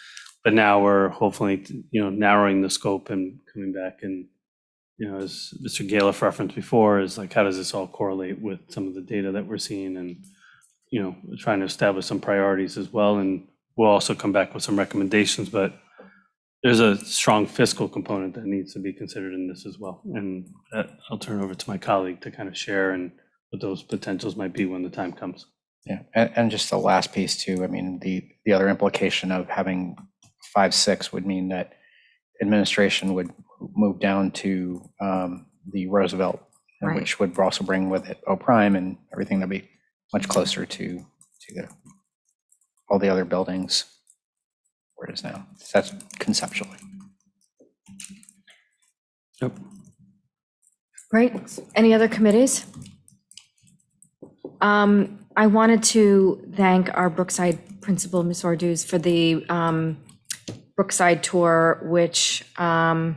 But now we're hopefully, narrowing the scope and coming back and, as Mr. Galiff referenced before, is like, how does this all correlate with some of the data that we're seeing, and, trying to establish some priorities as well. And we'll also come back with some recommendations, but there's a strong fiscal component that needs to be considered in this as well. And I'll turn over to my colleague to kind of share and what those potentials might be when the time comes. Yeah, and just the last piece too, the other implication of having 5, 6 would mean that administration would move down to the Roosevelt, Right. which would also bring with it O Prime and everything that'd be much closer to all the other buildings where it is now. That's conceptually. Yep. Great. Any other committees? I wanted to thank our Brookside principal, Ms. Orduz, for the Brookside tour, which I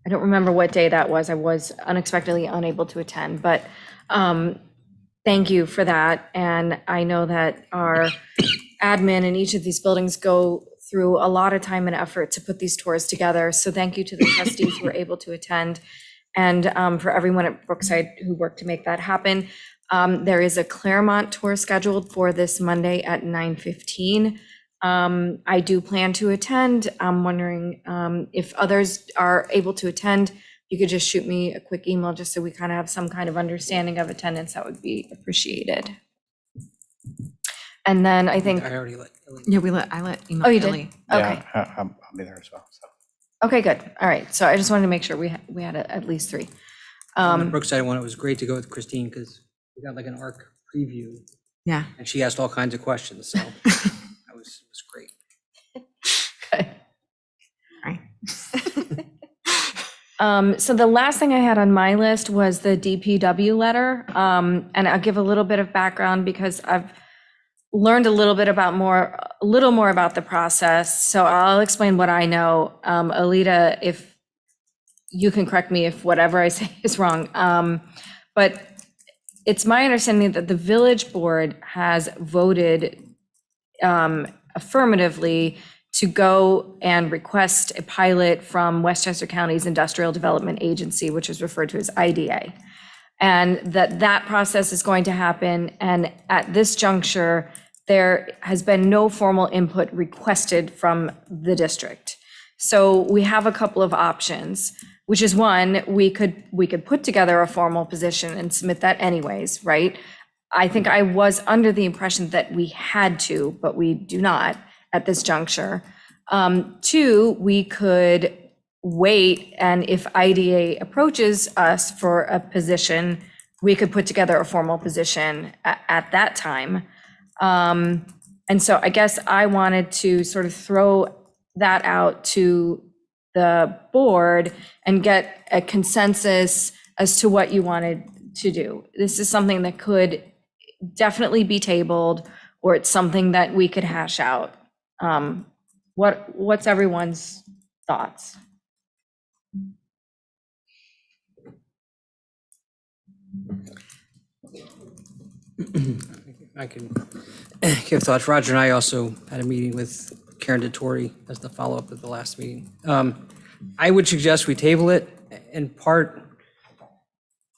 don't remember what day that was. I was unexpectedly unable to attend, but thank you for that. And I know that our admin in each of these buildings go through a lot of time and effort to put these tours together. So thank you to the trustees who were able to attend, and for everyone at Brookside who worked to make that happen. There is a Claremont tour scheduled for this Monday at 9:15. I do plan to attend. I'm wondering if others are able to attend. You could just shoot me a quick email just so we kind of have some kind of understanding of attendance. That would be appreciated. And then I think, I already let. Yeah, I let email oh, you did? Ellie. Okay. Yeah, I'll be there as well. So. Okay, good. All right. So I just wanted to make sure we had at least 3. On the Brookside one, it was great to go with Christine because we got like an ARC preview Yeah. And she asked all kinds of questions, so that was great. So the last thing I had on my list was the DPW letter. And I'll give a little bit of background because I've learned a little more about the process. So I'll explain what I know. Alita, if you can correct me if whatever I say is wrong. But it's my understanding that the village board has voted affirmatively to go and request a pilot from Westchester County's Industrial Development Agency, which is referred to as IDA. And that process is going to happen. And at this juncture, there has been no formal input requested from the district. So we have a couple of options, which is one, we could put together a formal position and submit that anyways, right? I think I was under the impression that we had to, but we do not at this juncture. Two, we could wait, and if IDA approaches us for a position, we could put together a formal position at that time. And so I guess I wanted to sort of throw that out to the board and get a consensus as to what you wanted to do. This is something that could definitely be tabled, or it's something that we could hash out. What's everyone's thoughts? I can give thoughts. Roger and I also had a meeting with Karen DeTore as the follow-up of the last meeting. I would suggest we table it. In part,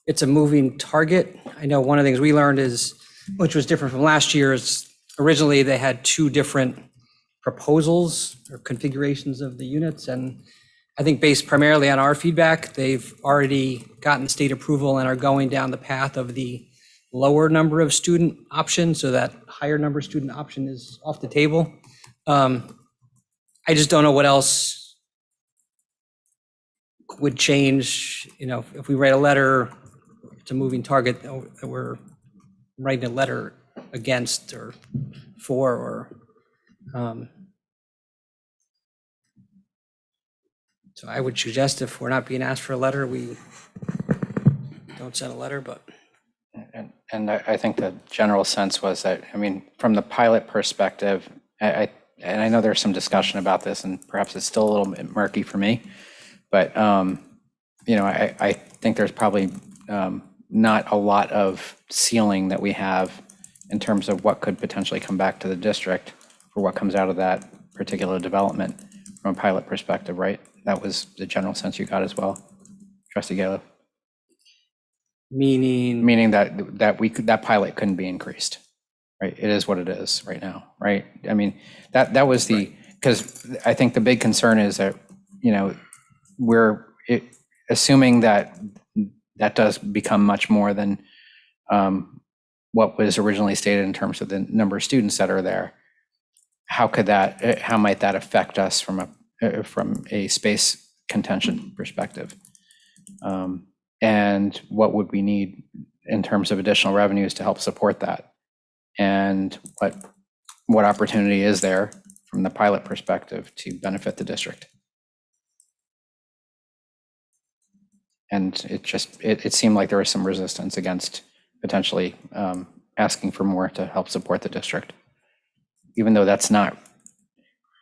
it's a moving target. I know one of the things we learned is, which was different from last year, is originally they had two different proposals or configurations of the units. And I think based primarily on our feedback, they've already gotten state approval and are going down the path of the lower number of student options, so that higher number student option is off the table. I just don't know what else would change, if we write a letter, it's a moving target that we're writing a letter against or for, or so I would suggest if we're not being asked for a letter, we don't send a letter, but. And I think the general sense was that, from the pilot perspective, and I know there's some discussion about this, and perhaps it's still a little bit murky for me, but I think there's probably not a lot of ceiling that we have in terms of what could potentially come back to the district for what comes out of that particular development from a pilot perspective, right? That was the general sense you got as well, Trustee Gallo. Meaning that pilot couldn't be increased, right? It is what it is right now, right? That was because I think the big concern is that, we're assuming that does become much more than what was originally stated in terms of the number of students that are there. How might that affect us from a space contention perspective? And what would we need in terms of additional revenues to help support that? And what opportunity is there from the pilot perspective to benefit the district? And it seemed like there was some resistance against potentially asking for more to help support the district, even though that's not,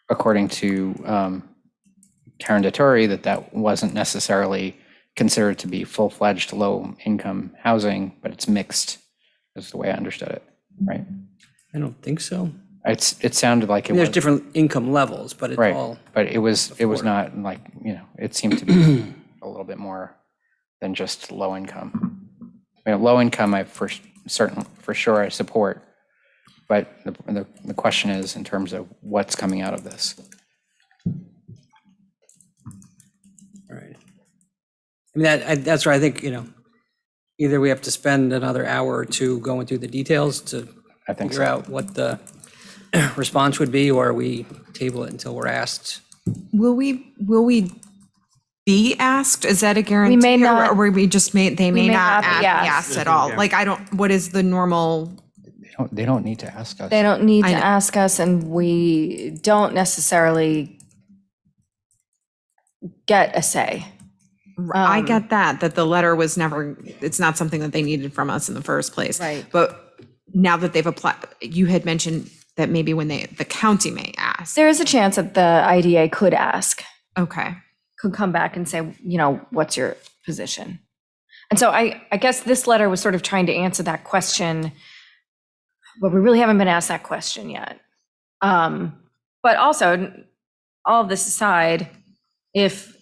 according to Karen DeTore, that wasn't necessarily considered to be full-fledged low-income housing, but it's mixed, is the way I understood it, right? I don't think so. It sounded like There's different income levels, but it's right, all. But it was not like, it seemed to be a little bit more than just low income. Low income, for sure I support, but the question is in terms of what's coming out of this. That's where I think, either we have to spend another hour or two going through the details to figure out what the response would be, or we table it until we're asked. Will we be asked? Is that a guarantee? We may not. Or they may not be be asked. asked at all? What is the normal They don't need to ask us. They don't need I to know. ask us, and we don't necessarily get a say. I get that the letter was never, it's not something that they needed from us in the first place. Right. But now that they've applied, you had mentioned that maybe when the county may ask. There is a chance that the IDA could ask, Okay. could come back and say, what's your position? And so I guess this letter was sort of trying to answer that question, but we really haven't been asked that question yet. But also, all of this aside, if,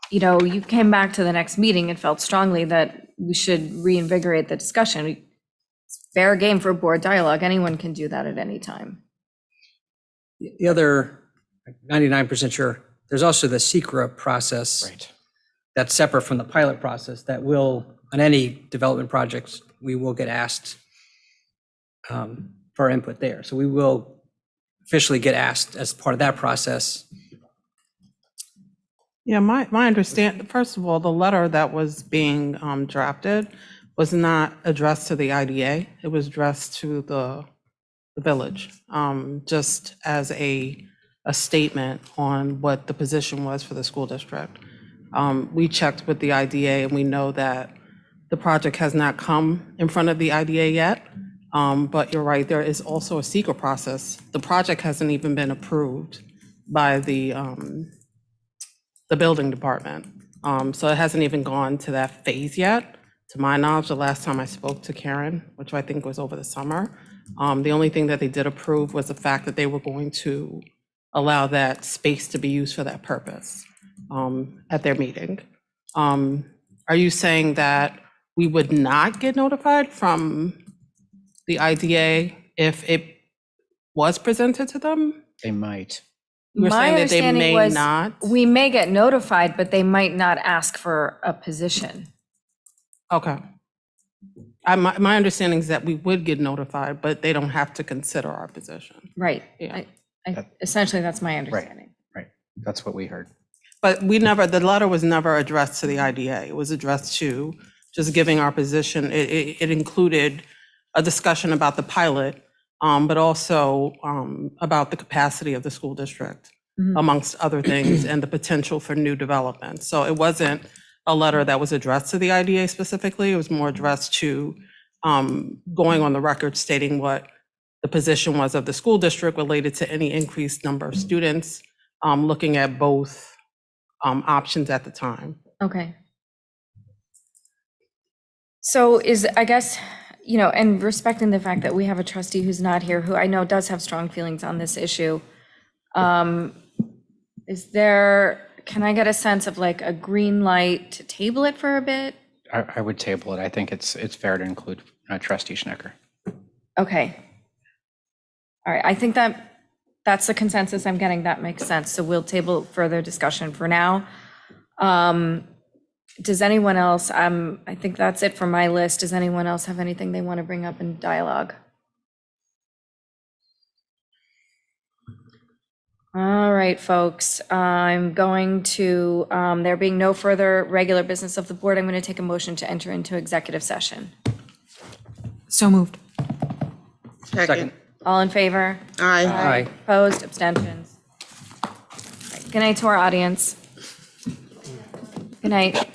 you came back to the next meeting and felt strongly that we should reinvigorate the discussion, it's fair game for board dialogue. Anyone can do that at any time. The other, 99% sure, there's also the SECRA process. Right. That's separate from the pilot process that will, on any development projects, we will get asked for input there. So we will officially get asked as part of that process. Yeah, my understanding, first of all, the letter that was being drafted was not addressed to the IDA. It was addressed to the village, just as a statement on what the position was for the school district. We checked with the IDA and we know that the project has not come in front of the IDA yet. But you're right, there is also a SECRA process. The project hasn't even been approved by the building department. So it hasn't even gone to that phase yet. To my knowledge, the last time I spoke to Karen, which I think was over the summer, the only thing that they did approve was the fact that they were going to allow that space to be used for that purpose at their meeting. Are you saying that we would not get notified from the IDA if it was presented to them? They might. You were My saying that they understanding may was not? we may get notified, but they might not ask for a position. Okay. My understanding is that we would get notified, but they don't have to consider our position. Right. Yeah. Essentially, that's my understanding. Right. That's what we heard. But the letter was never addressed to the IDA. It was addressed to just giving our position. It included a discussion about the pilot, but also about the capacity of the school district, amongst other things, and the potential for new development. So it wasn't a letter that was addressed to the IDA specifically. It was more addressed to going on the record stating what the position was of the school district related to any increased number of students, looking at both options at the time. Okay. So I guess, and respecting the fact that we have a trustee who's not here, who I know does have strong feelings on this issue, can I get a sense of like a green light to table it for a bit? I would table it. I think it's fair to include Trustee Schnecker. Okay. All right, I think that's the consensus I'm getting. That makes sense. So we'll table further discussion for now. Does anyone else, I think that's it for my list. Does anyone else have anything they want to bring up in dialogue? All right, folks, I'm going to, there being no further regular business of the board, I'm going to take a motion to enter into executive session. So moved. Second. All in favor? Aye. Aye. Opposed, abstentions? Good night to our audience. Good night.